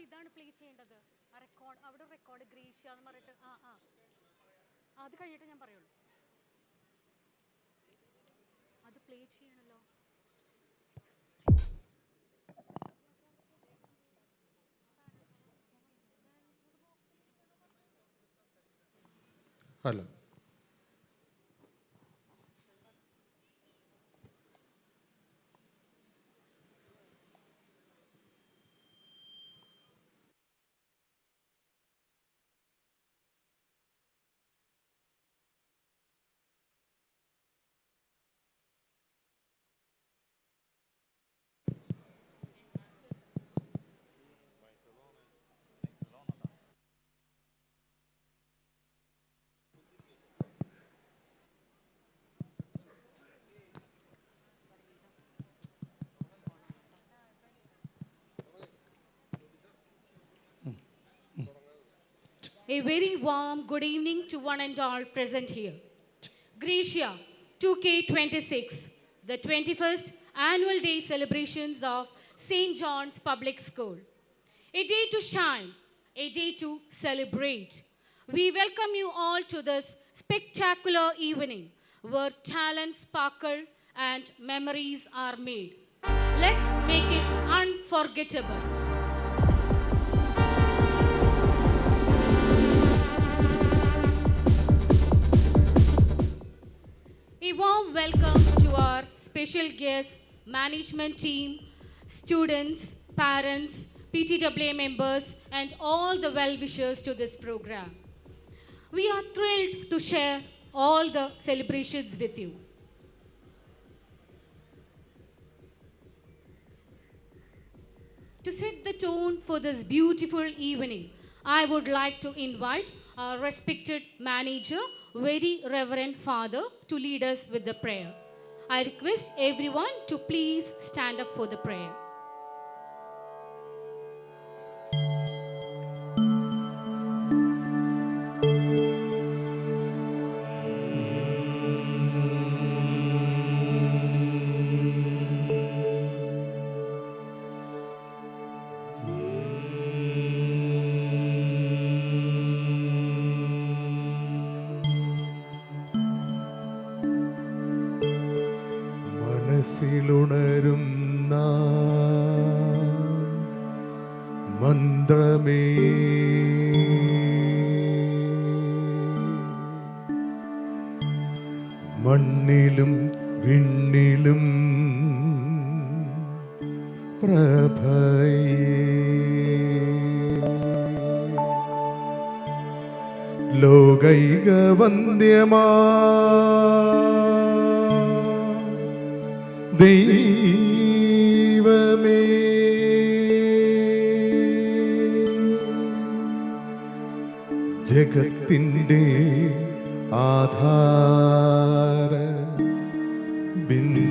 ഇതാണ് പ്ലേ ചെയ്യേണ്ടത്. ആ റെക്കോർഡ് അവിടെ റെക്കോർഡ് ഗ്രീഷ്യ എന്ന് പറഞ്ഞിട്ട് അത് കഴിഞ്ഞിട്ട് ഞാൻ പറയുള്ളൂ. അത് പ്ലേ ചെയ്യണല്ലോ. Hello. A very warm good evening to one and all present here. Gracia 2K26, the 21st annual day celebrations of St. John's Public School. A day to shine, a day to celebrate. We welcome you all to this spectacular evening where talent sparkle and memories are made. Let's make it unforgettable. A warm welcome to our special guests, management team, students, parents, PTWA members, and all the well-wishers to this program. We are thrilled to share all the celebrations with you. To set the tone for this beautiful evening, I would like to invite our respected manager, Very Reverend Father, to lead us with the prayer. I request everyone to please stand up for the prayer. മനസ്സിലുണരുന്ന മന്ത്രമേ മണ്ണിലും വിണ്ണിലും പ്രഭയേ. ലോകൈക വന്ദ്യമാ ദൈവമേ, ജഗത്തിൻ്റെ ആധാര ബിന്ദുവേ,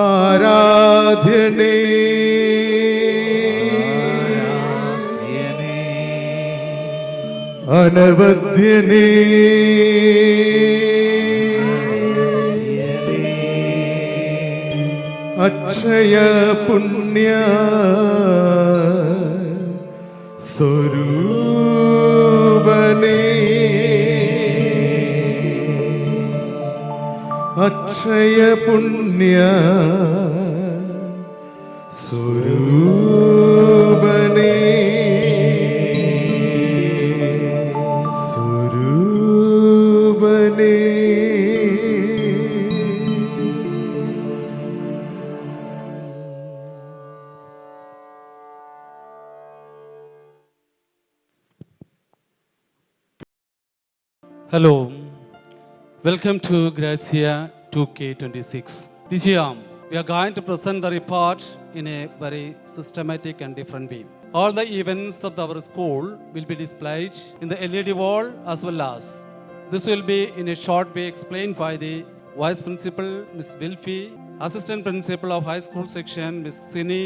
ആരാധ്യനേ അനവദ്യനേ, അക്ഷയ പുണ്യ സ്വരൂപനേ, അക്ഷയ പുണ്യ സ്വരൂപനേ, സ്വരൂപനേ. Hello, welcome to Gracia 2K26. This year, we are going to present the report in a very systematic and different way. All the events of our school will be displayed in the LED wall as well as. This will be in a short way explained by the Vice Principal, Ms. Wilfie, Assistant Principal of High School Section, Ms. Sini,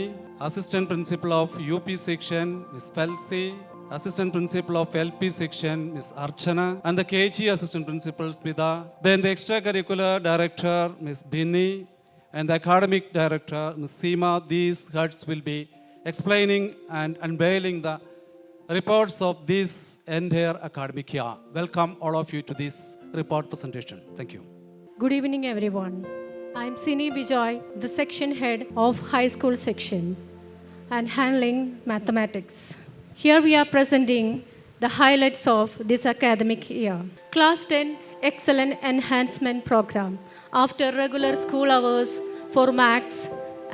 Assistant Principal of UP Section, Ms. Felsi, Assistant Principal of LP Section, Ms. Archana, and the KG Assistant Principal, Smita. Then the Extracurricular Director, Ms. Binny, and the Academic Director, Ms. Seema. These heads will be explaining and unveiling the reports of this entire academic year. Welcome all of you to this report presentation. Thank you. Good evening, everyone. I'm Sini Bijoy, the section head of High School Section and handling mathematics. Here we are presenting the highlights of this academic year. Class 10 Excellent Enhancement Program after regular school hours for maths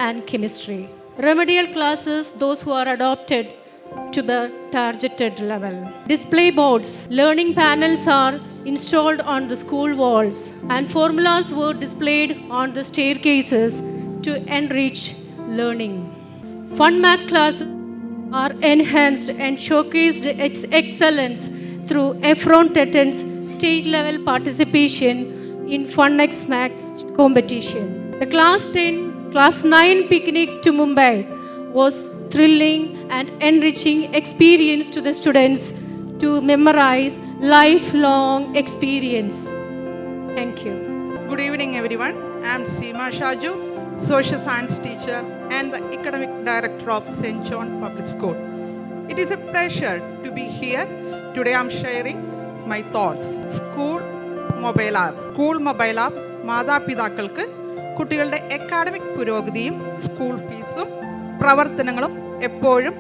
and chemistry. Remedial classes, those who are adopted to the targeted level. Display boards, learning panels are installed on the school walls and formulas were displayed on the staircases to enrich learning. Fun math classes are enhanced and showcased its excellence through Efron Tetan's state-level participation in FunX Maths competition. The Class 9 picnic to Mumbai was thrilling and enriching experience to the students to memorize lifelong experience. Thank you. Good evening, everyone. I am Seema Shaju, Social Science teacher and the Academic Director of St. John Public School. It is a pleasure to be here. Today I am sharing my thoughts. School mobile app. School mobile app മാതാപിതാക്കൾക്ക് കുട്ടികളുടെ academic പുരോഗതിയും school ഫീസും പ്രവർത്തനങ്ങളും എപ്പോഴും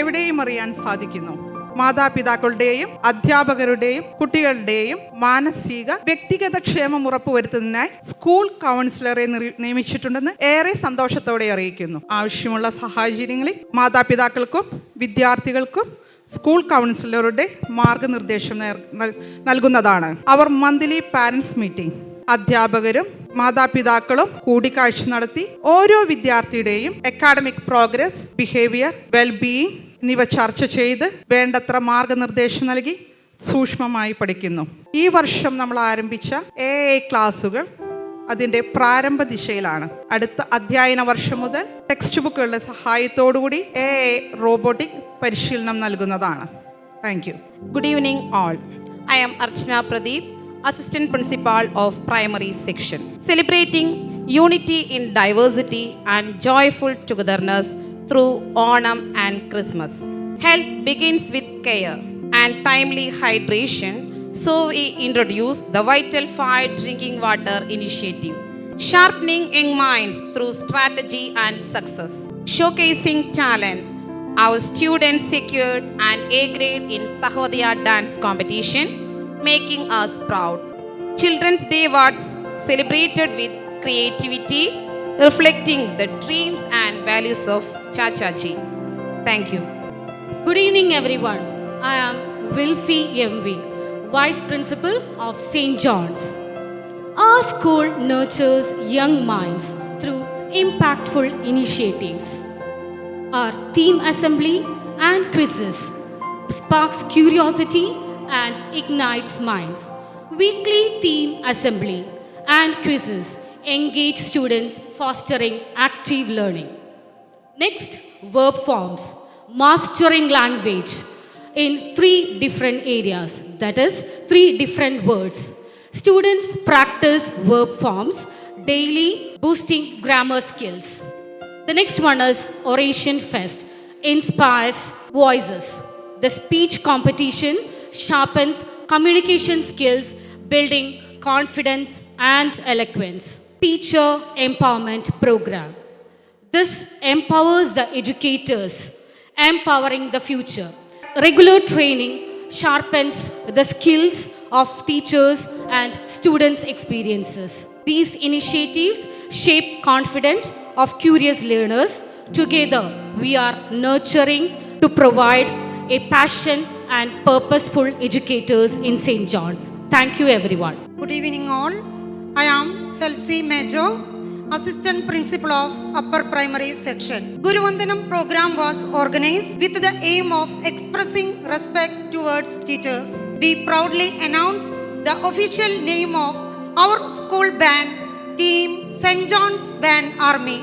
എവിടെയും അറിയാൻ സാധിക്കുന്നു. മാതാപിതാക്കളുടെയും അധ്യാപകരുടെയും കുട്ടികളുടെയും മാനസിക വ്യക്തിഗത ക്ഷേമം ഉറപ്പുവരുത്തുന്നതിനായി സ്കൂൾ കൗൺസിലറെ നിയമിച്ചിട്ടുണ്ടെന്ന് ഏറെ സന്തോഷത്തോടെ അറിയിക്കുന്നു. ആവശ്യമുള്ള സാഹചര്യങ്ങളിൽ മാതാപിതാക്കൾക്കും വിദ്യാർത്ഥികൾക്കും സ്കൂൾ കൗൺസിലറുടെ മാർഗനിർദ്ദേശം നൽകുന്നതാണ്. അവർ മന്ത്ലി പാരന്റ്സ് മീറ്റിംഗ് അധ്യാപകരും മാതാപിതാക്കളും കൂടിക്കാഴ്ച നടത്തി ഓരോ വിദ്യാർത്ഥിയുടെയും അക്കാഡമിക് പ്രോഗ്രസ്, ബിഹേവിയർ, വെൽബീയിങ് എന്നിവ ചർച്ച ചെയ്ത് വേണ്ടത്ര മാർഗനിർദ്ദേശം നൽകി സൂക്ഷ്മമായി പഠിക്കുന്നു. ഈ വർഷം നമ്മൾ ആരംഭിച്ച AI ക്ലാസുകൾ അതിൻ്റെ പ്രാരംഭ ദിശയിലാണ്. അടുത്ത അധ്യയന വർഷം മുതൽ ടെക്സ്റ്റ് ബുക്കുകളുടെ സഹായത്തോടുകൂടി AI റോബോട്ടിക് പരിശീലനം നൽകുന്നതാണ്. Thank you. Good evening all. I am Archana Pradeep, Assistant Principal of Primary Section. Celebrating unity in diversity and joyful togetherness through Onam and Christmas. Health begins with care and timely hydration, so we introduce the Vital Fire Drinking Water Initiative. Sharpening young minds through strategy and success. Showcasing talent Our students secured an A grade in Sahodaya dance competition, making us proud. Children's Day was celebrated with creativity, reflecting the dreams and values of Chachaji. Thank you. Good evening, everyone. I am Wilfie MV, Vice Principal of St. John's. Our school nurtures young minds through impactful initiatives. Our theme assembly and quizzes sparks curiosity and ignites minds. Weekly theme assembly and quizzes engage students, fostering active learning. Next, verb forms, mastering language in 3 different areas, that is 3 different words. Students practice verb forms daily, boosting grammar skills. The next one is Oration Fest, inspires voices. The speech competition sharpens communication skills, building confidence and eloquence. Teacher Empowerment Program. This empowers the educators, empowering the future. Regular training sharpens the skills of teachers and students' experiences. These initiatives shape confident of curious learners. Together, we are nurturing to provide a passion and purposeful educators in St. John's. Thank you, everyone. Good evening all. I am Felsi Major, Assistant Principal of Upper Primary Section. Guruvandanam program was organized with the aim of expressing respect towards teachers. We proudly announce the official name of our school band, Team St. John's Band Army.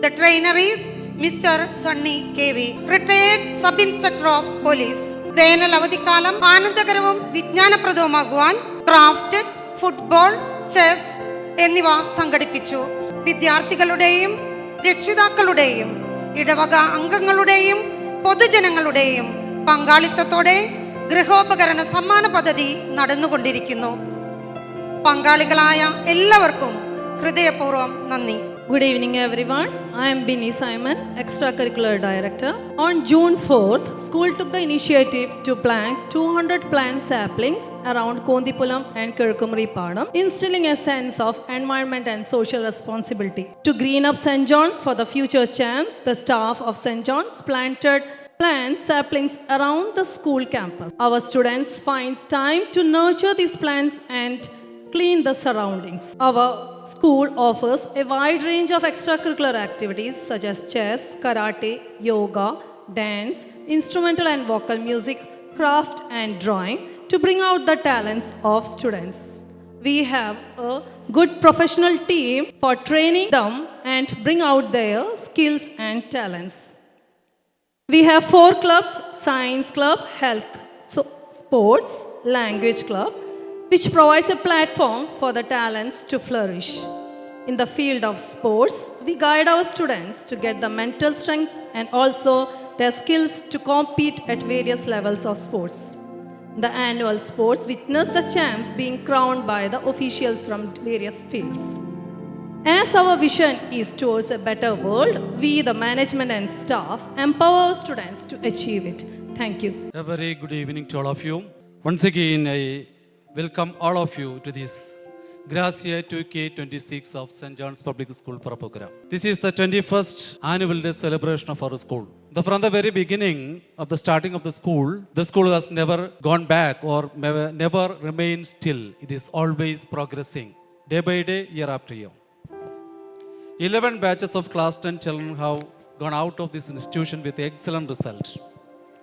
The trainer is Mr. Sunny KV, retired Sub-Inspector of Police. വേനൽ അവധിക്കാലം ആനന്ദകരവും വിജ്ഞാനപ്രദവുമാകുവാൻ craft, football, chess എന്നിവ സംഘടിപ്പിച്ചു. വിദ്യാർത്ഥികളുടെയും രക്ഷിതാക്കളുടെയും ഇടവക അംഗങ്ങളുടെയും പൊതുജനങ്ങളുടെയും പങ്കാളിത്തത്തോടെ ഗൃഹോപകരണ സമ്മാന പദ്ധതി നടന്നുകൊണ്ടിരിക്കുന്നു. പങ്കാളികളായ എല്ലാവർക്കും ഹൃദയപൂർവ്വം നന്ദി. Good evening everyone. I am Binny Simon, Extracurricular Director. On June 4th, school took the initiative to plant 200 plant saplings around Kondipulam and Kirkumri Padam, instilling a sense of environment and social responsibility. To green up St. John's for the future champs, the staff of St. John's planted plant saplings around the school campus. Our students finds time to nurture these plants and clean the surroundings. Our school offers a wide range of extracurricular activities such as chess, karate, yoga, dance, instrumental and vocal music, craft and drawing to bring out the talents of students. We have a good professional team for training them and bring out their skills and talents. We have 4 clubs: Science Club, Health, Sports, Language Club, which provides a platform for the talents to flourish. In the field of sports, we guide our students to get the mental strength and also their skills to compete at various levels of sports. The annual sports witness the champs being crowned by the officials from various fields. As our vision is towards a better world, we, the management and staff, empower our students to achieve it. Thank you. A very good evening to all of you. Once again, I welcome all of you to this Gracia 2K26 of St. John's Public School Parapugra. This is the 21st annual day celebration of our school. From the very beginning of the starting of the school has never gone back or never remained still. It is always progressing, day by day, year after year. 11 batches of class 10 children have gone out of this institution with excellent result,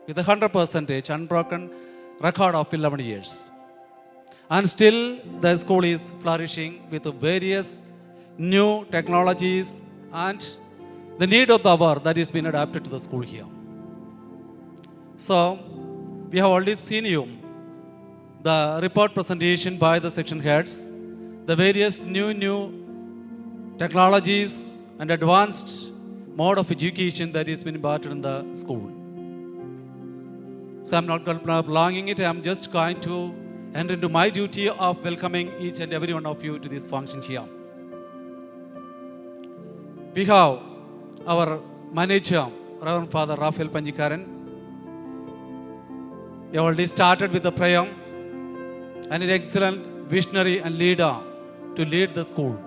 with a 100% unbroken record of 11 years. And still the school is flourishing with various new technologies and the need of the hour that is being adapted to the school here. So we have already seen you, the report presentation by the section heads, the various new technologies and advanced mode of education that is being imparted in the school. So I'm not prolonging it, I'm just going to enter into my duty of welcoming each and every one of you to this function here. We have our manager, Reverend Father Raphael Panjikaran. He already started with the prayer and an excellent visionary and leader to lead the school.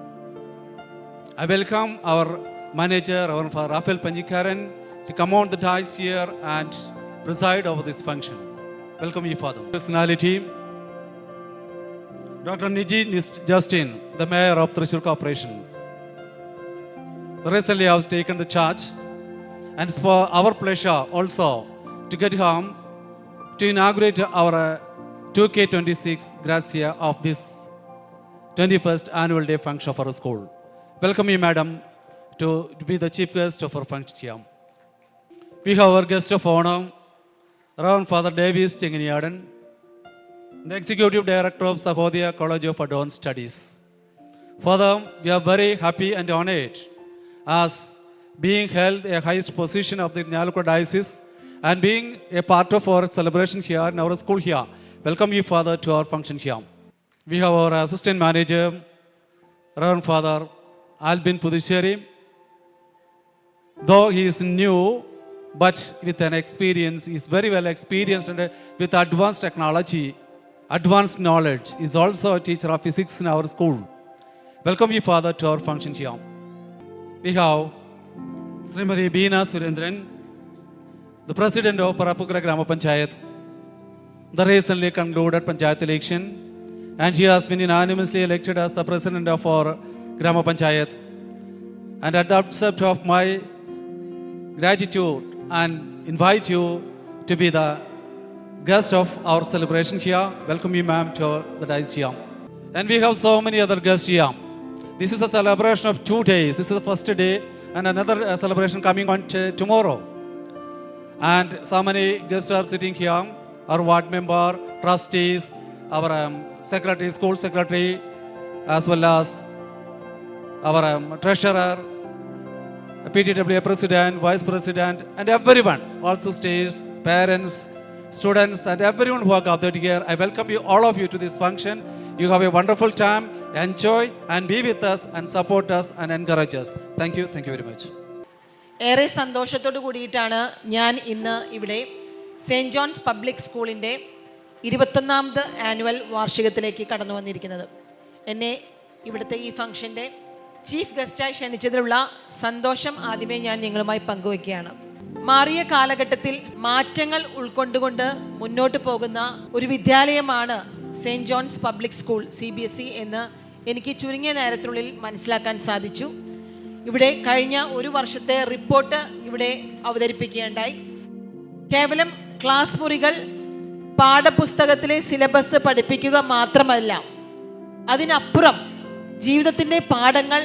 I welcome our manager, Reverend Father Raphael Panjikaran, to come on the dais here and preside over this function. Welcome you, Father. Personality, Dr. Niji Justin, the Mayor of Thrissur Corporation. Recently I was taken the charge, and it's for our pleasure also to get home to inaugurate our 2K26 Gracia of this 21st annual day function for our school. Welcome you, Madam, to be the chief guest of our function here. We have our guest of honor, Reverend Father Davis Chenginiyadan, the Executive Director of Sahodaya College of Advanced Studies. Father, we are very happy and honored as being held a highest position of the Nyalukota Diocese and being a part of our celebration here in our school here. Welcome you, Father, to our function here. We have our Assistant Manager, Reverend Father Albin Pudisheri. Though he is new, but with an experience, he is very well experienced and with advanced technology, advanced knowledge. He is also a teacher of physics in our school. Welcome you, Father, to our function here. We have Srimati Beena Surendran, the President of Parapukra Grama Panchayat, the recently concluded Panchayat election, and she has been unanimously elected as the President of our Grama Panchayat. And at the outset of my gratitude and invite you to be the guest of our celebration here. Welcome you, ma'am, to the dais here. And we have so many other guests here. This is a celebration of 2 days. This is the first day and another celebration coming on tomorrow. And so many guests are sitting here. Our ward member, trustees, our secretary, school secretary, as well as our treasurer, PTWA president, vice president, and everyone, also stays, parents, students, and everyone who are gathered here. I welcome you, all of you, to this function. You have a wonderful time. Enjoy and be with us and support us and encourage us. Thank you very much. ഏറെ സന്തോഷത്തോടു കൂടിയിട്ടാണ് ഞാൻ ഇന്ന് ഇവിടെ saint John's public സ്കൂളിൻ്റെ 21ാമത് annual വാർഷികത്തിലേക്ക് കടന്നു വന്നിരിക്കുന്നത്. എന്നെ ഇവിടുത്തെ ഈ ഫംഗ്ഷൻ്റെ ചീഫ് ഗസ്റ്റായി ക്ഷണിച്ചതിലുള്ള സന്തോഷം ആദ്യമേ ഞാൻ നിങ്ങളുമായി പങ്കുവയ്ക്കുകയാണ്. മാറിയ കാലഘട്ടത്തിൽ മാറ്റങ്ങൾ ഉൾക്കൊണ്ടുകൊണ്ട് മുന്നോട്ട് പോകുന്ന ഒരു വിദ്യാലയമാണ് saint John's public school CBSE എന്ന് എനിക്ക് ചുരുങ്ങിയ നേരത്തിനുള്ളിൽ മനസ്സിലാക്കാൻ സാധിച്ചു. ഇവിടെ കഴിഞ്ഞ ഒരു വർഷത്തെ റിപ്പോർട്ട് ഇവിടെ അവതരിപ്പിക്കുകയുണ്ടായി. കേവലം ക്ലാസ് മുറികൾ പാഠപുസ്തകത്തിലെ സിലബസ് പഠിപ്പിക്കുക മാത്രമല്ല, അതിനപ്പുറം ജീവിതത്തിൻ്റെ പാഠങ്ങൾ,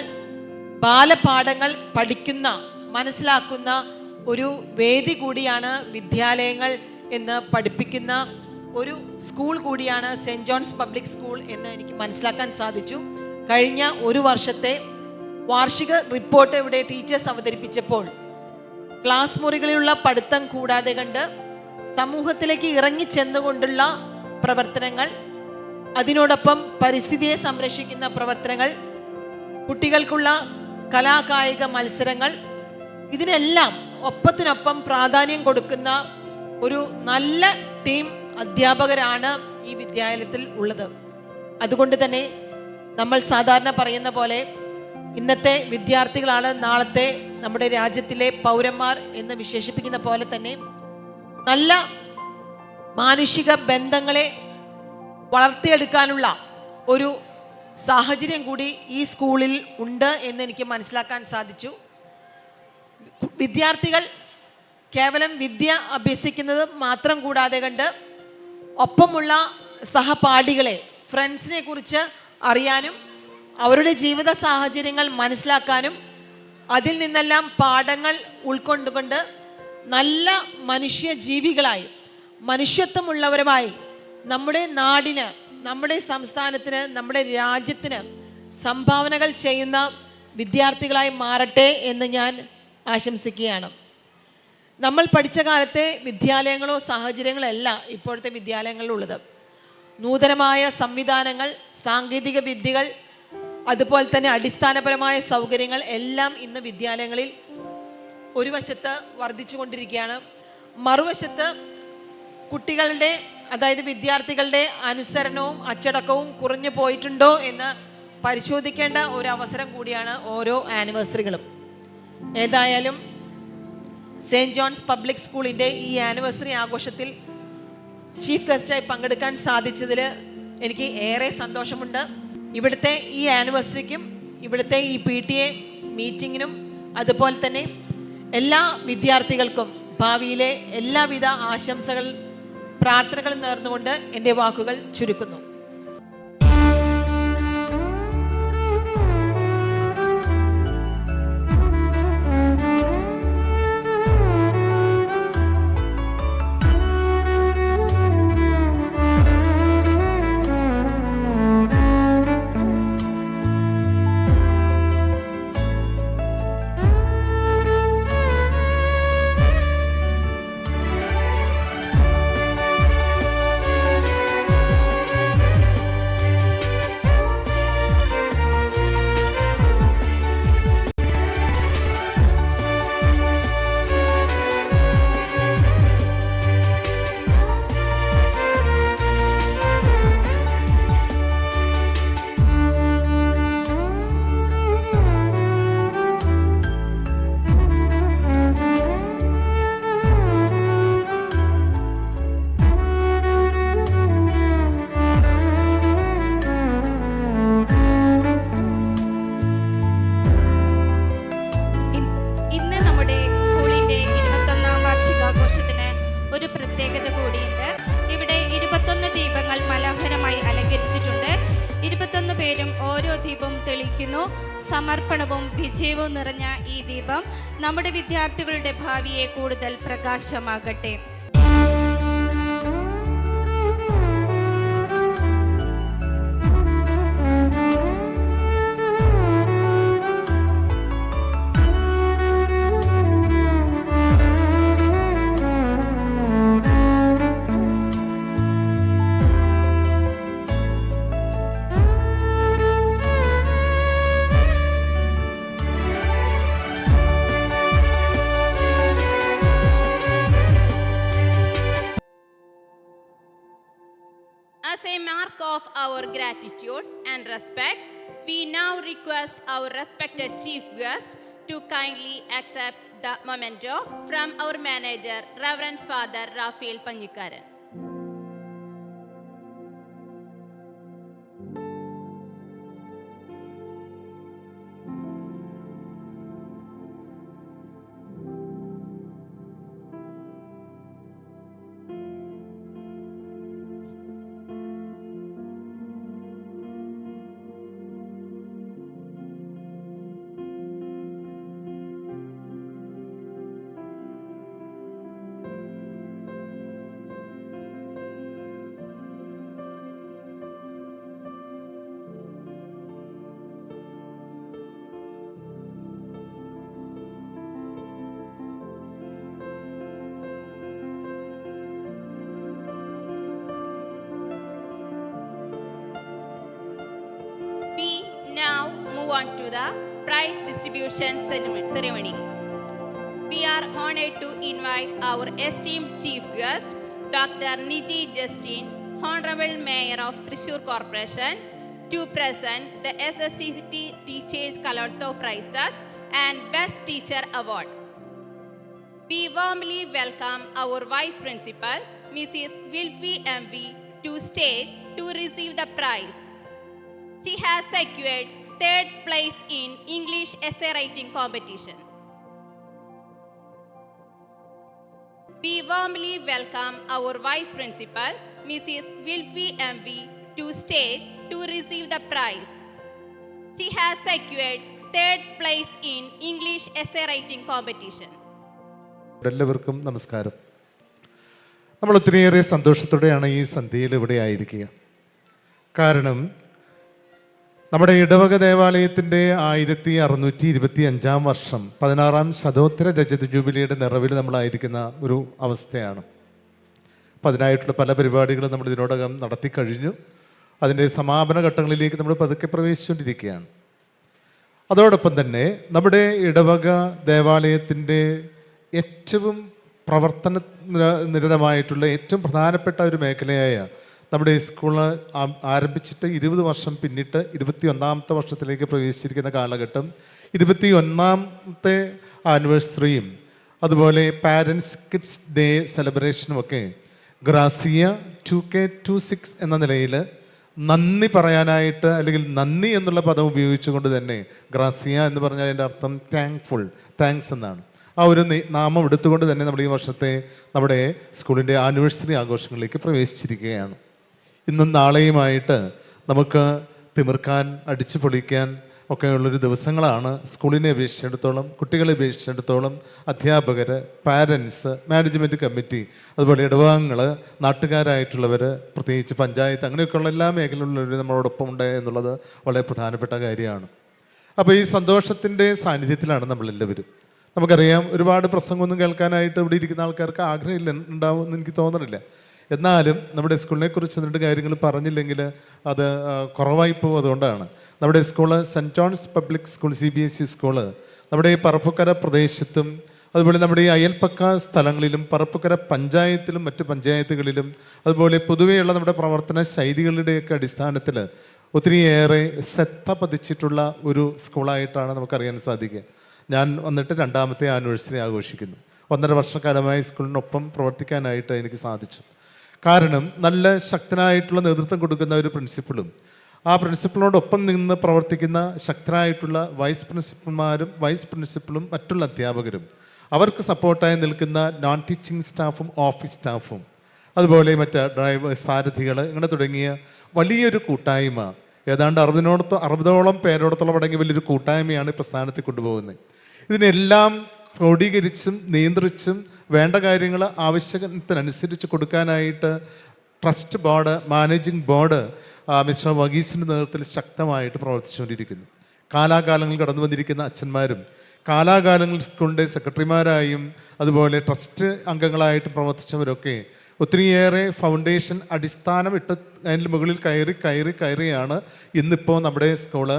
ബാലപാഠങ്ങൾ പഠിക്കുന്ന, മനസ്സിലാക്കുന്ന ഒരു വേദി കൂടിയാണ് വിദ്യാലയങ്ങൾ എന്ന് പഠിപ്പിക്കുന്ന ഒരു സ്കൂൾ കൂടിയാണ് സെയിൻറ്റ് ജോൺസ് പബ്ലിക് സ്കൂൾ എന്ന് എനിക്ക് മനസ്സിലാക്കാൻ സാധിച്ചു. കഴിഞ്ഞ ഒരു വർഷത്തെ വാർഷിക റിപ്പോർട്ട് ഇവിടെ ടീച്ചേഴ്സ് അവതരിപ്പിച്ചപ്പോൾ ക്ലാസ് മുറികളിലുള്ള പഠിത്തം കൂടാതെ കണ്ട് സമൂഹത്തിലേക്ക് ഇറങ്ങിച്ചെന്നുകൊണ്ടുള്ള പ്രവർത്തനങ്ങൾ, അതിനോടൊപ്പം പരിസ്ഥിതിയെ സംരക്ഷിക്കുന്ന പ്രവർത്തനങ്ങൾ, കുട്ടികൾക്കുള്ള കലാകായിക മത്സരങ്ങൾ, ഇതിനെല്ലാം ഒപ്പത്തിനൊപ്പം പ്രാധാന്യം കൊടുക്കുന്ന ഒരു നല്ല ടീം അധ്യാപകരാണ് ഈ വിദ്യാലയത്തിൽ ഉള്ളത്. അതുകൊണ്ട് തന്നെ നമ്മൾ സാധാരണ പറയുന്ന പോലെ ഇന്നത്തെ വിദ്യാർത്ഥികളാണ് നാളത്തെ നമ്മുടെ രാജ്യത്തിലെ പൗരന്മാർ എന്ന് വിശേഷിപ്പിക്കുന്ന പോലെ തന്നെ നല്ല മാനുഷിക ബന്ധങ്ങളെ വളർത്തിയെടുക്കാനുള്ള ഒരു സാഹചര്യം കൂടി ഈ സ്കൂളിൽ ഉണ്ട് എന്ന് എനിക്ക് മനസ്സിലാക്കാൻ സാധിച്ചു. വിദ്യാർത്ഥികൾ കേവലം വിദ്യ അഭ്യസിക്കുന്നത് മാത്രം കൂടാതെ കണ്ട് ഒപ്പമുള്ള സഹപാഠികളെ, ഫ്രണ്ട്സിനെ കുറിച്ച് അറിയാനും അവരുടെ ജീവിത സാഹചര്യങ്ങൾ മനസ്സിലാക്കാനും അതിൽ നിന്നെല്ലാം പാഠങ്ങൾ ഉൾക്കൊണ്ടുകൊണ്ട് നല്ല മനുഷ്യ ജീവികളായി, മനുഷ്യത്വമുള്ളവരുമായി നമ്മുടെ നാടിന്, നമ്മുടെ സംസ്ഥാനത്തിന്, നമ്മുടെ രാജ്യത്തിന് സംഭാവനകൾ ചെയ്യുന്ന വിദ്യാർത്ഥികളായി മാറട്ടെ എന്ന് ഞാൻ ആശംസിക്കുകയാണ്. നമ്മൾ പഠിച്ച കാലത്തെ വിദ്യാലയങ്ങളോ സാഹചര്യങ്ങളോ അല്ല ഇപ്പോഴത്തെ വിദ്യാലയങ്ങളിലുള്ളത്. നൂതനമായ സംവിധാനങ്ങൾ, സാങ്കേതിക വിദ്യകൾ, അതുപോലെ തന്നെ അടിസ്ഥാനപരമായ സൗകര്യങ്ങൾ എല്ലാം ഇന്ന് വിദ്യാലയങ്ങളിൽ ഒരു വശത്ത് വർദ്ധിച്ചു കൊണ്ടിരിക്കുകയാണ്. മറുവശത്ത് കുട്ടികളുടെ, അതായത് വിദ്യാർത്ഥികളുടെ അനുസരണവും അച്ചടക്കവും കുറഞ്ഞു പോയിട്ടുണ്ടോ എന്ന് പരിശോധിക്കേണ്ട ഒരു അവസരം കൂടിയാണ് ഓരോ ആനിവേഴ്സറികളും. ഏതായാലും സെയിൻറ്റ് ജോൺസ് പബ്ലിക് സ്കൂളിൻ്റെ ഈ ആനിവേഴ്സറി ആഘോഷത്തിൽ ചീഫ് ഗസ്റ്റായി പങ്കെടുക്കാൻ സാധിച്ചതിൽ എനിക്ക് ഏറെ സന്തോഷമുണ്ട്. ഇവിടുത്തെ ഈ ആനിവേഴ്സറിക്കും ഇവിടുത്തെ ഈ PTA മീറ്റിങ്ങിനും അതുപോലെ തന്നെ എല്ലാ വിദ്യാർത്ഥികൾക്കും ഭാവിയിലെ എല്ലാവിധ ആശംസകൾ, പ്രാർത്ഥനകൾ നേർന്നുകൊണ്ട് എൻ്റെ വാക്കുകൾ ചുരുക്കുന്നു. പ്രത്യേകത കൂടിയുണ്ട്. ഇവിടെ 21 ദീപങ്ങൾ മനോഹരമായി അലങ്കരിച്ചിട്ടുണ്ട്. 21 പേരും ഓരോ ദീപവും തെളിയിക്കുന്നു. സമർപ്പണവും വിജയവും നിറഞ്ഞ ഈ ദീപം നമ്മുടെ വിദ്യാർത്ഥികളുടെ ഭാവിയെ കൂടുതൽ പ്രകാശമാകട്ടെ. As a mark of our gratitude and respect, we now request our respected chief guest to kindly accept the memento from our manager, Reverend Father Raphael Panyikaran. We now move on to the prize distribution ceremony. We are honored to invite our esteemed chief guest, Dr. Niji Justin, Honorable Mayor of Thrissur Corporation, to present the SSTCT Teachers Kalotsav Prizes and Best Teacher Award. We warmly welcome our Vice Principal, Mrs. Wilfie MV, to stage to receive the prize. She has secured 3rd place in English essay writing competition. We warmly welcome our Vice Principal, Mrs. Wilfie MV, to stage to receive the prize. She has secured 3rd place in English essay writing competition. എല്ലാവർക്കും നമസ്കാരം. നമ്മൾ ഒത്തിരിയേറെ സന്തോഷത്തോടെയാണ് ഈ സന്ധ്യയിൽ ഇവിടെ ആയിരിക്കുക. കാരണം നമ്മുടെ ഇടവക ദേവാലയത്തിൻ്റെ 1625 വർഷം 16ാം ശതോത്തര രജത ജൂബിലിയുടെ നിറവിൽ നമ്മളായിരിക്കുന്ന ഒരു അവസ്ഥയാണ്. അപ്പം അതിനായിട്ടുള്ള പല പരിപാടികളും നമ്മൾ ഇതിനോടകം നടത്തി കഴിഞ്ഞു. അതിൻ്റെ സമാപന ഘട്ടങ്ങളിലേക്ക് നമ്മൾ പതുക്കെ പ്രവേശിച്ചുകൊണ്ടിരിക്കുകയാണ്. അതോടൊപ്പം തന്നെ നമ്മുടെ ഇടവക ദേവാലയത്തിൻ്റെ ഏറ്റവും പ്രവർത്തന നിരതമായിട്ടുള്ള ഏറ്റവും പ്രധാനപ്പെട്ട ഒരു മേഖലയായ നമ്മുടെ സ്കൂള് ആരംഭിച്ചിട്ട് 20 വർഷം പിന്നിട്ട് 21ാമത്തെ വർഷത്തിലേക്ക് പ്രവേശിച്ചിരിക്കുന്ന കാലഘട്ടം, 21ാമത്തെ ആനിവേഴ്സറിയും അതുപോലെ പാരൻസ് കിഡ്സ് ഡേ സെലിബ്രേഷനുമൊക്കെ ഗ്രാസിയ 2K26 എന്ന നിലയിൽ നന്ദി പറയാനായിട്ട്, അല്ലെങ്കിൽ നന്ദി എന്നുള്ള പദം ഉപയോഗിച്ചുകൊണ്ട് തന്നെ, ഗ്രാസിയ എന്ന് പറഞ്ഞാൽ അതിൻ്റെ അർത്ഥം താങ്ക്ഫുൾ, താങ്ക്സ് എന്നാണ്. ആ ഒരു നാമം എടുത്തുകൊണ്ട് തന്നെ നമ്മൾ ഈ വർഷത്തെ നമ്മുടെ സ്കൂളിൻ്റെ ആനിവേഴ്സറി ആഘോഷങ്ങളിലേക്ക് പ്രവേശിച്ചിരിക്കുകയാണ്. ഇന്നും നാളെയുമായിട്ട് നമുക്ക് തിമിർക്കാൻ, അടിച്ചു പൊളിക്കാൻ ഒക്കെയുള്ളൊരു ദിവസങ്ങളാണ് സ്കൂളിനെ അപേക്ഷിച്ചിടത്തോളം, കുട്ടികളെ അപേക്ഷിച്ചിടത്തോളം, അധ്യാപകർ, പാരൻസ്, മാനേജ്മെൻറ്റ് കമ്മിറ്റി, അതുപോലെ ഇടവകങ്ങൾ, നാട്ടുകാരായിട്ടുള്ളവർ, പ്രത്യേകിച്ച് പഞ്ചായത്ത്, അങ്ങനെയൊക്കെയുള്ള എല്ലാ മേഖലയിലുള്ളവർ നമ്മളോടൊപ്പം ഉണ്ട് എന്നുള്ളത് വളരെ പ്രധാനപ്പെട്ട കാര്യമാണ്. അപ്പോൾ ഈ സന്തോഷത്തിൻ്റെ സാന്നിധ്യത്തിലാണ് നമ്മളെല്ലാവരും. നമുക്കറിയാം, ഒരുപാട് പ്രസംഗമൊന്നും കേൾക്കാനായിട്ട് ഇവിടെ ഇരിക്കുന്ന ആൾക്കാർക്ക് ആഗ്രഹമില്ല, ഉണ്ടാവുമെന്ന് എനിക്ക് തോന്നുന്നില്ല. എന്നാലും നമ്മുടെ സ്കൂളിനെ കുറിച്ച് 2 കാര്യങ്ങൾ പറഞ്ഞില്ലെങ്കിൽ അത് കുറവായി പോകും. അതുകൊണ്ടാണ് നമ്മുടെ school saint John's public school, CBSE school നമ്മുടെ ഈ പറപ്പുക്കര പ്രദേശത്തും അതുപോലെ നമ്മുടെ ഈ അയൽപ്പക്ക സ്ഥലങ്ങളിലും പറപ്പുക്കര പഞ്ചായത്തിലും മറ്റ് പഞ്ചായത്തുകളിലും അതുപോലെ പൊതുവെയുള്ള നമ്മുടെ പ്രവർത്തന ശൈലികളുടെയൊക്കെ അടിസ്ഥാനത്തിൽ ഒത്തിരിയേറെ ശ്രദ്ധ പതിച്ചിട്ടുള്ള ഒരു സ്കൂളായിട്ടാണ് നമുക്കറിയാൻ സാധിക്കുക. ഞാൻ വന്നിട്ട് 2ാമത്തെ ആനിവേഴ്സറി ആഘോഷിക്കുന്നു. 1.5 വർഷക്കാലമായി സ്കൂളിനൊപ്പം പ്രവർത്തിക്കാനായിട്ട് എനിക്ക് സാധിച്ചു. കാരണം നല്ല ശക്തനായിട്ടുള്ള നേതൃത്വം കൊടുക്കുന്ന ഒരു പ്രിൻസിപ്പളും ആ പ്രിൻസിപ്പളിനോടൊപ്പം നിന്ന് പ്രവർത്തിക്കുന്ന ശക്തരായിട്ടുള്ള വൈസ് പ്രിൻസിപ്പൽമാരും വൈസ് പ്രിൻസിപ്പളും മറ്റുള്ള അധ്യാപകരും, അവർക്ക് സപ്പോർട്ടായി നിൽക്കുന്ന നോൺ ടീച്ചിങ് സ്റ്റാഫും ഓഫീസ് സ്റ്റാഫും, അതുപോലെ മറ്റ് ഡ്രൈവർ, സാരഥികൾ, ഇങ്ങനെ തുടങ്ങിയ വലിയൊരു കൂട്ടായ്മ, ഏതാണ്ട് 60ഓളം പേരോടത്തോളം അടങ്ങിയ വലിയൊരു കൂട്ടായ്മയാണ് ഈ പ്രസ്ഥാനത്തിൽ കൊണ്ടുപോകുന്നത്. ഇതിനെല്ലാം ക്രോഡീകരിച്ചും നിയന്ത്രിച്ചും വേണ്ട കാര്യങ്ങൾ ആവശ്യത്തിനനുസരിച്ച് കൊടുക്കാനായിട്ട് trust board, managing board mister വഗീസിൻ്റെ നേതൃത്വത്തിൽ ശക്തമായിട്ട് പ്രവർത്തിച്ചുകൊണ്ടിരിക്കുന്നു. കാലാകാലങ്ങൾ കടന്നു വന്നിരിക്കുന്ന അച്ഛന്മാരും കാലാകാലങ്ങളിൽ സ്കൂളിൻ്റെ സെക്രട്ടറിമാരായും അതുപോലെ ട്രസ്റ്റ് അംഗങ്ങളായിട്ട് പ്രവർത്തിച്ചവരൊക്കെ ഒത്തിരിയേറെ ഫൗണ്ടേഷൻ അടിസ്ഥാനം ഇട്ട് അതിൻ്റെ മുകളിൽ കയറിയാണ് ഇന്നിപ്പോൾ നമ്മുടെ സ്കൂള്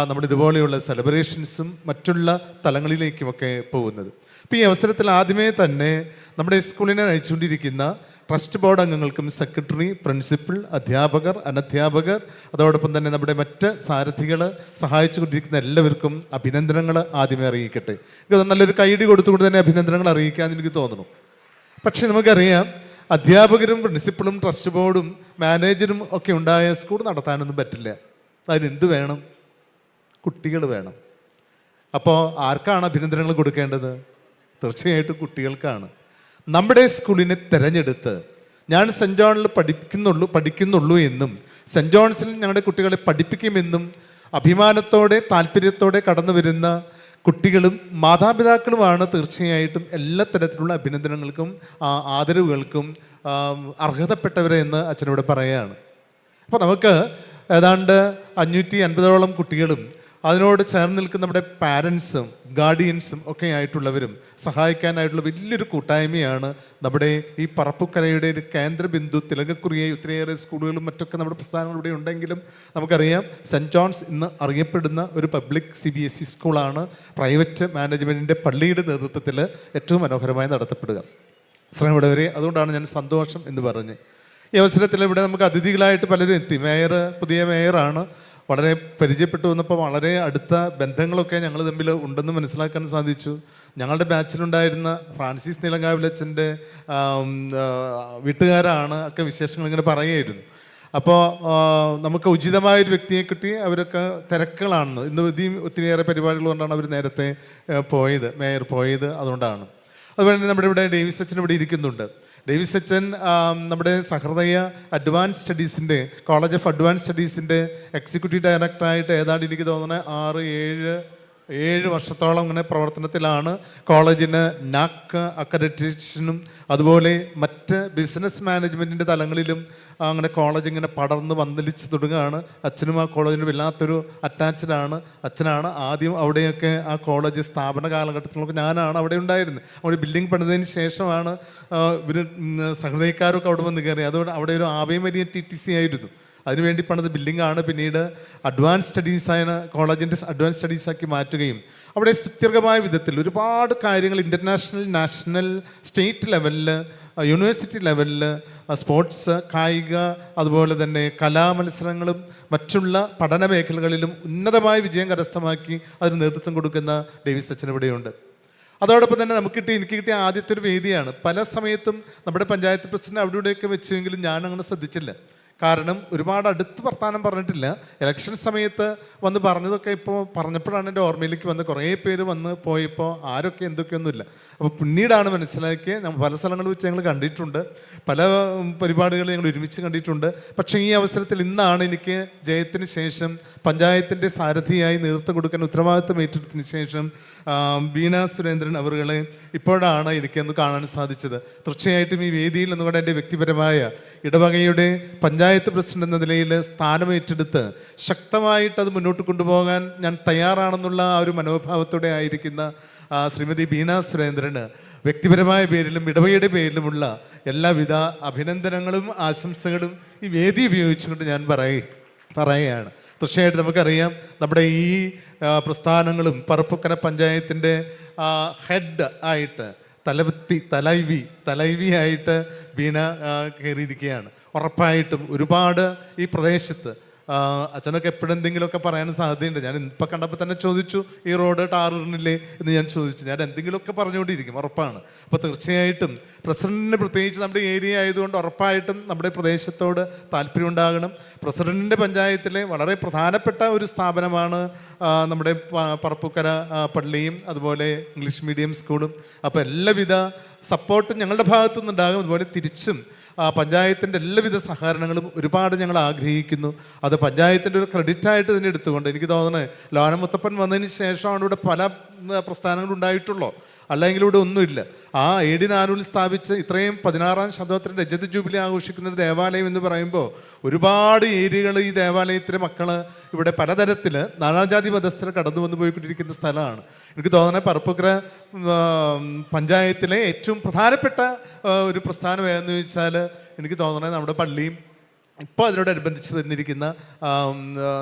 നമ്മുടെ ഇതുപോലെയുള്ള സെലിബ്രേഷൻസും മറ്റുള്ള തലങ്ങളിലേക്കുമൊക്കെ പോകുന്നത്. അപ്പോൾ ഈ അവസരത്തിൽ ആദ്യമേ തന്നെ നമ്മുടെ സ്കൂളിനെ നയിച്ചുകൊണ്ടിരിക്കുന്ന ട്രസ്റ്റ് ബോർഡ് അംഗങ്ങൾക്കും സെക്രട്ടറി, പ്രിൻസിപ്പൽ, അധ്യാപകർ, അനധ്യാപകർ, അതോടൊപ്പം തന്നെ നമ്മുടെ മറ്റ് സാരഥികൾ, സഹായിച്ചുകൊണ്ടിരിക്കുന്ന എല്ലാവർക്കും അഭിനന്ദനങ്ങൾ ആദ്യമേ അറിയിക്കട്ടെ. ഇത് നല്ലൊരു കൈയടി കൊടുത്തുകൊണ്ട് തന്നെ അഭിനന്ദനങ്ങൾ അറിയിക്കാമെന്ന് എനിക്ക് തോന്നുന്നു. പക്ഷേ നമുക്കറിയാം, അധ്യാപകരും പ്രിൻസിപ്പളും ട്രസ്റ്റ് ബോർഡും മാനേജരും ഒക്കെ ഉണ്ടായ സ്കൂൾ നടത്താനൊന്നും പറ്റില്ല. അതിനെന്ത് വേണം? കുട്ടികൾ വേണം. അപ്പോൾ ആർക്കാണ് അഭിനന്ദനങ്ങൾ കൊടുക്കേണ്ടത്? തീർച്ചയായിട്ടും കുട്ടികൾക്കാണ്. നമ്മുടെ സ്കൂളിനെ തിരഞ്ഞെടുത്ത് ഞാൻ സെൻറ്റ് ജോണിൽ പഠിക്കുന്നുള്ളൂ എന്നും സെൻറ്റ് ജോൺസിൽ ഞങ്ങളുടെ കുട്ടികളെ പഠിപ്പിക്കുമെന്നും അഭിമാനത്തോടെ താല്പര്യത്തോടെ കടന്നു വരുന്ന കുട്ടികളും മാതാപിതാക്കളുമാണ് തീർച്ചയായിട്ടും എല്ലാ തരത്തിലുള്ള അഭിനന്ദനങ്ങൾക്കും ആദരവുകൾക്കും അർഹതപ്പെട്ടവരെ എന്ന് അച്ഛനോട് പറയുകയാണ്. അപ്പോൾ നമുക്ക് ഏതാണ്ട് 550ഓളം കുട്ടികളും അതിനോട് ചേർന്ന് നിൽക്കുന്ന നമ്മുടെ പാരൻസും ഗാർഡിയൻസും ഒക്കെ ആയിട്ടുള്ളവരും സഹായിക്കാനായിട്ടുള്ള വലിയൊരു കൂട്ടായ്മയാണ് നമ്മുടെ ഈ പറപ്പുക്കരയുടെ ഒരു കേന്ദ്രബിന്ദു. തിലകക്കുറിയായി ഒത്തിരിയേറെ സ്കൂളുകളും മറ്റൊക്കെ നമ്മുടെ പ്രസ്ഥാനങ്ങൾ ഇവിടെ ഉണ്ടെങ്കിലും നമുക്കറിയാം, സെൻറ്റ് ജോൺസ് ഇന്ന് അറിയപ്പെടുന്ന ഒരു പബ്ലിക് CBSE സ്കൂളാണ്. പ്രൈവറ്റ് മാനേജ്മെൻറ്റിൻ്റെ പള്ളിയുടെ നേതൃത്വത്തിൽ ഏറ്റവും മനോഹരമായി നടത്തപ്പെടുക. ശ്രമമുള്ളവരെ, അതുകൊണ്ടാണ് ഞാൻ സന്തോഷം എന്ന് പറഞ്ഞ് ഈ അവസരത്തിൽ ഇവിടെ നമുക്ക് അതിഥികളായിട്ട് പലരും എത്തി. പുതിയ മേയറാണ്. വളരെ പരിചയപ്പെട്ടു വന്നപ്പോൾ വളരെ അടുത്ത ബന്ധങ്ങളൊക്കെ ഞങ്ങൾ തമ്മിൽ ഉണ്ടെന്ന് മനസ്സിലാക്കാൻ സാധിച്ചു. ഞങ്ങളുടെ ബാച്ചിലുണ്ടായിരുന്ന ഫ്രാൻസിസ് നീലങ്കാവിലച്ഛൻ്റെ വീട്ടുകാരാണ് ഒക്കെ വിശേഷങ്ങൾ ഇങ്ങനെ പറയുമായിരുന്നു. അപ്പോൾ നമുക്ക് ഉചിതമായൊരു വ്യക്തിയെ കിട്ടി. അവരൊക്കെ തിരക്കുകളാണെന്ന് ഇന്ന് ഒത്തിരിയേറെ പരിപാടികൾ കൊണ്ടാണ് അവർ നേരത്തെ മേയർ പോയത്. അതുകൊണ്ടാണ്. അതുപോലെ തന്നെ നമ്മുടെ ഇവിടെ ഡേവിസ് അച്ഛൻ ഇവിടെ ഇരിക്കുന്നുണ്ട്. ഡേവിസ് അച്ഛൻ നമ്മുടെ സഹൃദയ അഡ്വാൻസ് സ്റ്റഡീസിൻ്റെ കോളേജ് ഓഫ് അഡ്വാൻസ് സ്റ്റഡീസിൻ്റെ എക്സിക്യൂട്ടീവ് ഡയറക്ടറായിട്ട് ഏതാണ്ട് എനിക്ക് തോന്നുന്നത് 6-7 വർഷത്തോളം ഇങ്ങനെ പ്രവർത്തനത്തിലാണ്. കോളേജിന് NAAC അക്രഡിറ്റേഷനും അതുപോലെ മറ്റ് ബിസിനസ് മാനേജ്മെൻറ്റിൻ്റെ തലങ്ങളിലും അങ്ങനെ കോളേജ് ഇങ്ങനെ പടർന്ന് വന്നിലിച്ച് തുടങ്ങുകയാണ്. അച്ഛനും ആ കോളേജിന് വല്ലാത്തൊരു അറ്റാച്ച്ഡാണ്. അച്ഛനാണ് ആദ്യം അവിടെയൊക്കെ ആ കോളേജ് സ്ഥാപന കാലഘട്ടത്തിലൊക്കെ ഞാനാണ് അവിടെ ഉണ്ടായിരുന്നത്. അവിടെ ബിൽഡിംഗ് പണിതതിന് ശേഷമാണ് ഇവർ സഹൃദയക്കാരൊക്കെ അവിടെ വന്ന് കയറി. അതുകൊണ്ട് അവിടെ ഒരു ആവേ മരിയ TTC ആയിരുന്നു. അതിനുവേണ്ടി പണിത് ബിൽഡിംഗാണ്. പിന്നീട് അഡ്വാൻസ് സ്റ്റഡീസാണ്, കോളേജിൻ്റെ അഡ്വാൻസ് സ്റ്റഡീസാക്കി മാറ്റുകയും അവിടെ സുദീർഘമായ വിധത്തിൽ ഒരുപാട് കാര്യങ്ങൾ ഇൻ്റർനാഷണൽ, നാഷണൽ, സ്റ്റേറ്റ് ലെവലിൽ, യൂണിവേഴ്സിറ്റി ലെവലിൽ, സ്പോർട്സ്, കായിക, അതുപോലെ തന്നെ കലാമത്സരങ്ങളും മറ്റുള്ള പഠന മേഖലകളിലും ഉന്നതമായ വിജയം കരസ്ഥമാക്കി അതിന് നേതൃത്വം കൊടുക്കുന്ന ഡേവിസ് അച്ഛൻ ഇവിടെയുണ്ട്. അതോടൊപ്പം തന്നെ എനിക്ക് കിട്ടിയ ആദ്യത്തെ ഒരു വേദിയാണ്. പല സമയത്തും നമ്മുടെ പഞ്ചായത്ത് പ്രസിഡന്റ് അവിടെ ഇവിടെയൊക്കെ വെച്ചെങ്കിലും ഞാൻ അങ്ങനെ ശ്രദ്ധിച്ചില്ല. കാരണം ഒരുപാട് അടുത്ത് വർത്താനം പറഞ്ഞിട്ടില്ല. ഇലക്ഷൻ സമയത്ത് വന്ന് പറഞ്ഞതൊക്കെ ഇപ്പോൾ പറഞ്ഞപ്പോഴാണ് എൻ്റെ ഓർമ്മയിലേക്ക് വന്ന് കുറേ പേര് വന്ന് പോയപ്പോൾ ആരൊക്കെ എന്തൊക്കെയൊന്നുമില്ല. അപ്പോൾ പിന്നീടാണ് മനസ്സിലാക്കിയത്. പല സ്ഥലങ്ങളിൽ വെച്ച് ഞങ്ങൾ കണ്ടിട്ടുണ്ട്, പല പരിപാടികൾ ഞങ്ങൾ ഒരുമിച്ച് കണ്ടിട്ടുണ്ട്. പക്ഷേ ഈ അവസരത്തിൽ ഇന്നാണ് എനിക്ക് ജയത്തിന് ശേഷം പഞ്ചായത്തിൻ്റെ സാരഥിയായി നേതൃത്വം കൊടുക്കാൻ ഉത്തരവാദിത്തം ഏറ്റെടുത്തതിന് ശേഷം ബീന സുരേന്ദ്രൻ അവരുകളെ ഇപ്പോഴാണ് എനിക്കൊന്ന് കാണാൻ സാധിച്ചത്. തീർച്ചയായിട്ടും ഈ വേദിയിൽ നിന്നുകൊണ്ട് എൻ്റെ വ്യക്തിപരമായ ഇടവകയുടെ പഞ്ചായത്ത് പ്രസിഡന്റ് എന്ന നിലയിൽ സ്ഥാനമേറ്റെടുത്ത് ശക്തമായിട്ട് അത് മുന്നോട്ട് കൊണ്ടുപോകാൻ ഞാൻ തയ്യാറാണെന്നുള്ള ആ ഒരു മനോഭാവത്തോടെ ആയിരിക്കുന്ന ശ്രീമതി ബീന സുരേന്ദ്രന് വ്യക്തിപരമായ പേരിലും ഇടവകയുടെ പേരിലുമുള്ള എല്ലാവിധ അഭിനന്ദനങ്ങളും ആശംസകളും ഈ വേദി ഉപയോഗിച്ചുകൊണ്ട് ഞാൻ പറയുകയാണ്. തീർച്ചയായിട്ടും നമുക്കറിയാം, നമ്മുടെ ഈ പ്രസ്ഥാനങ്ങളും പറപ്പുക്കര പഞ്ചായത്തിൻ്റെ ഹെഡ് ആയിട്ട് തലൈവി ആയിട്ട് ബീന കയറിയിരിക്കുകയാണ്. ഉറപ്പായിട്ടും ഒരുപാട് ഈ പ്രദേശത്ത് അച്ഛനൊക്കെ എപ്പോഴെന്തെങ്കിലുമൊക്കെ പറയാൻ സാധ്യതയുണ്ട്. ഞാൻ ഇപ്പം കണ്ടപ്പോൾ തന്നെ ചോദിച്ചു, ഈ റോഡ് ടാറിണില്ലേ എന്ന് ഞാൻ ചോദിച്ചു. ഞാൻ എന്തെങ്കിലുമൊക്കെ പറഞ്ഞുകൊണ്ടിരിക്കും, ഉറപ്പാണ്. അപ്പോൾ തീർച്ചയായിട്ടും പ്രസിഡന്റിന്, പ്രത്യേകിച്ച് നമ്മുടെ ഏരിയ ആയതുകൊണ്ട് ഉറപ്പായിട്ടും നമ്മുടെ പ്രദേശത്തോട് താല്പര്യം ഉണ്ടാകണം. പ്രസിഡന്റിൻ്റെ പഞ്ചായത്തിലെ വളരെ പ്രധാനപ്പെട്ട ഒരു സ്ഥാപനമാണ് നമ്മുടെ പറപ്പുക്കര പള്ളിയും അതുപോലെ ഇംഗ്ലീഷ് മീഡിയം സ്കൂളും. അപ്പോൾ എല്ലാവിധ സപ്പോർട്ടും ഞങ്ങളുടെ ഭാഗത്തു നിന്നുണ്ടാകും. അതുപോലെ തിരിച്ചും പഞ്ചായത്തിൻ്റെ എല്ലാവിധ സഹകരണങ്ങളും ഒരുപാട് ഞങ്ങൾ ആഗ്രഹിക്കുന്നു. അത് പഞ്ചായത്തിൻ്റെ ഒരു ക്രെഡിറ്റായിട്ട് തന്നെ എടുത്തുകൊണ്ട് എനിക്ക് തോന്നുന്നത് ലോനമുത്തപ്പൻ വന്നതിന് ശേഷമാണ് ഇവിടെ പല പ്രസ്ഥാനങ്ങളും ഉണ്ടായിട്ടുള്ളൂ, അല്ലെങ്കിൽ ഇവിടെ ഒന്നുമില്ല. ആ AD 400 സ്ഥാപിച്ച് ഇത്രയും 16ാം ശതകത്തിൻ്റെ രജത ജൂബിലി ആഘോഷിക്കുന്ന ഒരു ദേവാലയം എന്ന് പറയുമ്പോൾ ഒരുപാട് ഏരിയകൾ ഈ ദേവാലയത്തിലെ മക്കൾ ഇവിടെ പലതരത്തിൽ നാനാജാതി മതസ്ഥർ കടന്നു വന്നു പോയിക്കൊണ്ടിരിക്കുന്ന സ്ഥലമാണ്. എനിക്ക് തോന്നുന്നത് പറപ്പുക്കര പഞ്ചായത്തിലെ ഏറ്റവും പ്രധാനപ്പെട്ട ഒരു പ്രസ്ഥാനം ഏതെന്ന് ചോദിച്ചാൽ എനിക്ക് തോന്നുന്നത് നമ്മുടെ പള്ളിയും ഇപ്പോൾ അതിനോടനുബന്ധിച്ച് വന്നിരിക്കുന്ന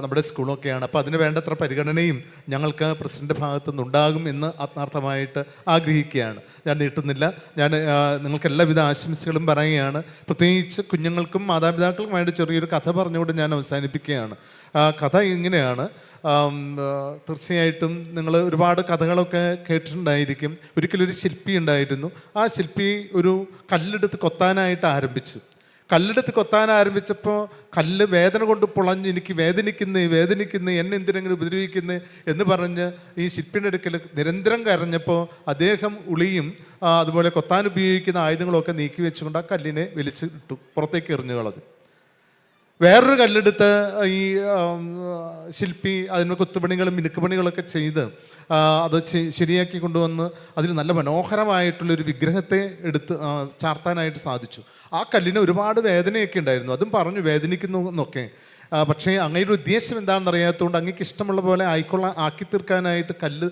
നമ്മുടെ സ്കൂളൊക്കെയാണ്. അപ്പോൾ അതിന് വേണ്ടത്ര പരിഗണനയും ഞങ്ങൾക്ക് പ്രസിഡന്റ് ഭാഗത്തു നിന്നുണ്ടാകും എന്ന് ആത്മാർത്ഥമായിട്ട് ആഗ്രഹിക്കുകയാണ്. ഞാൻ നീട്ടുന്നില്ല. ഞാൻ നിങ്ങൾക്ക് എല്ലാവിധ ആശംസകളും പറയുകയാണ്. പ്രത്യേകിച്ച് കുഞ്ഞുങ്ങൾക്കും മാതാപിതാക്കൾക്കും വേണ്ടി ചെറിയൊരു കഥ പറഞ്ഞുകൊണ്ട് ഞാൻ അവസാനിപ്പിക്കുകയാണ്. കഥ ഇങ്ങനെയാണ്. തീർച്ചയായിട്ടും നിങ്ങൾ ഒരുപാട് കഥകളൊക്കെ കേട്ടിട്ടുണ്ടായിരിക്കും. ഒരിക്കലൊരു ശില്പി ഉണ്ടായിരുന്നു. ആ ശില്പി ഒരു കല്ലെടുത്ത് കൊത്താനായിട്ട് ആരംഭിച്ചു. കല്ല് വേദന കൊണ്ട് പൊളഞ്ഞ് എനിക്ക് വേദനിക്കുന്നു എന്നെ എന്തിനെങ്കിലും ഉപദ്രവിക്കുന്നു എന്ന് പറഞ്ഞ് ഈ ശില്പിയുടെ അടുക്കൽ നിരന്തരം കരഞ്ഞപ്പോൾ അദ്ദേഹം ഉളിയും അതുപോലെ കൊത്താൻ ഉപയോഗിക്കുന്ന ആയുധങ്ങളൊക്കെ നീക്കി വെച്ചുകൊണ്ട് ആ കല്ലിനെ വലിച്ചിട്ടു, പുറത്തേക്ക് എറിഞ്ഞു കളഞ്ഞു. വേറൊരു കല്ലെടുത്ത് ഈ ശില്പി അതിന് കൊത്തുപണികളും മിനുക്കുപണികളൊക്കെ ചെയ്ത് അത് ശരിയാക്കി കൊണ്ടുവന്ന് അതിന് നല്ല മനോഹരമായിട്ടുള്ളൊരു വിഗ്രഹത്തെ എടുത്ത് ചാർത്താനായിട്ട് സാധിച്ചു. ആ കല്ലിന് ഒരുപാട് വേദനയൊക്കെ ഉണ്ടായിരുന്നു. അതും പറഞ്ഞു വേദനിക്കുന്നു എന്നൊക്കെ. പക്ഷേ അങ്ങയുടെ ഉദ്ദേശം എന്താണെന്ന് അറിയാത്തതുകൊണ്ട് അങ്ങേക്ക് ഇഷ്ടമുള്ള പോലെ ആക്കി തീർക്കാനായിട്ട് കല്ല്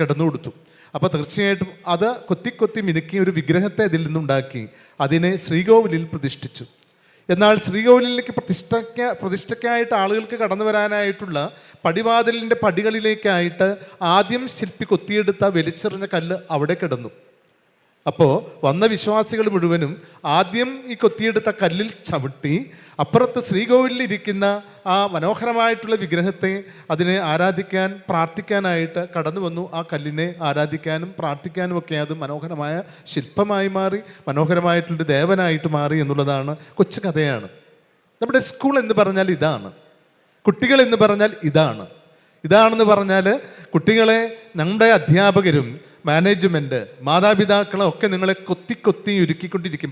കിടന്നു കൊടുത്തു. അപ്പോൾ തീർച്ചയായിട്ടും അത് കൊത്തി മിനുക്കി ഒരു വിഗ്രഹത്തെ അതിൽ നിന്നുണ്ടാക്കി അതിനെ ശ്രീകോവിലിൽ പ്രതിഷ്ഠിച്ചു. എന്നാൽ ശ്രീകോവിലിലേക്ക് പ്രതിഷ്ഠയ്ക്കായിട്ട് ആളുകൾക്ക് കടന്നു വരാനായിട്ടുള്ള പടിവാതിലിൻ്റെ പടികളിലേക്കായിട്ട് ആദ്യം ശില്പി കൊത്തിയെടുത്ത വലിച്ചെറിഞ്ഞ കല്ല് അവിടെ കിടന്നു. അപ്പോൾ വന്ന വിശ്വാസികൾ മുഴുവനും ആദ്യം ഈ കൊത്തിയെടുത്ത കല്ലിൽ ചവിട്ടി അപ്പുറത്ത് ശ്രീകോവിലിരിക്കുന്ന ആ മനോഹരമായിട്ടുള്ള വിഗ്രഹത്തെ അതിനെ ആരാധിക്കാൻ പ്രാർത്ഥിക്കാനായിട്ട് കടന്നു വന്നു. ആ കല്ലിനെ ആരാധിക്കാനും പ്രാർത്ഥിക്കാനും ഒക്കെ അത് മനോഹരമായ ശില്പമായി മാറി, മനോഹരമായിട്ടുള്ളൊരു ദേവനായിട്ട് മാറി എന്നുള്ളതാണ്. കൊച്ചു കഥയാണ്. നമ്മുടെ സ്കൂൾ എന്ന് പറഞ്ഞാൽ ഇതാണ്, കുട്ടികൾ എന്ന് പറഞ്ഞാൽ ഇതാണെന്ന് പറഞ്ഞാൽ കുട്ടികളെ നമ്മുടെ അധ്യാപകരും മാനേജ്മെൻറ്റ് മാതാപിതാക്കളും ഒക്കെ നിങ്ങളെ കൊത്തി ഒരുക്കിക്കൊണ്ടിരിക്കും.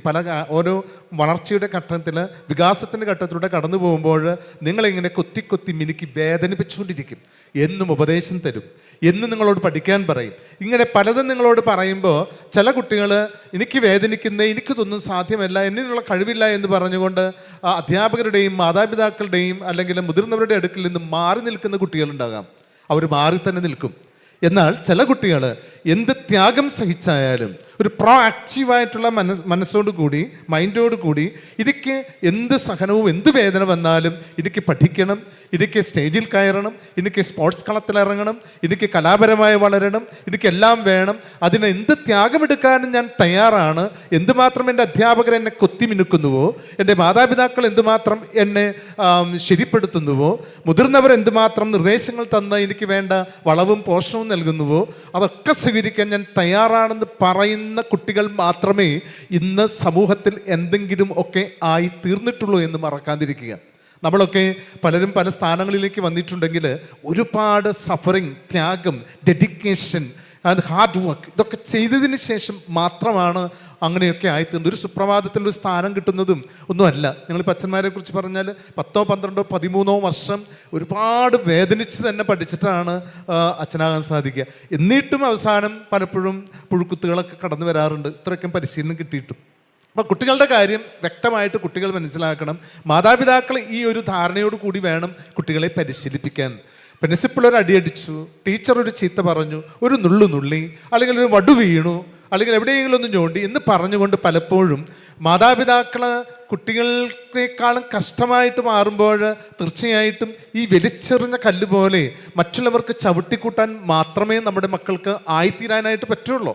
ഓരോ വളർച്ചയുടെ ഘട്ടത്തിൽ വികാസത്തിൻ്റെ ഘട്ടത്തിലൂടെ കടന്നു പോകുമ്പോൾ നിങ്ങളിങ്ങനെ കൊത്തി മിനുക്കി വേദനിപ്പിച്ചുകൊണ്ടിരിക്കും. എന്നും ഉപദേശം തരും, എന്നും നിങ്ങളോട് പഠിക്കാൻ പറയും. ഇങ്ങനെ പലതും നിങ്ങളോട് പറയുമ്പോൾ ചില കുട്ടികൾ എനിക്ക് എനിക്കിതൊന്നും സാധ്യമല്ല, എന്നിനുള്ള കഴിവില്ല എന്ന് പറഞ്ഞുകൊണ്ട് അധ്യാപകരുടെയും മാതാപിതാക്കളുടെയും അല്ലെങ്കിൽ മുതിർന്നവരുടെ അടുക്കിൽ നിന്ന് മാറി നിൽക്കുന്ന കുട്ടികളുണ്ടാകാം. അവർ മാറി തന്നെ നിൽക്കും. എന്നാൽ ചില കുട്ടികൾ എന്ത് ത്യാഗം സഹിച്ചായാലും ഒരു പ്രോ ആക്റ്റീവായിട്ടുള്ള മനസ്സോട് കൂടി മൈൻഡോട് കൂടി എനിക്ക് എന്ത് സഹനവും എന്ത് വേദന വന്നാലും എനിക്ക് പഠിക്കണം, എനിക്ക് സ്റ്റേജിൽ കയറണം, എനിക്ക് സ്പോർട്സ് കളത്തിലിറങ്ങണം, എനിക്ക് കലാപരമായി വളരണം, എനിക്കെല്ലാം വേണം, അതിന് എന്ത് ത്യാഗമെടുക്കാനും ഞാൻ തയ്യാറാണ്. എന്തുമാത്രം എൻ്റെ അധ്യാപകർ എന്നെ കൊത്തിമിനുക്കുന്നുവോ, എൻ്റെ മാതാപിതാക്കൾ എന്തുമാത്രം എന്നെ ശരിപ്പെടുത്തുന്നുവോ, മുതിർന്നവർ എന്തുമാത്രം നിർദ്ദേശങ്ങൾ തന്ന് എനിക്ക് വേണ്ട വളവും പോഷണവും നൽകുന്നുവോ, അതൊക്കെ സ്വീകരിക്കാൻ ഞാൻ തയ്യാറാണെന്ന് പറയുന്ന കുട്ടികൾ മാത്രമേ ഇന്ന് സമൂഹത്തിൽ എന്തെങ്കിലും ഒക്കെ ആയി തീർന്നിട്ടുള്ളൂ എന്ന് മറക്കാതിരിക്കുക. നമ്മളൊക്കെ പലരും പല സ്ഥാനങ്ങളിലേക്ക് വന്നിട്ടുണ്ടെങ്കിൽ ഒരുപാട് സഫറിങ്, ത്യാഗം, ഡെഡിക്കേഷൻ ആൻഡ് ഹാർഡ് വർക്ക് ഇതൊക്കെ ചെയ്തതിന് ശേഷം മാത്രമാണ് അങ്ങനെയൊക്കെ ആയിത്തീർന്നത്. ഒരു സുപ്രഭാതത്തിൽ ഒരു സ്ഥാനം കിട്ടുന്നതും ഒന്നുമല്ല. ഞങ്ങൾ അച്ഛന്മാരെ കുറിച്ച് പറഞ്ഞാൽ 10, 12, 13 വർഷം ഒരുപാട് വേദനിച്ച് തന്നെ പഠിച്ചിട്ടാണ് അച്ഛനാകാൻ സാധിക്കുക. എന്നിട്ടും അവസാനം പലപ്പോഴും പുഴുക്കുത്തുകളൊക്കെ കടന്നു വരാറുണ്ട്, ഇത്രയൊക്കെ പരിശീലനം കിട്ടിയിട്ടും. അപ്പോൾ കുട്ടികളുടെ കാര്യം വ്യക്തമായിട്ട് കുട്ടികൾ മനസ്സിലാക്കണം. മാതാപിതാക്കൾ ഈ ഒരു ധാരണയോട് കൂടി വേണം കുട്ടികളെ പരിശീലിപ്പിക്കാൻ. പ്രിൻസിപ്പൾ ഒരു അടിയടിച്ചു, ടീച്ചർ ഒരു ചീത്ത പറഞ്ഞു, ഒരു നുള്ളി, അല്ലെങ്കിൽ ഒരു വടു വീണു, അല്ലെങ്കിൽ എവിടെയെങ്കിലും ഒന്ന് ഞോണ്ടി എന്ന് പറഞ്ഞുകൊണ്ട് പലപ്പോഴും മാതാപിതാക്കൾ കുട്ടികളെക്കാളും കഷ്ടമായിട്ട് മാറുമ്പോൾ തീർച്ചയായിട്ടും ഈ വലിച്ചെറിഞ്ഞ കല്ല് പോലെ മറ്റുള്ളവർക്ക് ചവിട്ടിക്കൂട്ടാൻ മാത്രമേ നമ്മുടെ മക്കൾക്ക് ആയിത്തീരാനായിട്ട് പറ്റുള്ളൂ.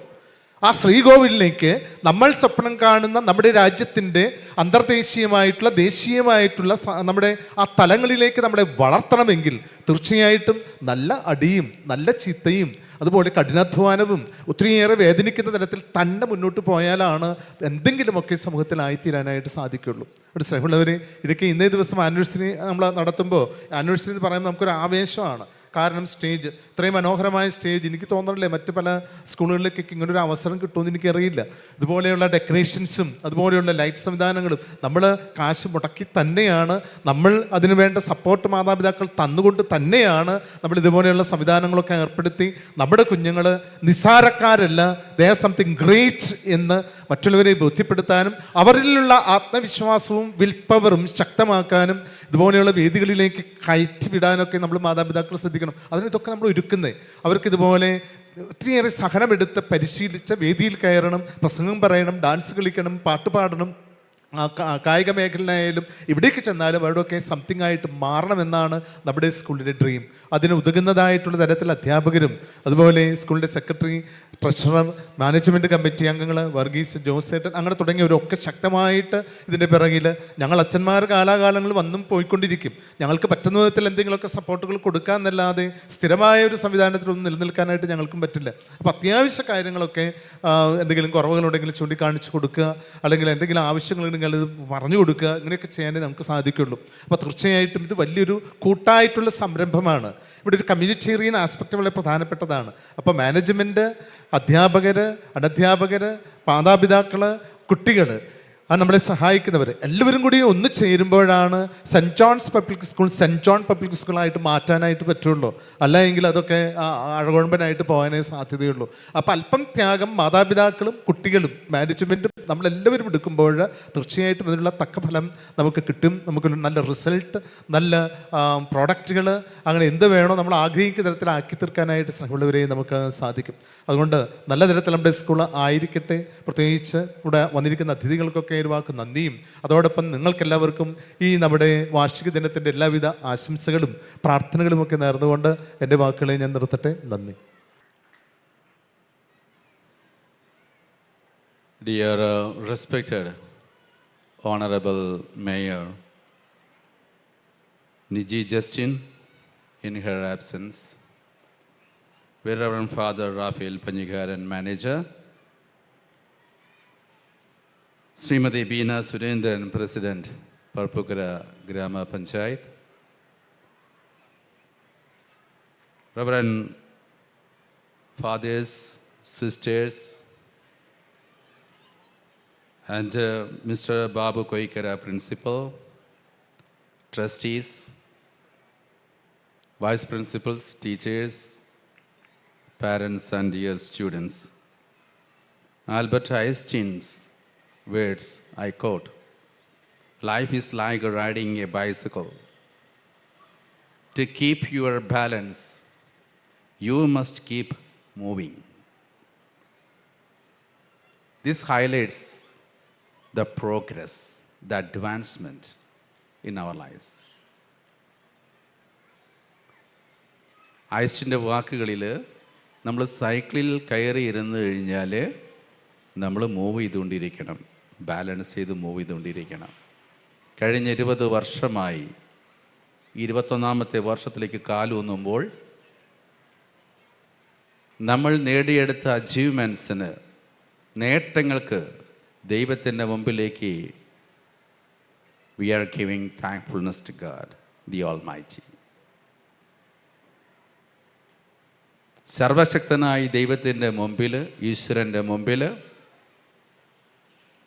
ആ ശ്രീകോവിലിലേക്ക് നമ്മൾ സ്വപ്നം കാണുന്ന നമ്മുടെ രാജ്യത്തിൻ്റെ അന്തർദേശീയമായിട്ടുള്ള ദേശീയമായിട്ടുള്ള നമ്മുടെ ആ തലങ്ങളിലേക്ക് നമ്മളെ വളർത്തണമെങ്കിൽ തീർച്ചയായിട്ടും നല്ല അടിയും നല്ല ചീത്തയും അതുപോലെ കഠിനാധ്വാനവും ഒത്തിരിയേറെ വേദനിക്കുന്ന തരത്തിൽ തന്നെ മുന്നോട്ട് പോയാലാണ് എന്തെങ്കിലുമൊക്കെ സമൂഹത്തിലായിത്തീരാനായിട്ട് സാധിക്കുള്ളൂ. ഒരു സ്നേഹമുള്ളവരെ, ഇതൊക്കെ ഇന്നേ ദിവസം ആനിവേഴ്സറി നമ്മൾ നടത്തുമ്പോൾ ആനിവേഴ്സറി എന്ന് പറയുമ്പോൾ നമുക്കൊരു ആവേശമാണ്. കാരണം സ്റ്റേജ്, ഇത്രയും മനോഹരമായ സ്റ്റേജ് എനിക്ക് തോന്നണില്ലേ മറ്റ് പല സ്കൂളുകളിലേക്കൊക്കെ ഇങ്ങനൊരു അവസരം കിട്ടുമെന്ന് എനിക്കറിയില്ല. ഇതുപോലെയുള്ള ഡെക്കറേഷൻസും അതുപോലെയുള്ള ലൈറ്റ് സംവിധാനങ്ങളും നമ്മൾ കാശ് മുടക്കി തന്നെയാണ്, നമ്മൾ അതിന് വേണ്ട സപ്പോർട്ട് മാതാപിതാക്കൾ തന്നുകൊണ്ട് തന്നെയാണ് നമ്മൾ ഇതുപോലെയുള്ള സംവിധാനങ്ങളൊക്കെ ഏർപ്പെടുത്തി നമ്മുടെ കുഞ്ഞുങ്ങൾ നിസ്സാരക്കാരല്ല, ദേ ആർ സംതിങ് ഗ്രേറ്റ് എന്ന് മറ്റുള്ളവരെ ബോധ്യപ്പെടുത്താനും അവരിലുള്ള ആത്മവിശ്വാസവും വിൽപ്പവറും ശക്തമാക്കാനും ഇതുപോലെയുള്ള വേദികളിലേക്ക് കയറ്റിവിടാനൊക്കെ നമ്മൾ മാതാപിതാക്കൾ ശ്രദ്ധിക്കണം. അതിനിതൊക്കെ നമ്മൾ ഒരുക്കുന്നത് അവർക്ക് ഇതുപോലെ ഒത്തിരിയേറെ സഹനമെടുത്ത് പരിശീലിച്ച വേദിയിൽ കയറണം, പ്രസംഗം പറയണം, ഡാൻസ് കളിക്കണം, പാട്ട് പാടണം, കായിക മേഖലയിലായാലും എവിടേക്ക് ചെന്നാലും അവിടെയൊക്കെ സംതിങ് ആയിട്ട് മാറണമെന്നാണ് നമ്മുടെ സ്കൂളിൻ്റെ ഡ്രീം. അതിന് ഉതകുന്നതായിട്ടുള്ള തരത്തിൽ അധ്യാപകരും അതുപോലെ സ്കൂളിൻ്റെ സെക്രട്ടറി, ട്രഷറർ, മാനേജ്മെൻറ്റ് കമ്മിറ്റി അംഗങ്ങൾ, വർഗീസ്, ജോസേട്ടൻ അങ്ങനെ തുടങ്ങിയവരൊക്കെ ശക്തമായിട്ട് ഇതിൻ്റെ പിറകിൽ ഞങ്ങൾ അച്ഛന്മാർ കാലാകാലങ്ങൾ വന്നും പോയിക്കൊണ്ടിരിക്കും. ഞങ്ങൾക്ക് പറ്റുന്ന വിധത്തിൽ എന്തെങ്കിലുമൊക്കെ സപ്പോർട്ടുകൾ കൊടുക്കുക എന്നല്ലാതെ സ്ഥിരമായ ഒരു സംവിധാനത്തിലൊന്നും നിലനിൽക്കാനായിട്ട് ഞങ്ങൾക്കും പറ്റില്ല. അപ്പോൾ അത്യാവശ്യ കാര്യങ്ങളൊക്കെ എന്തെങ്കിലും കുറവുകളുണ്ടെങ്കിൽ ചൂണ്ടിക്കാണിച്ച് കൊടുക്കുക, അല്ലെങ്കിൽ എന്തെങ്കിലും ആവശ്യങ്ങളുണ്ടെങ്കിൽ അത് പറഞ്ഞു കൊടുക്കുക, ഇങ്ങനെയൊക്കെ ചെയ്യാനേ നമുക്ക് സാധിക്കുള്ളൂ. അപ്പോൾ തീർച്ചയായിട്ടും ഇത് വലിയൊരു കൂട്ടായിട്ടുള്ള സംരംഭമാണ്. ഇവിടെ ഒരു കമ്മ്യൂണിറ്റേറിയൻ ആസ്പെക്റ്റ് വളരെ പ്രധാനപ്പെട്ടതാണ്. അപ്പോൾ മാനേജ്മെൻറ്റ്, അധ്യാപകർ, അനധ്യാപകർ, മാതാപിതാക്കൾ, കുട്ടികൾ, നമ്മളെ സഹായിക്കുന്നവർ എല്ലാവരും കൂടി ഒന്ന് ചേരുമ്പോഴാണ് saint John's public school saint John public സ്കൂളായിട്ട് മാറ്റാനായിട്ട് പറ്റുള്ളൂ. അല്ല എങ്കിൽ അതൊക്കെ അഴകൊഴമ്പനായിട്ട് പോകാനേ സാധ്യതയുള്ളൂ. അപ്പോൾ അല്പം ത്യാഗം മാതാപിതാക്കളും കുട്ടികളും മാനേജ്മെൻറ്റും നമ്മളെല്ലാവരും എടുക്കുമ്പോൾ തീർച്ചയായിട്ടും അതിനുള്ള തക്ക ഫലം നമുക്ക് കിട്ടും. നമുക്കൊരു നല്ല റിസൾട്ട്, നല്ല പ്രോഡക്റ്റുകൾ, അങ്ങനെ എന്ത് വേണോ നമ്മൾ ആഗ്രഹിക്കുന്ന തരത്തിലാക്കി തീർക്കാനായിട്ട് സ്നേഹമുള്ളവരെ നമുക്ക് സാധിക്കും. അതുകൊണ്ട് നല്ല തരത്തിൽ നമ്മുടെ സ്കൂൾ ആയിരിക്കട്ടെ. പ്രത്യേകിച്ച് ഇവിടെ വന്നിരിക്കുന്ന അതിഥികൾക്കൊക്കെ ഒരു വാക്ക് നന്ദിയും അതോടൊപ്പം നിങ്ങൾക്കെല്ലാവർക്കും ഈ നമ്മുടെ വാർഷിക ദിനത്തിൻ്റെ എല്ലാവിധ ആശംസകളും പ്രാർത്ഥനകളുമൊക്കെ നേർന്നുകൊണ്ട് എൻ്റെ വാക്കുകളെ ഞാൻ നിർത്തട്ടെ. നന്ദി. Dear respected Honorable Mayor Niji Justin, in her absence, Reverend Father Raphael Panjigaran, Manager, Srimati Beena Surendran, President, Parpukara Grama Panchayat, Reverend Fathers, Sisters, and Mr. Babu Koikara, Principal, Trustees, Vice Principals, Teachers, Parents, and dear students. Albert Einstein's words, I quote, "Life is like riding a bicycle. To keep your balance, you must keep moving." This highlights the progress, the advancement in our lives. ആയുഷിൻ്റെ വാക്കുകളിൽ നമ്മൾ സൈക്കിളിൽ കയറി ഇരുന്ന് കഴിഞ്ഞാൽ നമ്മൾ move ചെയ്തുകൊണ്ടിരിക്കണം, balance ചെയ്ത് move ചെയ്തുകൊണ്ടിരിക്കണം. കഴിഞ്ഞ 20 വർഷമായി 21ാമത്തെ വർഷത്തിലേക്ക് കാലൂന്നുമ്പോൾ നമ്മൾ നേടിയെടുത്ത അച്ചീവ്മെൻറ്റ്സിന്, നേട്ടങ്ങൾക്ക് ദൈവത്തിൻ്റെ മുമ്പിലേക്ക് we are giving thankfulness to God, the Almighty. സർവശക്തനായ ദൈവത്തിൻ്റെ മുമ്പിൽ, ഈശ്വരൻ്റെ മുമ്പിൽ,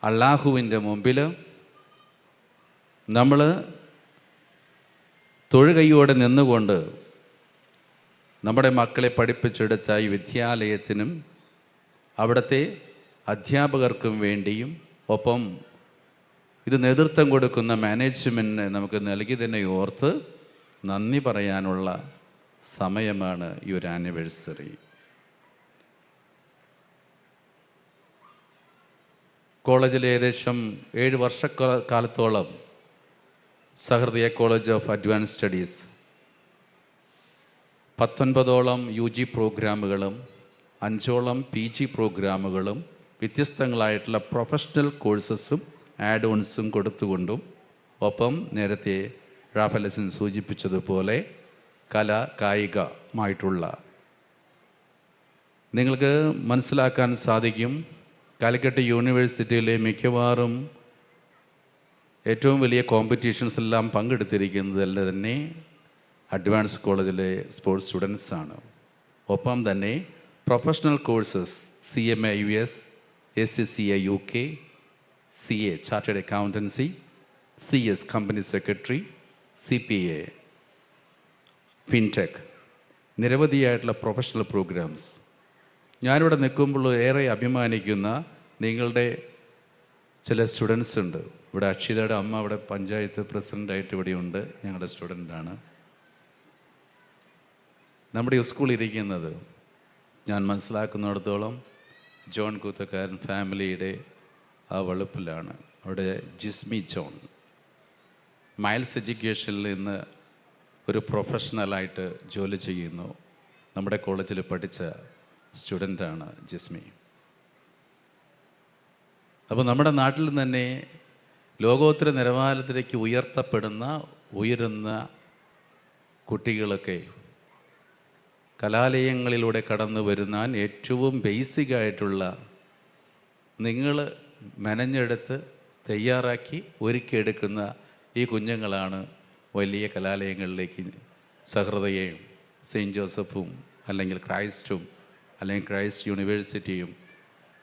അള്ളാഹുവിൻ്റെ മുമ്പിൽ നമ്മൾ തൊഴുകൈയോടെ നിന്നുകൊണ്ട് നമ്മുടെ മക്കളെ പഠിപ്പിച്ചെടുത്ത ഈ വിദ്യാലയത്തിനും അവിടുത്തെ അധ്യാപകർക്കും വേണ്ടിയും ഒപ്പം ഇത് നേതൃത്വം കൊടുക്കുന്ന മാനേജ്മെൻറ്റിന് നമുക്ക് നൽകിയതിനെ ഓർത്ത് നന്ദി പറയാനുള്ള സമയമാണ് ഈ ഒരു ആനിവേഴ്സറി. കോളേജിൽ ഏകദേശം 7 വർഷക്കാലത്തോളം Sahrudaya college of advance studies 19ഓളം UG പ്രോഗ്രാമുകളും 5ഓളം PG പ്രോഗ്രാമുകളും വ്യത്യസ്തങ്ങളായിട്ടുള്ള പ്രൊഫഷണൽ കോഴ്സസും ആഡ് ഓൺസും കൊടുത്തുകൊണ്ടും ഒപ്പം നേരത്തെ റാഫലസൻ സൂചിപ്പിച്ചതുപോലെ കായികമായിട്ടുള്ള നിങ്ങൾക്ക് മനസ്സിലാക്കാൻ സാധിക്കും. കാലിക്കറ്റ് യൂണിവേഴ്സിറ്റിയിലെ മിക്കവാറും ഏറ്റവും വലിയ കോമ്പറ്റീഷൻസ് എല്ലാം പങ്കെടുത്തിരിക്കുന്നത് തന്നെ അഡ്വാൻസ് കോളേജിലെ സ്പോർട്സ് സ്റ്റുഡൻസാണ്. ഒപ്പം തന്നെ professional courses CMA US, ACCA UK, CA chartered accountancy, CS company secretary, CPA, fintech, നിരവധിയായിട്ടുള്ള പ്രൊഫഷണൽ പ്രോഗ്രാംസ്. ഞാനിവിടെ നിൽക്കുമ്പോൾ ഏറെ അഭിമാനിക്കുന്ന നിങ്ങളുടെ ചില സ്റ്റുഡൻസ് ഉണ്ട്. ഇവിടെ അക്ഷിതയുടെ അമ്മ ഇവിടെ പഞ്ചായത്ത് പ്രസിഡൻ്റായിട്ട് ഇവിടെയുണ്ട്, ഞങ്ങളുടെ സ്റ്റുഡൻ്റാണ്. നമ്മുടെ സ്കൂളിൽ ഇരിക്കുന്നത് ഞാൻ മനസ്സിലാക്കുന്നിടത്തോളം ജോൺ കൂത്തക്കാരൻ ഫാമിലിയുടെ ആ വളുപ്പിലാണ്. അവിടെ ജിസ്മി ജോൺ മൈൽസ് എഡ്യൂക്കേഷനിൽ നിന്ന് ഒരു പ്രൊഫഷണലായിട്ട് ജോലി ചെയ്യുന്നു. നമ്മുടെ കോളേജിൽ പഠിച്ച സ്റ്റുഡൻ്റാണ് ജിസ്മി. അപ്പോൾ നമ്മുടെ നാട്ടിൽ തന്നെ ലോകോത്തര നിലവാരത്തിലേക്ക് ഉയരുന്ന കുട്ടികളൊക്കെ കലാലയങ്ങളിലൂടെ കടന്നു വരുന്നാൻ ഏറ്റവും ബേസിക്കായിട്ടുള്ള നിങ്ങൾ മെനഞ്ഞെടുത്ത് തയ്യാറാക്കി ഒരുക്കിയെടുക്കുന്ന ഈ കുഞ്ഞുങ്ങളാണ് വലിയ കലാലയങ്ങളിലേക്ക് സഹൃദയയും സെയിൻറ്റ് ജോസഫും അല്ലെങ്കിൽ ക്രൈസ്റ്റും അല്ലെങ്കിൽ ക്രൈസ്റ്റ് യൂണിവേഴ്സിറ്റിയും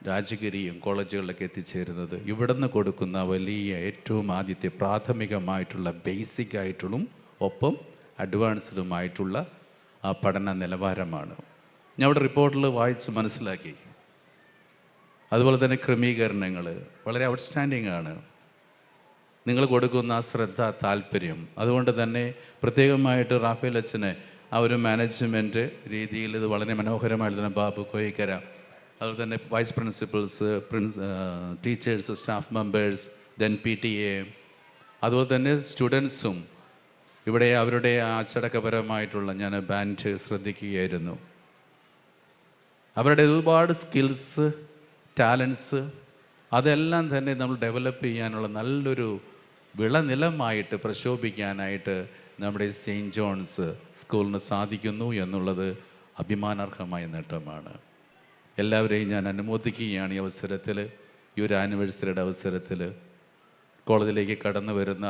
രാജഗിരിയും കോളേജുകളിലൊക്കെ എത്തിച്ചേരുന്നത്. ഇവിടുന്ന് കൊടുക്കുന്ന വലിയ ഏറ്റവും ആദ്യത്തെ പ്രാഥമികമായിട്ടുള്ള ബേസിക്കായിട്ടുള്ള ഒപ്പം അഡ്വാൻസ്ഡുമായിട്ടുള്ള ആ പഠന നിലവാരമാണ്. ഞാൻ അവിടെ റിപ്പോർട്ടിൽ വായിച്ച് മനസ്സിലാക്കി. അതുപോലെ തന്നെ ക്രമീകരണങ്ങൾ വളരെ ഔട്ട്സ്റ്റാൻഡിംഗ് ആണ്. നിങ്ങൾ കൊടുക്കുന്ന ആ ശ്രദ്ധ, താല്പര്യം, അതുകൊണ്ട് തന്നെ പ്രത്യേകമായിട്ട് റാഫേൽ അച്ഛനെ ആ ഒരു മാനേജ്മെൻറ്റ് രീതിയിൽ ഇത് വളരെ മനോഹരമായിട്ട് തന്നെ ബാബു കോയിക്കര, അതുപോലെ തന്നെ vice principals, teachers, staff members, then PTA, അതുപോലെ തന്നെ സ്റ്റുഡൻസും ഇവിടെ അവരുടെ അച്ചടക്കപരമായിട്ടുള്ള ഞാൻ ബാൻഡ് ശ്രദ്ധിക്കുകയായിരുന്നു. അവരുടെ ഒരുപാട് സ്കിൽസ്, ടാലൻസ് അതെല്ലാം തന്നെ നമ്മൾ ഡെവലപ്പ് ചെയ്യാനുള്ള നല്ലൊരു വിളനിലമായിട്ട് പ്രശോഭിക്കാനായിട്ട് നമ്മുടെ സെയിൻറ്റ് ജോൺസ് സ്കൂളിന് സാധിക്കുന്നു എന്നുള്ളത് അഭിമാനാർഹമായ നേട്ടമാണ്. എല്ലാവരെയും ഞാൻ അനുമോദിക്കുകയാണ് ഈ അവസരത്തിൽ, ഈ ഒരു ആനിവേഴ്സറിയുടെ അവസരത്തിൽ. കോളേജിലേക്ക് കടന്നു വരുന്ന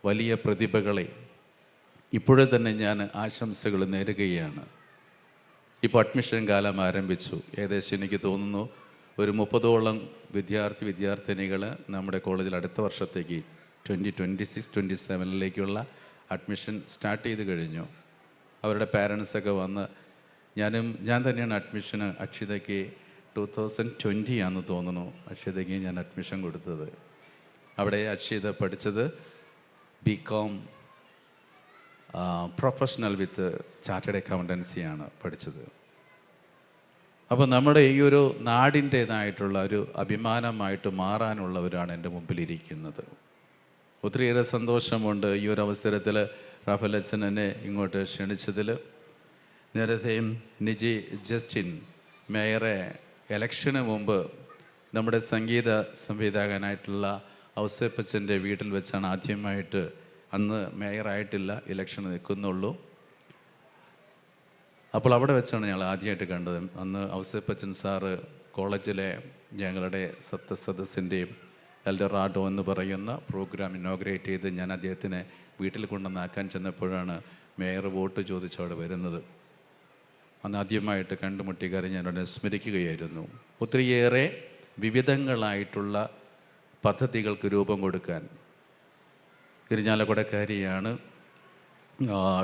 വലിയ പ്രതിഭകളെ ഇപ്പോഴേ തന്നെ ഞാൻ ആശംസകൾ നേരുകയാണ്. ഇപ്പോൾ അഡ്മിഷൻ കാലം ആരംഭിച്ചു. ഏകദേശം എനിക്ക് തോന്നുന്നു ഒരു 30ഓളം വിദ്യാർത്ഥിനികൾ നമ്മുടെ കോളേജിൽ അടുത്ത വർഷത്തേക്ക് 2026-27 അഡ്മിഷൻ സ്റ്റാർട്ട് ചെയ്ത് കഴിഞ്ഞു. അവരുടെ പാരൻസൊക്കെ വന്ന് ഞാൻ തന്നെയാണ് അഡ്മിഷന് അക്ഷിതയ്ക്ക് 2020 ആണെന്ന് തോന്നുന്നു അക്ഷിതയ്ക്ക് ഞാൻ അഡ്മിഷൻ കൊടുത്തത്. അവിടെ അക്ഷിത പഠിച്ചത് BCom പ്രൊഫഷണൽ വിത്ത് ചാർട്ടേഡ് അക്കൗണ്ടൻസിയാണ് പഠിച്ചത്. അപ്പോൾ നമ്മുടെ ഈ ഒരു നാടിൻ്റേതായിട്ടുള്ള ഒരു അഭിമാനമായിട്ട് മാറാനുള്ളവരാണ് എൻ്റെ മുമ്പിലിരിക്കുന്നത്. ഒത്തിരിയേറെ സന്തോഷമുണ്ട് ഈ ഒരു അവസരത്തിൽ റാഫേൽ അച്ഛൻ എന്നെ ഇങ്ങോട്ട് ക്ഷണിച്ചതിൽ. നേരത്തെയും നിജി ജസ്റ്റിൻ മേയറെ ഇലക്ഷന് മുമ്പ് നമ്മുടെ സംഗീത സംവിധായകനായിട്ടുള്ള ഔസേപ്പച്ചൻ്റെ വീട്ടിൽ വെച്ചാണ് ആദ്യമായിട്ട്, അന്ന് മേയറായിട്ടില്ല, ഇലക്ഷൻ നിൽക്കുന്നുള്ളൂ. അപ്പോൾ അവിടെ വെച്ചാണ് ഞങ്ങൾ ആദ്യമായിട്ട് കണ്ടത്. അന്ന് ഔസേപ്പച്ചൻ സാറ് കോളേജിലെ ഞങ്ങളുടെ സദസ്സിൻ്റെയും എൽഡറാഡോ എന്ന് പറയുന്ന പ്രോഗ്രാം ഇനോഗ്രേറ്റ് ചെയ്ത് ഞാൻ അദ്ദേഹത്തിനെ വീട്ടിൽ കൊണ്ടുവന്നാക്കാൻ ചെന്നപ്പോഴാണ് മേയർ വോട്ട് ചോദിച്ച് അവിടെ വരുന്നത്. അന്ന് ആദ്യമായിട്ട് കണ്ടുമുട്ടിക്കാരെ ഞാൻ അവിടെ സ്മരിക്കുകയായിരുന്നു. ഒത്തിരിയേറെ വിവിധങ്ങളായിട്ടുള്ള പദ്ധതികൾക്ക് രൂപം കൊടുക്കാൻ ഇരിഞ്ഞാലക്കുടക്കാരിയാണ്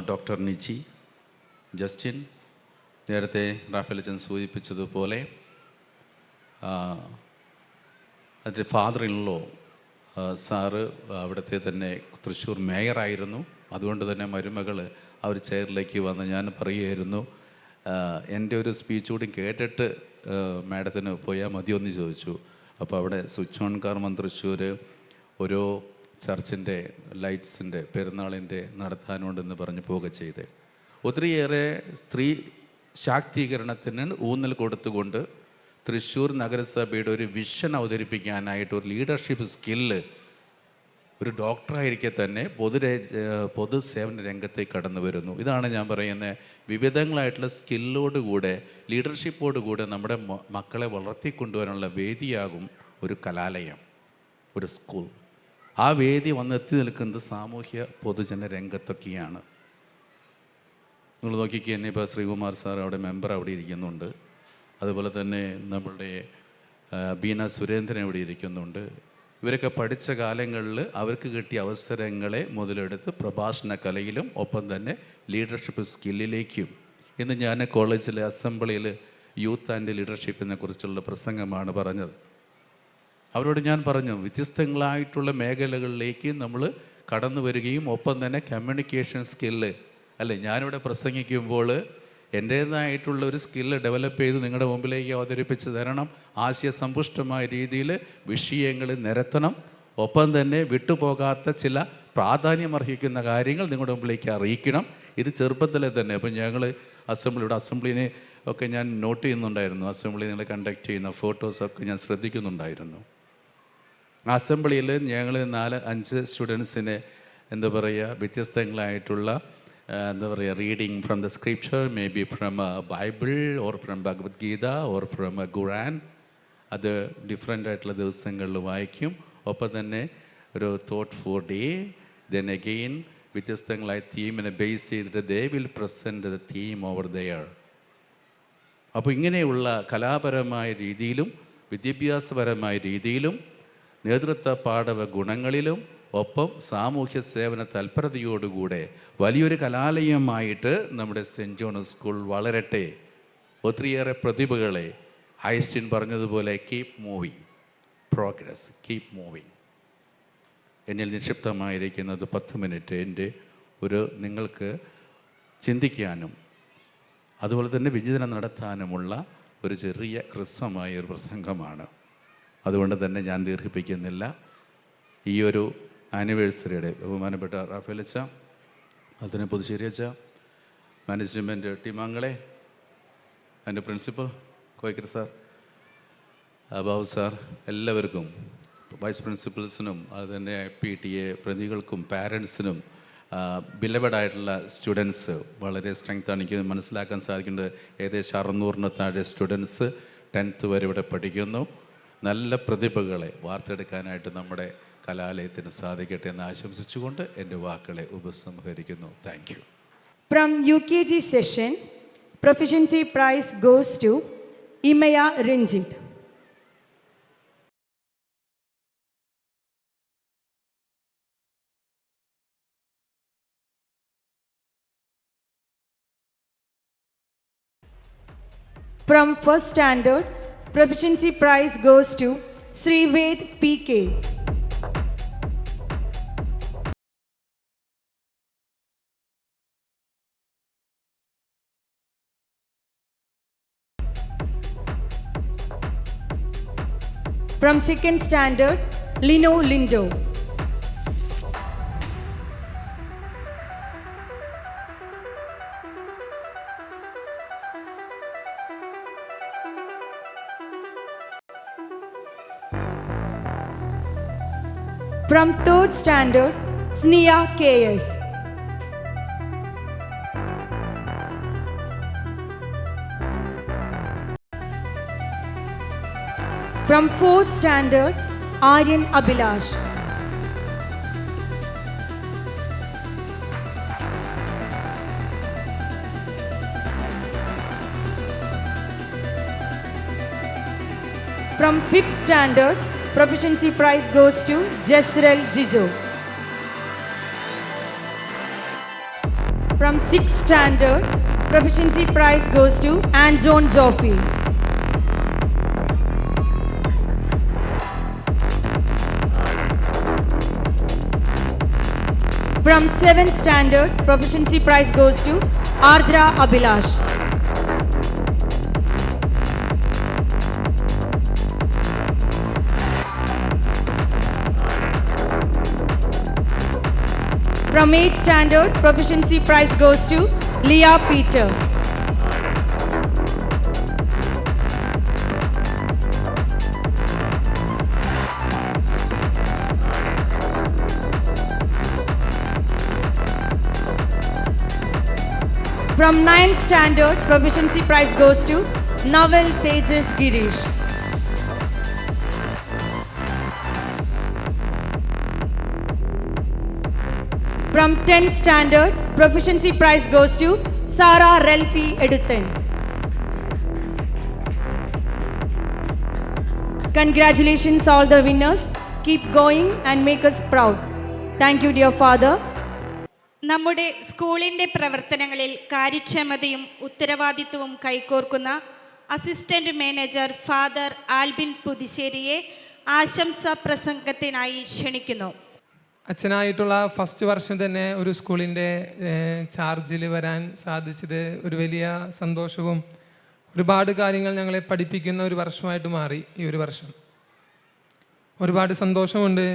ഡോക്ടർ നിജി ജസ്റ്റിൻ. നേരത്തെ റാഫേൽ അച്ഛൻ സൂചിപ്പിച്ചതുപോലെ അതിൻ്റെ ഫാദർ ഇൻ ലോ സാറ് അവിടുത്തെ തന്നെ തൃശ്ശൂർ മേയറായിരുന്നു. അതുകൊണ്ട് തന്നെ മരുമകൾ ആ ഒരു ചെയറിലേക്ക് വന്ന് ഞാൻ പറയുമായിരുന്നു, എൻ്റെ ഒരു സ്പീച്ച് കൂടി കേട്ടിട്ട് മാഡത്തിന് പോയാൽ മതിയെന്ന് ചോദിച്ചു. അപ്പോൾ അവിടെ സ്വിച്ച് ഓൺ കാർമൻ തൃശ്ശൂർ ഒരു ചർച്ചിൻ്റെ ലൈറ്റ്സിൻ്റെ പെരുന്നാളിൻ്റെ നടത്താനുണ്ടെന്ന് പറഞ്ഞ് പോവുക ചെയ്ത് ഒത്തിരിയേറെ സ്ത്രീ ശാക്തീകരണത്തിന് ഊന്നൽ കൊടുത്തുകൊണ്ട് തൃശ്ശൂർ നഗരസഭയുടെ ഒരു വിഷൻ അവതരിപ്പിക്കാനായിട്ട് ഒരു ലീഡർഷിപ്പ് സ്കില്ല് ഒരു ഡോക്ടറായിരിക്കെ തന്നെ പൊതുസേവന രംഗത്തേക്ക് കടന്നു വരുന്നു. ഇതാണ് ഞാൻ പറയുന്നത്, വിവിധങ്ങളായിട്ടുള്ള സ്കില്ലോടുകൂടെ ലീഡർഷിപ്പോടുകൂടെ നമ്മുടെ മക്കളെ വളർത്തിക്കൊണ്ടുവരാനുള്ള വേദിയാകും ഒരു കലാലയം, ഒരു സ്കൂൾ. ആ വേദി വന്നെത്തി നിൽക്കുന്നത് സാമൂഹ്യ പൊതുജന രംഗത്തൊക്കെയാണ്. നിങ്ങൾ നോക്കിക്കുക തന്നെ, ഇപ്പോൾ ശ്രീകുമാർ സാർ അവിടെ മെമ്പർ അവിടെ ഇരിക്കുന്നുണ്ട്, അതുപോലെ തന്നെ നമ്മളുടെ ബീന സുരേന്ദ്രൻ ഇവിടെ ഇരിക്കുന്നുണ്ട്. ഇവരൊക്കെ പഠിച്ച കാലങ്ങളിൽ അവർക്ക് കിട്ടിയ അവസരങ്ങളെ മുതലെടുത്ത് പ്രഭാഷണ കലയിലും ഒപ്പം തന്നെ ലീഡർഷിപ്പ് സ്കില്ലിലേക്കും. ഇന്ന് ഞാൻ കോളേജിലെ അസംബ്ലിയിൽ യൂത്ത് ആൻഡ് ലീഡർഷിപ്പിനെ കുറിച്ചുള്ള പ്രസംഗമാണ് പറഞ്ഞത്. അവരോട് ഞാൻ പറഞ്ഞു, വ്യത്യസ്തങ്ങളായിട്ടുള്ള മേഖലകളിലേക്ക് നമ്മൾ കടന്നു വരികയും ഒപ്പം തന്നെ കമ്മ്യൂണിക്കേഷൻ സ്കില്ല്, അല്ലേ, ഞാനിവിടെ പ്രസംഗിക്കുമ്പോൾ എൻ്റേതായിട്ടുള്ള ഒരു സ്കില്ല് ഡെവലപ്പ് ചെയ്ത് നിങ്ങളുടെ മുമ്പിലേക്ക് അവതരിപ്പിച്ച് തരണം. ആശയസമ്പുഷ്ടമായ രീതിയിൽ വിഷയങ്ങൾ നിരത്തണം. ഒപ്പം തന്നെ വിട്ടുപോകാത്ത ചില പ്രാധാന്യമർഹിക്കുന്ന കാര്യങ്ങൾ നിങ്ങളുടെ മുമ്പിലേക്ക് അറിയിക്കണം. ഇത് ചെറുപ്പത്തിലെ തന്നെ. അപ്പം ഞങ്ങൾ അസംബ്ലിനെ ഒക്കെ ഞാൻ നോട്ട് ചെയ്യുന്നുണ്ടായിരുന്നു. അസംബ്ലി നിങ്ങൾ കണ്ടക്ട് ചെയ്യുന്ന ഫോട്ടോസൊക്കെ ഞാൻ ശ്രദ്ധിക്കുന്നുണ്ടായിരുന്നു. അസംബ്ലിയിൽ ഞങ്ങൾ 4-5 സ്റ്റുഡൻസിനെ എന്താ പറയുക, വ്യത്യസ്തങ്ങളായിട്ടുള്ള reading from the scripture, maybe from a Bible or from Bhagavad Gita or from a Quran. അത് ഡിഫറെൻ്റ് ആയിട്ടുള്ള ദിവസങ്ങളിൽ വായിക്കും. ഒപ്പം തന്നെ ഒരു thought for day, then again വ്യത്യസ്തങ്ങളായ തീമിനെ ബേസ് ചെയ്തിട്ട് they will present the theme over there. അപ്പോൾ ഇങ്ങനെയുള്ള കലാപരമായ രീതിയിലും വിദ്യാഭ്യാസപരമായ രീതിയിലും നേതൃത്വ പാഠവ ഗുണങ്ങളിലും ഒപ്പം സാമൂഹ്യ സേവന തൽപരതയോടുകൂടെ വലിയൊരു കലാലയമായിട്ട് നമ്മുടെ സെൻറ്റ് ജോൺ സ്കൂൾ വളരട്ടെ. ഒത്തിരിയേറെ പ്രതിഭകളെ ഐൻസ്റ്റീൻ പറഞ്ഞതുപോലെ keep moving, progress, keep moving. എന്നിൽ നിക്ഷിപ്തമായിരിക്കുന്നത് 10 മിനിറ്റ് എൻ്റെ ഒരു നിങ്ങൾക്ക് ചിന്തിക്കാനും അതുപോലെ തന്നെ വിചിന്തനം നടത്താനുമുള്ള ഒരു ചെറിയ ഹ്രസ്വമായ ഒരു പ്രസംഗമാണ്. അതുകൊണ്ട് തന്നെ ഞാൻ ദീർഘിപ്പിക്കുന്നില്ല. ഈ ഒരു ആനിവേഴ്സറിയുടെ ബഹുമാനപ്പെട്ട റാഫേൽ അച്ഛ, അതിനെ പുതുശ്ശേരി അച്ഛ, മാനേജ്മെൻറ്റ് ടീമാങ്ങളെ, എൻ്റെ പ്രിൻസിപ്പൽ കോയിക്കർ സാർ, ബാബു സാർ, എല്ലാവർക്കും, വൈസ് പ്രിൻസിപ്പൽസിനും അതുതന്നെ PTA പ്രതികൾക്കും പാരൻസിനും ബിലവഡായിട്ടുള്ള സ്റ്റുഡൻസ്, വളരെ സ്ട്രെങ്ത്താണ് എനിക്ക് മനസ്സിലാക്കാൻ സാധിക്കുന്നത്. ഏകദേശം 600-ന് താഴെ സ്റ്റുഡൻസ് 10th വരെ ഇവിടെ പഠിക്കുന്നു. നല്ല പ്രതിഭകളെ വാർത്തെടുക്കാനായിട്ട് നമ്മുടെ കലാലയത്തിന് സാധിക്കട്ടെ എന്ന് ആശംസിച്ചുകൊണ്ട് എൻ്റെ വാക്കുകളെ ഉപസംഹരിക്കുന്നു. Thank you. From UKG session, proficiency prize goes to Imaya Ranjit. From first standard, proficiency prize goes to Srived PK. From 2nd standard, Lino Lindo. From 3rd standard, Sneha KS. From 4th standard, Aryan Abhilash. From 5th standard, Proficiency Prize goes to Jesrel Jijo. From 6th standard, Proficiency Prize goes to Anjon Joffe. From 7th standard, Proficiency Prize goes to Ardra Abhilash. From 8th standard, Proficiency Prize goes to Leah Peter. From 9th standard, Proficiency Prize goes to Naval Tejas Girish. From 10th standard, Proficiency Prize goes to Sarah Relfi Eduthen. Congratulations all the winners. Keep going and make us proud. Thank you, dear Father. നമ്മുടെ സ്കൂളിൻ്റെ പ്രവർത്തനങ്ങളിൽ കാര്യക്ഷമതയും ഉത്തരവാദിത്വവും കൈകോർക്കുന്ന assistant manager father Albin പുതുശ്ശേരിയെ ആശംസാ പ്രസംഗത്തിനായി ക്ഷണിക്കുന്നു. അച്ഛനായിട്ടുള്ള first വർഷം തന്നെ ഒരു സ്കൂളിൻ്റെ ചാർജിൽ വരാൻ സാധിച്ചത് ഒരു വലിയ സന്തോഷവും ഒരുപാട് കാര്യങ്ങൾ ഞങ്ങളെ പഠിപ്പിക്കുന്ന ഒരു വർഷമായിട്ട് മാറി ഈ ഒരു വർഷം. ഒരുപാട് സന്തോഷമുണ്ട്.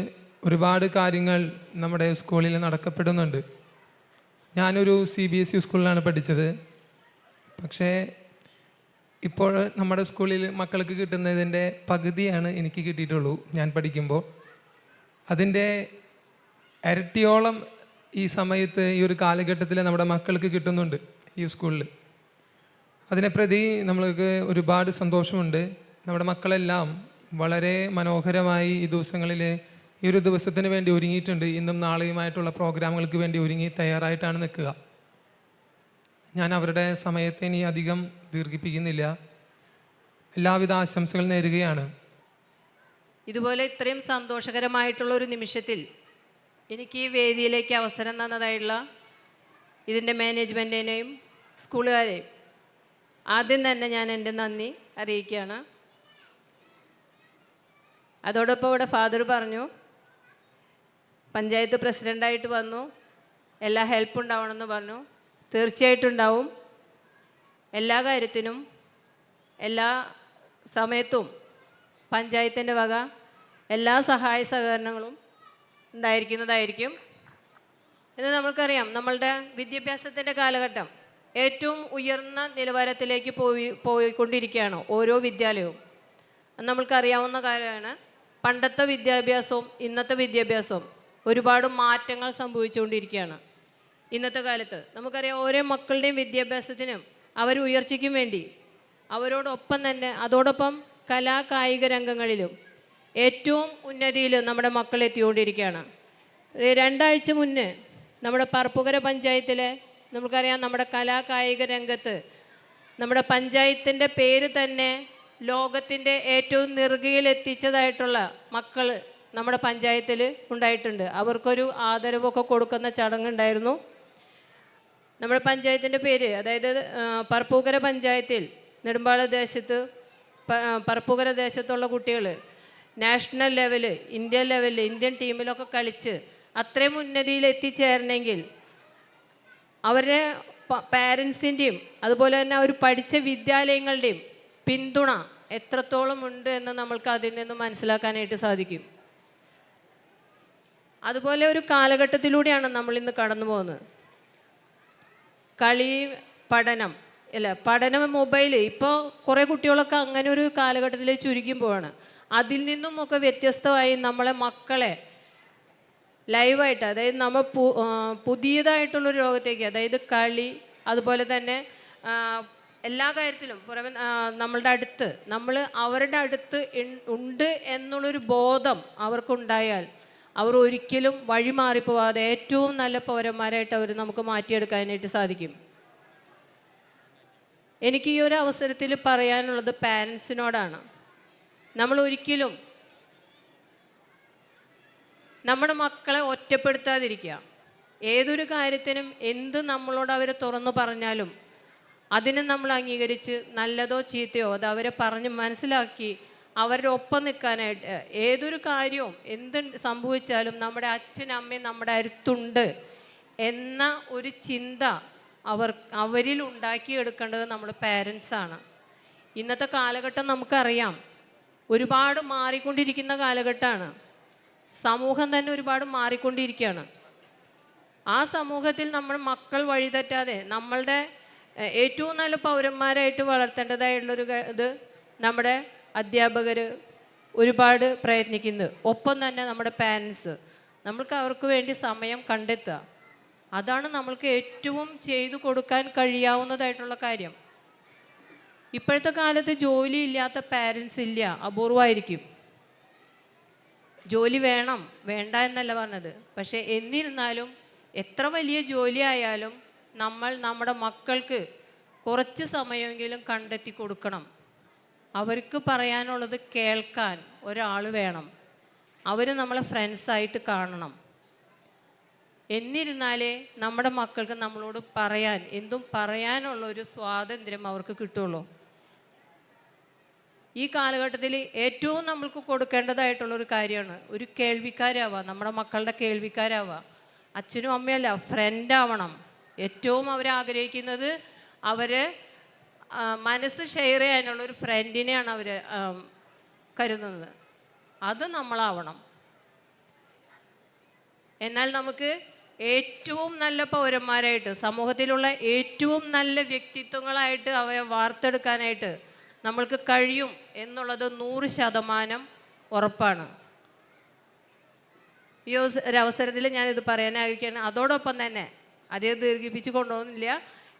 ഒരുപാട് കാര്യങ്ങൾ നമ്മുടെ സ്കൂളിൽ നടക്കപ്പെടുന്നുണ്ട്. ഞാനൊരു CBSE സ്കൂളിലാണ് പഠിച്ചത്. പക്ഷേ ഇപ്പോൾ നമ്മുടെ സ്കൂളിൽ മക്കൾക്ക് കിട്ടുന്നതിൻ്റെ പകുതിയാണ് എനിക്ക് കിട്ടിയിട്ടുള്ളൂ ഞാൻ പഠിക്കുമ്പോൾ. അതിൻ്റെ ഇരട്ടിയോളം ഈ സമയത്ത് ഈ ഒരു കാലഘട്ടത്തിൽ നമ്മുടെ മക്കൾക്ക് കിട്ടുന്നുണ്ട് ഈ സ്കൂളിൽ. അതിനെ പ്രതി നമ്മൾക്ക് ഒരുപാട് സന്തോഷമുണ്ട്. നമ്മുടെ മക്കളെല്ലാം വളരെ മനോഹരമായി ഈ ദിവസങ്ങളിൽ ഈ ഒരു ദിവസത്തിന് വേണ്ടി ഒരുങ്ങിയിട്ടുണ്ട്. ഇന്നും നാളെയുമായിട്ടുള്ള പ്രോഗ്രാമുകൾക്ക് വേണ്ടി ഒരുങ്ങി തയ്യാറായിട്ടാണ് നിൽക്കുക. ഞാൻ അവരുടെ സമയത്തെ ഇനി അധികം ദീർഘിപ്പിക്കുന്നില്ല. എല്ലാവിധ ആശംസകൾ നേരുകയാണ്. ഇതുപോലെ ഇത്രയും സന്തോഷകരമായിട്ടുള്ള ഒരു നിമിഷത്തിൽ എനിക്ക് ഈ വേദിയിലേക്ക് അവസരം തന്നതായിട്ടുള്ള ഇതിൻ്റെ മാനേജ്മെൻറ്റിനെയും സ്കൂളുകാരെയും ആദ്യം തന്നെ ഞാൻ എൻ്റെ നന്ദി അറിയിക്കുകയാണ്. അതോടൊപ്പം ഇവിടെ ഫാദർ പറഞ്ഞു പഞ്ചായത്ത് പ്രസിഡൻ്റായിട്ട് വന്നു, എല്ലാ ഹെൽപ്പ് ഉണ്ടാവണമെന്ന് പറഞ്ഞു. തീർച്ചയായിട്ടും ഉണ്ടാവും. എല്ലാ കാര്യത്തിനും എല്ലാ സമയത്തും പഞ്ചായത്തിൻ്റെ വക എല്ലാ സഹായ സഹകരണങ്ങളും ഉണ്ടായിരിക്കുന്നതായിരിക്കും. ഇത് നമ്മൾക്കറിയാം, നമ്മളുടെ വിദ്യാഭ്യാസത്തിൻ്റെ കാലഘട്ടം ഏറ്റവും ഉയർന്ന നിലവാരത്തിലേക്ക് പോയിക്കൊണ്ടിരിക്കുകയാണ് ഓരോ വിദ്യാലയവും. നമ്മൾക്കറിയാവുന്ന കാര്യമാണ്. പണ്ടത്തെ വിദ്യാഭ്യാസവും ഇന്നത്തെ വിദ്യാഭ്യാസവും ഒരുപാട് മാറ്റങ്ങൾ സംഭവിച്ചുകൊണ്ടിരിക്കുകയാണ്. ഇന്നത്തെ കാലത്ത് നമുക്കറിയാം ഓരോ മക്കളുടെയും വിദ്യാഭ്യാസത്തിനും അവർ ഉയർച്ചയ്ക്കും വേണ്ടി അവരോടൊപ്പം തന്നെ അതോടൊപ്പം കലാകായിക രംഗങ്ങളിലും ഏറ്റവും ഉന്നതിയിൽ നമ്മുടെ മക്കൾ എത്തിക്കൊണ്ടിരിക്കുകയാണ്. 2 ആഴ്ച മുന്നേ നമ്മുടെ പറപ്പുകര പഞ്ചായത്തിലെ നമുക്കറിയാം നമ്മുടെ കലാകായിക രംഗത്ത് നമ്മുടെ പഞ്ചായത്തിൻ്റെ പേര് തന്നെ ലോകത്തിൻ്റെ ഏറ്റവും നെറുകയിലെത്തിച്ചതായിട്ടുള്ള മക്കൾ നമ്മുടെ പഞ്ചായത്തിൽ ഉണ്ടായിട്ടുണ്ട്. അവർക്കൊരു ആദരവൊക്കെ കൊടുക്കുന്ന ചടങ്ങുണ്ടായിരുന്നു. നമ്മുടെ പഞ്ചായത്തിൻ്റെ പേര്, അതായത് പറപ്പൂക്കര പഞ്ചായത്തിൽ നെടുമ്പാള ദേശത്ത് പറപ്പൂക്കര ദേശത്തുള്ള കുട്ടികൾ നാഷണൽ ലെവല്, ഇന്ത്യൻ ലെവലിൽ ഇന്ത്യൻ ടീമിലൊക്കെ കളിച്ച് അത്രയും ഉന്നതിയിൽ എത്തിച്ചേരണമെങ്കിൽ അവരുടെ പാരൻസിൻ്റെയും അതുപോലെ തന്നെ അവർ പഠിച്ച വിദ്യാലയങ്ങളുടെയും പിന്തുണ എത്രത്തോളം ഉണ്ട് എന്ന് നമ്മൾക്ക് അതിൽ നിന്ന് മനസ്സിലാക്കാനായിട്ട് സാധിക്കും. അതുപോലെ ഒരു കാലഘട്ടത്തിലൂടെയാണ് നമ്മളിന്ന് കടന്നു പോകുന്നത്. കളി, പഠനം, മൊബൈൽ. ഇപ്പോൾ കുറേ കുട്ടികളൊക്കെ അങ്ങനെ ഒരു കാലഘട്ടത്തിൽ ചുരുങ്ങുമ്പോഴാണ്. അതിൽ നിന്നും ഒക്കെ വ്യത്യസ്തമായി നമ്മളെ മക്കളെ ലൈവായിട്ട്, അതായത് നമ്മൾ പുതിയതായിട്ടുള്ളൊരു ലോകത്തേക്ക്, അതായത് കളി, അതുപോലെ തന്നെ എല്ലാ കാര്യത്തിലും പുറമെ നമ്മളുടെ അടുത്ത്, നമ്മൾ അവരുടെ അടുത്ത് ഉണ്ട് എന്നുള്ളൊരു ബോധം അവർക്കുണ്ടായാൽ അവർ ഒരിക്കലും വഴിമാറിപ്പോവാതെ ഏറ്റവും നല്ല പൗരന്മാരായിട്ട് അവർ നമുക്ക് മാറ്റിയെടുക്കാനായിട്ട് സാധിക്കും. എനിക്ക് ഈ ഒരു അവസരത്തിൽ പറയാനുള്ളത് പാരൻസിനോടാണ്. നമ്മൾ ഒരിക്കലും നമ്മുടെ മക്കളെ ഒറ്റപ്പെടുത്താതിരിക്കുക. ഏതൊരു കാര്യത്തിനും എന്ത് നമ്മളോട് അവർ തുറന്നു പറഞ്ഞാലും അതിനെ നമ്മൾ അംഗീകരിച്ച് നല്ലതോ ചീത്തയോ അത് അവരെ പറഞ്ഞ് മനസ്സിലാക്കി അവരുടെ ഒപ്പം നിൽക്കാനായിട്ട്, ഏതൊരു കാര്യവും എന്ത് സംഭവിച്ചാലും നമ്മുടെ അച്ഛനും അമ്മയും നമ്മുടെ അടുത്തുണ്ട് എന്ന ഒരു ചിന്ത അവരിൽ ഉണ്ടാക്കിയെടുക്കേണ്ടത് നമ്മൾ പാരൻസാണ്. ഇന്നത്തെ കാലഘട്ടം നമുക്കറിയാം, ഒരുപാട് മാറിക്കൊണ്ടിരിക്കുന്ന കാലഘട്ടമാണ്. സമൂഹം തന്നെ ഒരുപാട് മാറിക്കൊണ്ടിരിക്കുകയാണ്. ആ സമൂഹത്തിൽ നമ്മൾ മക്കൾ വഴിതെറ്റാതെ നമ്മളുടെ ഏറ്റവും നല്ല പൗരന്മാരായിട്ട് വളർത്തേണ്ടതായിട്ടുള്ളൊരു ഇത് നമ്മുടെ അധ്യാപകർ ഒരുപാട് പ്രയത്നിക്കുന്നു. ഒപ്പം തന്നെ നമ്മുടെ പാരൻസ്, നമ്മൾക്ക് അവർക്ക് വേണ്ടി സമയം കണ്ടെത്തുക. അതാണ് നമ്മൾക്ക് ഏറ്റവും ചെയ്തു കൊടുക്കാൻ കഴിയാവുന്നതായിട്ടുള്ള കാര്യം. ഇപ്പോഴത്തെ കാലത്ത് ജോലി ഇല്ലാത്ത പാരൻസ് ഇല്ല, അപൂർവമായിരിക്കും. ജോലി വേണം, വേണ്ട എന്നല്ല പറഞ്ഞത്. പക്ഷേ എന്നിരുന്നാലും എത്ര വലിയ ജോലി ആയാലും നമ്മൾ നമ്മുടെ മക്കൾക്ക് കുറച്ച് സമയമെങ്കിലും കണ്ടെത്തി കൊടുക്കണം. അവർക്ക് പറയാനുള്ളത് കേൾക്കാൻ ഒരാൾ വേണം. അവർ നമ്മളെ ഫ്രണ്ട്സായിട്ട് കാണണം. എന്നിരുന്നാലേ നമ്മുടെ മക്കൾക്ക് നമ്മളോട് എന്തും പറയാനുള്ള ഒരു സ്വാതന്ത്ര്യം അവർക്ക് കിട്ടുള്ളൂ. ഈ കാലഘട്ടത്തിൽ ഏറ്റവും നമ്മൾക്ക് കൊടുക്കേണ്ടതായിട്ടുള്ളൊരു കാര്യമാണ് ഒരു കേൾവിക്കാരാവുക. നമ്മുടെ മക്കളുടെ കേൾവിക്കാരാവുക. അച്ഛനും അമ്മയല്ല, ഫ്രണ്ടാവണം. ഏറ്റവും അവരാഗ്രഹിക്കുന്നത് അവരെ മനസ്സ് ഷെയർ ചെയ്യാനുള്ളൊരു ഫ്രണ്ടിനെയാണ് അവർ കരുതുന്നത്. അത് നമ്മളാവണം. എന്നാൽ നമുക്ക് ഏറ്റവും നല്ല പൗരന്മാരായിട്ട്, സമൂഹത്തിലുള്ള ഏറ്റവും നല്ല വ്യക്തിത്വങ്ങളായിട്ട് അവയെ വാർത്തെടുക്കാനായിട്ട് നമ്മൾക്ക് കഴിയും എന്നുള്ളത് 100% ഉറപ്പാണ്. ഈ ഒരു അവസരത്തിൽ ഞാനിത് പറയാനായിരിക്കുകയാണ്. അതോടൊപ്പം തന്നെ അധികം ദീർഘിപ്പിച്ച് കൊണ്ടുപോകുന്നില്ല.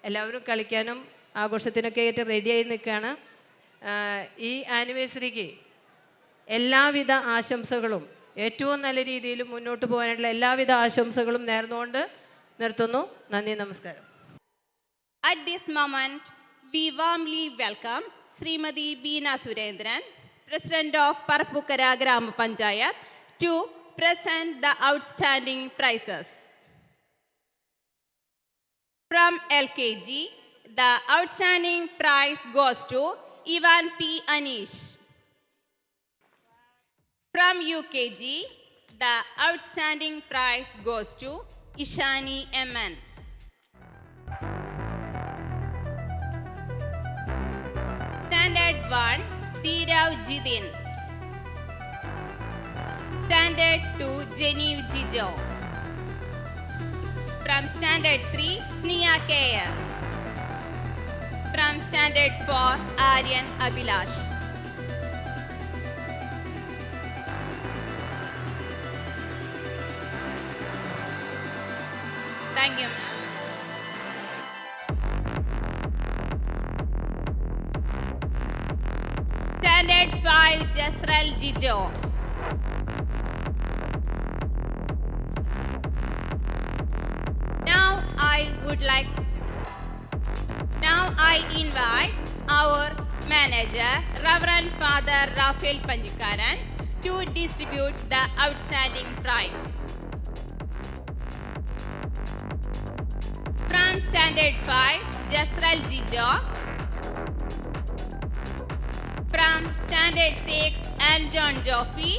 എല്ലാവരും കളിക്കാനും ആഘോഷത്തിനൊക്കെ ആയിട്ട് റെഡിയായി നിൽക്കുകയാണ്. ഈ ആനിവേഴ്സറിക്ക് എല്ലാവിധ ആശംസകളും, ഏറ്റവും നല്ല രീതിയിൽ മുന്നോട്ട് പോകാനായിട്ടുള്ള എല്ലാവിധ ആശംസകളും നേർന്നുകൊണ്ട് നിർത്തുന്നു. നന്ദി, നമസ്കാരം. At this moment, we warmly welcome Srimati Beena Surendran, President of Parapukara Grama Panchayat, to present the outstanding prizes. From LKG, the outstanding prize goes to Ivan P. Anish. From UKG, the outstanding prize goes to Ishani MN. Standard 1, Dhirav Jidin. Standard 2, Genevieve Jijo. From Standard 3, Sneha KS. From Standard 4, Aryan Abhilash. Thank you, ma'am. Standard 5, Jasral Jijo. Now I invite our manager, Reverend Father Raphael Panjikaran, to distribute the outstanding prize. From Standard 5, Jasral Jijo. From Standard 6, Anjon Joffi.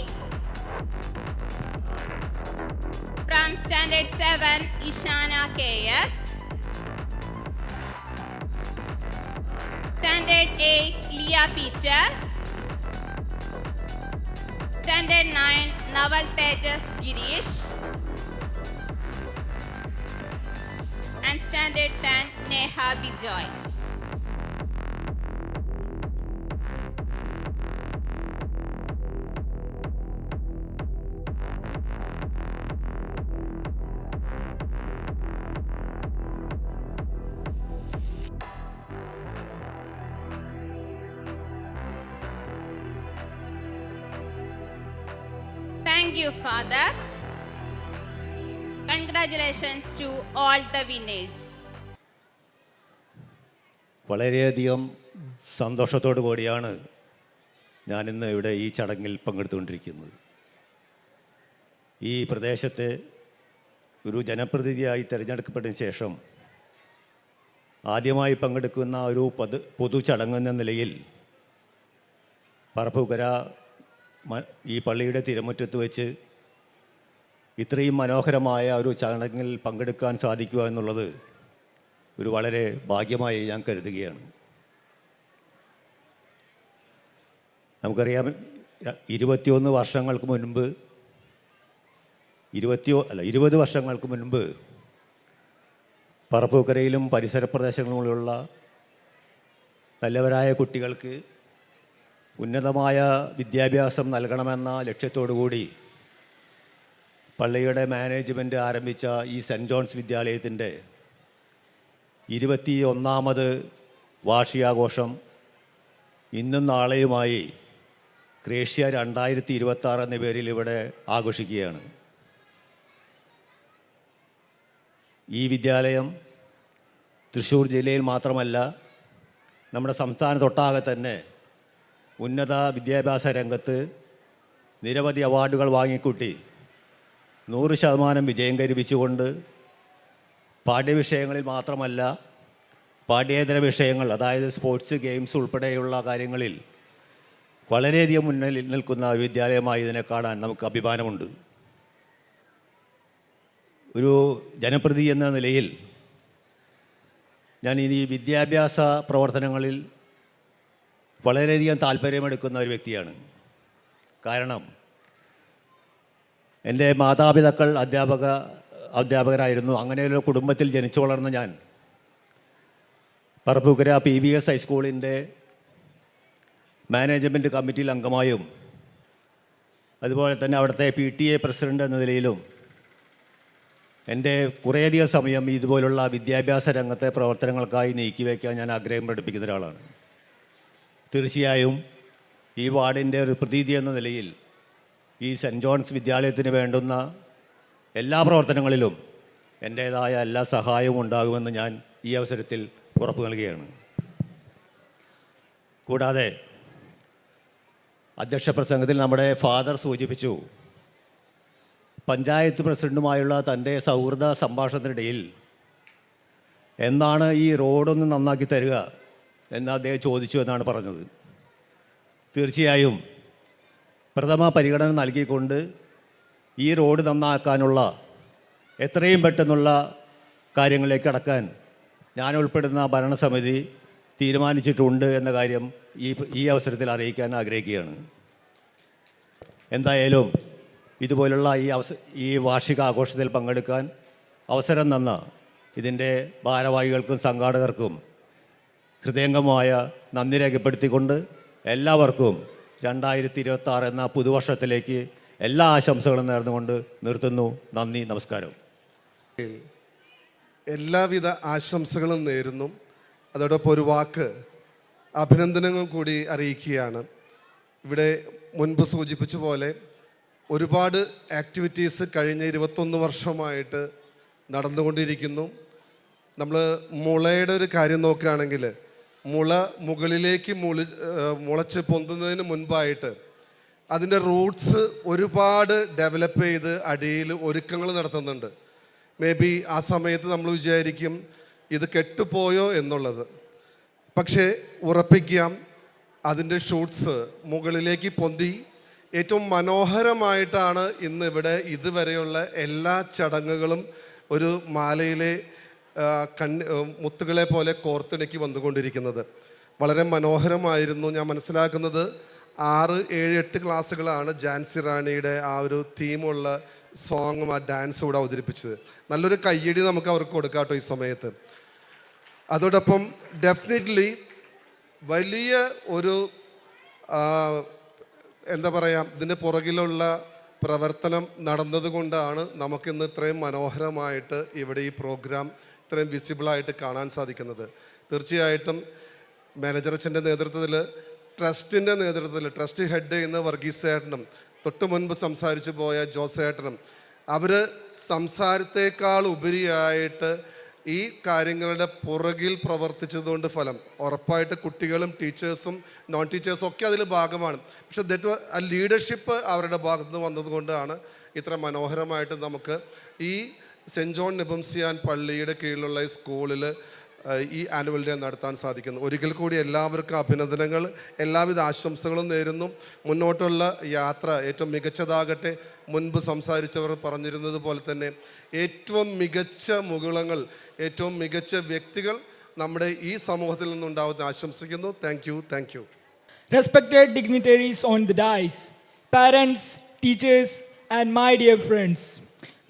From Standard 7, Ishana KS. Standard 8, Leah Peter. Standard 9, Naval Tejas Girish. And Standard 10, Neha Bijoy. Thank you, Father. Congratulations to all the winners. വളരെയധികം സന്തോഷത്തോടു കൂടിയാണ് ഞാനിന്ന് ഇവിടെ ഈ ചടങ്ങിൽ പങ്കെടുത്തുകൊണ്ടിരിക്കുന്നത്. ഈ പ്രദേശത്തെ ഒരു ജനപ്രതിനിധിയായി തിരഞ്ഞെടുക്കപ്പെട്ടതിന് ശേഷം ആദ്യമായി പങ്കെടുക്കുന്ന ഒരു പൊതു ചടങ്ങെന്ന നിലയിൽ പറപ്പൂക്കര ഈ പള്ളിയുടെ തിരുമുറ്റത്ത് വെച്ച് ഇത്രയും മനോഹരമായ ഒരു ചടങ്ങിൽ പങ്കെടുക്കാൻ സാധിക്കുക എന്നുള്ളത് ഒരു വളരെ ഭാഗ്യമായി ഞാൻ കരുതുകയാണ്. നമുക്കറിയാം 20 വർഷങ്ങൾക്ക് മുൻപ് പറപ്പൂക്കരയിലും പരിസര പ്രദേശങ്ങളിലുള്ള നല്ലവരായ കുട്ടികൾക്ക് ഉന്നതമായ വിദ്യാഭ്യാസം നൽകണമെന്ന ലക്ഷ്യത്തോടു കൂടി പള്ളിയുടെ മാനേജ്മെൻറ്റ് ആരംഭിച്ച ഈ സെൻറ്റ് ജോൺസ് വിദ്യാലയത്തിൻ്റെ 21ാമത് വാർഷികാഘോഷം ഇന്നും നാളെയുമായി ക്രേഷ്യ 2026 എന്ന പേരിൽ ഇവിടെ ആഘോഷിക്കുകയാണ്. ഈ വിദ്യാലയം തൃശ്ശൂർ ജില്ലയിൽ മാത്രമല്ല നമ്മുടെ സംസ്ഥാനത്തൊട്ടാകെ തന്നെ ഉന്നത വിദ്യാഭ്യാസ രംഗത്ത് നിരവധി അവാർഡുകൾ വാങ്ങിക്കൂട്ടി 100% വിജയം കൈവരിച്ചുകൊണ്ട് പാഠ്യവിഷയങ്ങളിൽ മാത്രമല്ല പാഠ്യേതര വിഷയങ്ങൾ, അതായത് സ്പോർട്സ്, ഗെയിംസ് ഉൾപ്പെടെയുള്ള കാര്യങ്ങളിൽ വളരെയധികം മുന്നിൽ നിൽക്കുന്ന ഒരു വിദ്യാലയമായി ഇതിനെ കാണാൻ നമുക്ക് അഭിമാനമുണ്ട്. ഒരു ജനപ്രതിനിധി എന്ന നിലയിൽ ഞാൻ ഇനി വിദ്യാഭ്യാസ പ്രവർത്തനങ്ങളിൽ വളരെയധികം താല്പര്യമെടുക്കുന്ന ഒരു വ്യക്തിയാണ്. കാരണം എൻ്റെ മാതാപിതാക്കൾ അധ്യാപകരായിരുന്നു. അങ്ങനെയൊരു കുടുംബത്തിൽ ജനിച്ചു വളർന്ന ഞാൻ പറപ്പൂക്കര PVS ഹൈസ്കൂളിൻ്റെ മാനേജ്മെൻറ്റ് കമ്മിറ്റിയിൽ അംഗമായും അതുപോലെ തന്നെ അവിടുത്തെ PTA പ്രസിഡൻ്റ് എന്ന നിലയിലും എൻ്റെ കുറേയധികം സമയം ഇതുപോലുള്ള വിദ്യാഭ്യാസ രംഗത്തെ പ്രവർത്തനങ്ങൾക്കായി നീക്കിവെക്കാൻ ഞാൻ ആഗ്രഹം പ്രകടിപ്പിക്കുന്ന ഒരാളാണ്. തീർച്ചയായും ഈ വാർഡിൻ്റെ ഒരു പ്രതിനിധി എന്ന നിലയിൽ ഈ സെൻറ്റ് ജോൺസ് വിദ്യാലയത്തിന് വേണ്ടുന്ന എല്ലാ പ്രവർത്തനങ്ങളിലും എൻ്റേതായ എല്ലാ സഹായവും ഉണ്ടാകുമെന്ന് ഞാൻ ഈ അവസരത്തിൽ ഉറപ്പു നൽകുകയാണ്. കൂടാതെ അധ്യക്ഷ പ്രസംഗത്തിൽ നമ്മുടെ ഫാദർ സൂചിപ്പിച്ചു, പഞ്ചായത്ത് പ്രസിഡൻറ്റുമായുള്ള തൻ്റെ സൗഹൃദ സംഭാഷണത്തിനിടയിൽ എന്നാണ് ഈ റോഡൊന്ന് നന്നാക്കി തരിക എന്ന് അദ്ദേഹം ചോദിച്ചു എന്നാണ് പറഞ്ഞത്. തീർച്ചയായും പ്രഥമ പരിഗണന നൽകിക്കൊണ്ട് ഈ റോഡ് നന്നാക്കാനുള്ള എത്രയും പെട്ടെന്നുള്ള കാര്യങ്ങളിലേക്ക് കടക്കാൻ ഞാൻ ഉൾപ്പെടുന്ന ഭരണസമിതി തീരുമാനിച്ചിട്ടുണ്ട് എന്ന കാര്യം ഈ അവസരത്തിൽ അറിയിക്കാൻ ആഗ്രഹിക്കുകയാണ്. എന്തായാലും ഇതുപോലുള്ള ഈ വാർഷിക ആഘോഷത്തിൽ പങ്കെടുക്കാൻ അവസരം തന്ന ഇതിൻ്റെ ഭാരവാഹികൾക്കും സംഘാടകർക്കും ഹൃദയംഗമായ നന്ദി രേഖപ്പെടുത്തിക്കൊണ്ട് എല്ലാവർക്കും 2026 എന്ന പുതുവർഷത്തിലേക്ക് എല്ലാ ആശംസകളും നേർന്നുകൊണ്ട് നിർത്തുന്നു. നന്ദി, നമസ്കാരം. എല്ലാവിധ ആശംസകളും നേരുന്നു. അതോടൊപ്പം ഒരു വാക്ക് അഭിനന്ദനങ്ങൾ കൂടി അറിയിക്കുകയാണ്. ഇവിടെ മുൻപ് സൂചിപ്പിച്ച പോലെ ഒരുപാട് ആക്ടിവിറ്റീസ് കഴിഞ്ഞ 21 വർഷമായിട്ട് നടന്നുകൊണ്ടിരിക്കുന്നു. നമ്മൾ മുളയുടെ ഒരു കാര്യം നോക്കുകയാണെങ്കിൽ മുള മുകളിലേക്ക് മുളച്ച് പൊന്തുന്നതിന് മുൻപായിട്ട് അതിൻ്റെ റൂട്ട്സ് ഒരുപാട് ഡെവലപ്പ് ചെയ്ത് അടിയിൽ ഒരുക്കങ്ങൾ നടത്തുന്നുണ്ട്. മേ ബി ആ സമയത്ത് നമ്മൾ വിചാരിക്കും ഇത് കെട്ടുപോയോ എന്നുള്ളത്. പക്ഷേ ഉറപ്പിക്കാം, അതിൻ്റെ ഷൂട്ട്സ് മുകളിലേക്ക് പൊന്തി ഏറ്റവും മനോഹരമായിട്ടാണ് ഇന്ന് ഇവിടെ ഇതുവരെയുള്ള എല്ലാ ചടങ്ങുകളും ഒരു മാലയിലെ മുത്തുകളെ പോലെ കോർത്തിണക്കി വന്നുകൊണ്ടിരിക്കുന്നത്. വളരെ മനോഹരമായിരുന്നു. ഞാൻ മനസ്സിലാക്കുന്നത് 6, 7, 8 ക്ലാസ്സുകളാണ് ജാൻസി റാണിയുടെ ആ ഒരു തീമുള്ള സോങ്ങും ആ ഡാൻസും കൂടെ അവതരിപ്പിച്ചത്. നല്ലൊരു കയ്യടി നമുക്ക് അവർക്ക് കൊടുക്കാം കേട്ടോ ഈ സമയത്ത്. അതോടൊപ്പം ഡെഫിനറ്റ്ലി വലിയ ഒരു എന്താ പറയുക, ഇതിൻ്റെ പുറകിലുള്ള പ്രവർത്തനം നടന്നതുകൊണ്ടാണ് നമുക്കിന്ന് ഇത്രയും മനോഹരമായിട്ട് ഇവിടെ ഈ പ്രോഗ്രാം ഇത്രയും വിസിബിളായിട്ട് കാണാൻ സാധിക്കുന്നത്. തീർച്ചയായിട്ടും മാനേജർ അച്ഛൻ്റെ നേതൃത്വത്തിൽ, ട്രസ്റ്റിൻ്റെ നേതൃത്വത്തിൽ, ട്രസ്റ്റ് ഹെഡ് ചെയ്യുന്ന വർഗീസ് ചേട്ടനും തൊട്ട് മുൻപ് സംസാരിച്ചു പോയ ജോസ് ചേട്ടനും, അവർ സംസാരത്തേക്കാൾ ഉപരിയായിട്ട് ഈ കാര്യങ്ങളുടെ പുറകിൽ പ്രവർത്തിച്ചതുകൊണ്ട് ഫലം ഉറപ്പായിട്ട് കുട്ടികളും ടീച്ചേഴ്സും നോൺ ടീച്ചേഴ്സും ഒക്കെ അതിൽ ഭാഗമാണ്. പക്ഷെ ആ ലീഡർഷിപ്പ് അവരുടെ ഭാഗത്ത് നിന്ന് വന്നതുകൊണ്ടാണ് ഇത്ര മനോഹരമായിട്ട് നമുക്ക് ഈ സെൻറ്റ് ജോൺ നിബംസിയാൻ പള്ളിയുടെ കീഴിലുള്ള ഈ സ്കൂളിൽ ഈ ആനുവൽ ഡേ നടത്താൻ സാധിക്കുന്നു. ഒരിക്കൽ കൂടി എല്ലാവർക്കും അഭിനന്ദനങ്ങൾ, എല്ലാവിധ ആശംസകളും നേരുന്നു. മുന്നോട്ടുള്ള യാത്ര ഏറ്റവും മികച്ചതാകട്ടെ. മുൻപ് സംസാരിച്ചവർ പറഞ്ഞിരുന്നത് പോലെ തന്നെ ഏറ്റവും മികച്ച മുകുളങ്ങൾ, ഏറ്റവും മികച്ച വ്യക്തികൾ നമ്മുടെ ഈ സമൂഹത്തിൽ നിന്നുണ്ടാവുന്ന ആശംസിക്കുന്നു. Thank you. Respected dignitaries on the dais, parents, teachers and my dear friends,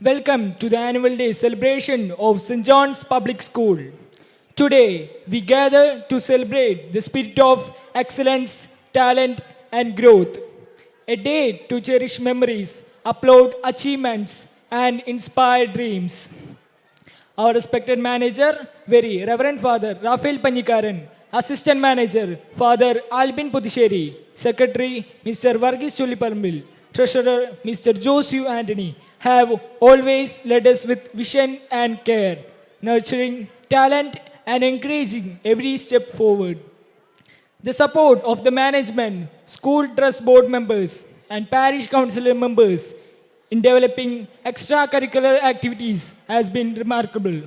welcome to the annual day celebration of St. John's Public School. Today, we gather to celebrate the spirit of excellence, talent, and growth. A day to cherish memories, applaud achievements, and inspire dreams. Our respected manager, Very Reverend Father Rafael Panyikaran, Assistant Manager, Father Albin Pudisheri, Secretary, Mr. Varghese Chulliparmbil, Treasurer, Mr. Josue Anthony, have always led us with vision and care, nurturing talent and encouraging every step forward. The support of the management, school trust board members, and parish council members in developing extracurricular activities has been remarkable.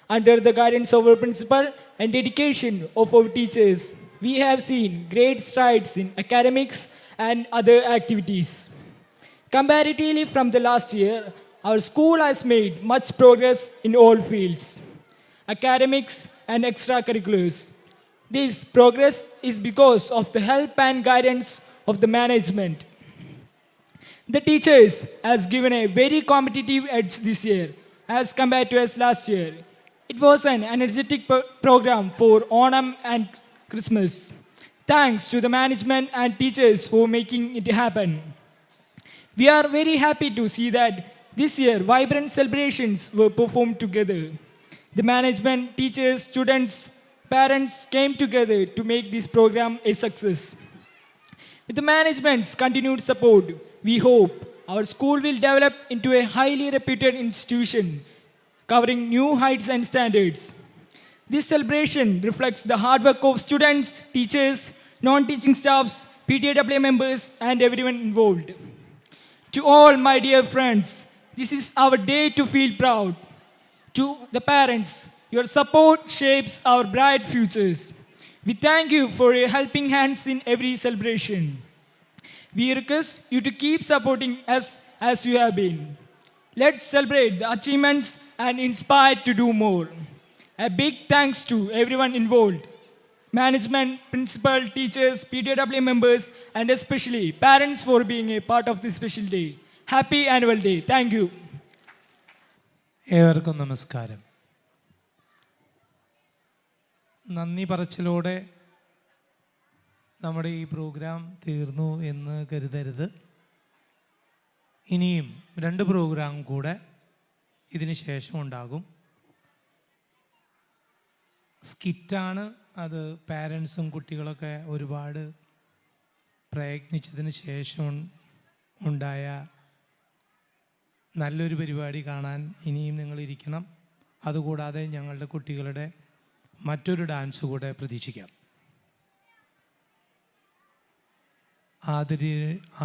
Under the guidance of our principal and dedication of our teachers, we have seen great strides in academics and other activities. Comparatively from the last year, our school has made much progress in all fields, academics and extracurriculars. This progress is because of the help and guidance of the management. The teachers has given a very competitive edge this year as compared to us last year. It was an energetic program for Onam and Christmas. Thanks to the management and teachers for making it happen. We are very happy to see that this year vibrant celebrations were performed together. The management, teachers, students, parents came together to make this program a success. With the management's continued support, we hope our school will develop into a highly reputed institution covering new heights and standards. This celebration reflects the hard work of students, teachers, non-teaching staffs, PTA members, and everyone involved. To all my dear friends, this is our day to feel proud. To the parents, your support shapes our bright futures. We thank you for your helping hands in every celebration. We request you to keep supporting us as you have been. Let's celebrate the achievements and inspire to do more. A big thanks to everyone involved. Management, principal, teachers, PTA members, and especially parents for being a part of this special day. Happy annual day. Thank you. ഏവർക്കും നമസ്കാരം. നന്ദി പറച്ചിലൂടെ നമ്മുടെ ഈ programme തീർന്നു എന്ന് കരുതരുത്. ഇനിയും 2 programme കൂടെ ഇതിന് ശേഷം ഉണ്ടാകും. സ്കിറ്റാണ് അത്. പാരൻസും കുട്ടികളൊക്കെ ഒരുപാട് പ്രയത്നിച്ചതിന് ശേഷം ഉണ്ടായ നല്ലൊരു പരിപാടി കാണാൻ ഇനിയും നിങ്ങളിരിക്കണം. അതുകൂടാതെ ഞങ്ങളുടെ കുട്ടികളുടെ മറ്റൊരു ഡാൻസ് കൂടെ പ്രതീക്ഷിക്കാം.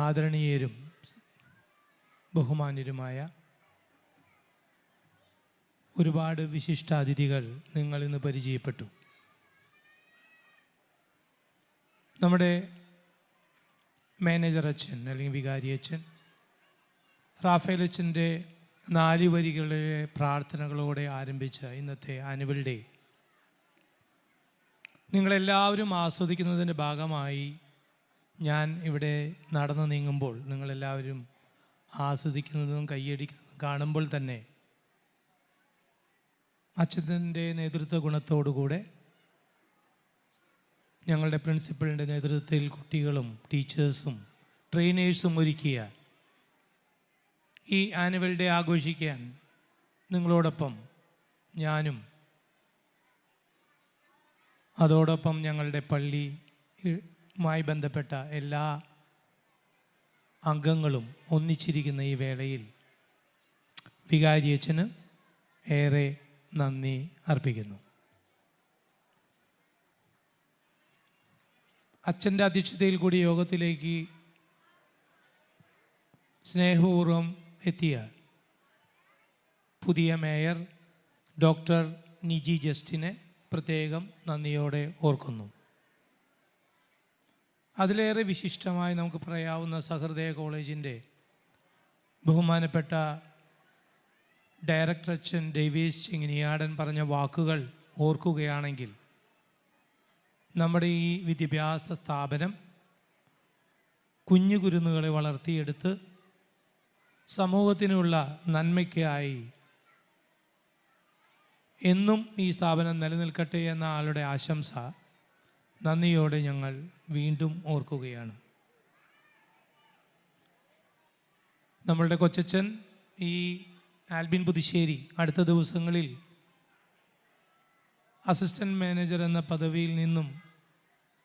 ആദരണീയരും ബഹുമാന്യരുമായ ഒരുപാട് വിശിഷ്ടാതിഥികൾ നിങ്ങൾ ഇന്ന് പരിചയപ്പെട്ടു. നമ്മുടെ മാനേജർ അച്ഛൻ അല്ലെങ്കിൽ വികാരി അച്ഛൻ റാഫേൽ അച്ഛൻ്റെ 4 വരികളിലെ പ്രാർത്ഥനകളോടെ ആരംഭിച്ച ഇന്നത്തെ ആനുവൽ ഡേ നിങ്ങളെല്ലാവരും ആസ്വദിക്കുന്നതിൻ്റെ ഭാഗമായി ഞാൻ ഇവിടെ നടന്നു നീങ്ങുമ്പോൾ നിങ്ങളെല്ലാവരും ആസ്വദിക്കുന്നതും കൈയടിക്കുന്നതും കാണുമ്പോൾ തന്നെ അച്ഛൻ്റെ നേതൃത്വ ഗുണത്തോടുകൂടെ ഞങ്ങളുടെ പ്രിൻസിപ്പളിൻ്റെ നേതൃത്വത്തിൽ കുട്ടികളും ടീച്ചേഴ്സും ട്രെയിനേഴ്സും ഒരുക്കിയ ഈ ആനുവൽ ഡേ ആഘോഷിക്കാൻ നിങ്ങളോടൊപ്പം ഞാനും അതോടൊപ്പം ഞങ്ങളുടെ പള്ളിയുമായി ബന്ധപ്പെട്ട എല്ലാ അംഗങ്ങളും ഒന്നിച്ചിരിക്കുന്ന ഈ വേളയിൽ വികാരിയച്ഛന് ഏറെ നന്ദി അർപ്പിക്കുന്നു. അച്ഛൻ്റെ അധ്യക്ഷതയിൽ കൂടി യോഗത്തിലേക്ക് സ്നേഹപൂർവ്വം എത്തിയ പുതിയ മേയർ ഡോക്ടർ നിജി ജസ്റ്റിനെ പ്രത്യേകം നന്ദിയോടെ ഓർക്കുന്നു. അതിലേറെ വിശിഷ്ടമായി നമുക്ക് പറയാവുന്ന സഹൃദയ കോളേജിൻ്റെ ബഹുമാനപ്പെട്ട ഡയറക്ടർ അച്ഛൻ ഡേവിസ് ചിങ്ങിനിയാടൻ പറഞ്ഞ വാക്കുകൾ ഓർക്കുകയാണെങ്കിൽ നമ്മുടെ ഈ വിദ്യാഭ്യാസ സ്ഥാപനം കുഞ്ഞു കുരുന്നുകളെ വളർത്തിയെടുത്ത് സമൂഹത്തിനുള്ള നന്മയ്ക്കായി എന്നും ഈ സ്ഥാപനം നിലനിൽക്കട്ടെ എന്ന ആളുടെ ആശംസ നന്ദിയോടെ ഞങ്ങൾ വീണ്ടും ഓർക്കുകയാണ്. നമ്മളുടെ കൊച്ചച്ഛൻ ഈ ആൽബിൻ പുതുശ്ശേരി അടുത്ത ദിവസങ്ങളിൽ അസിസ്റ്റൻറ്റ് മാനേജർ എന്ന പദവിയിൽ നിന്നും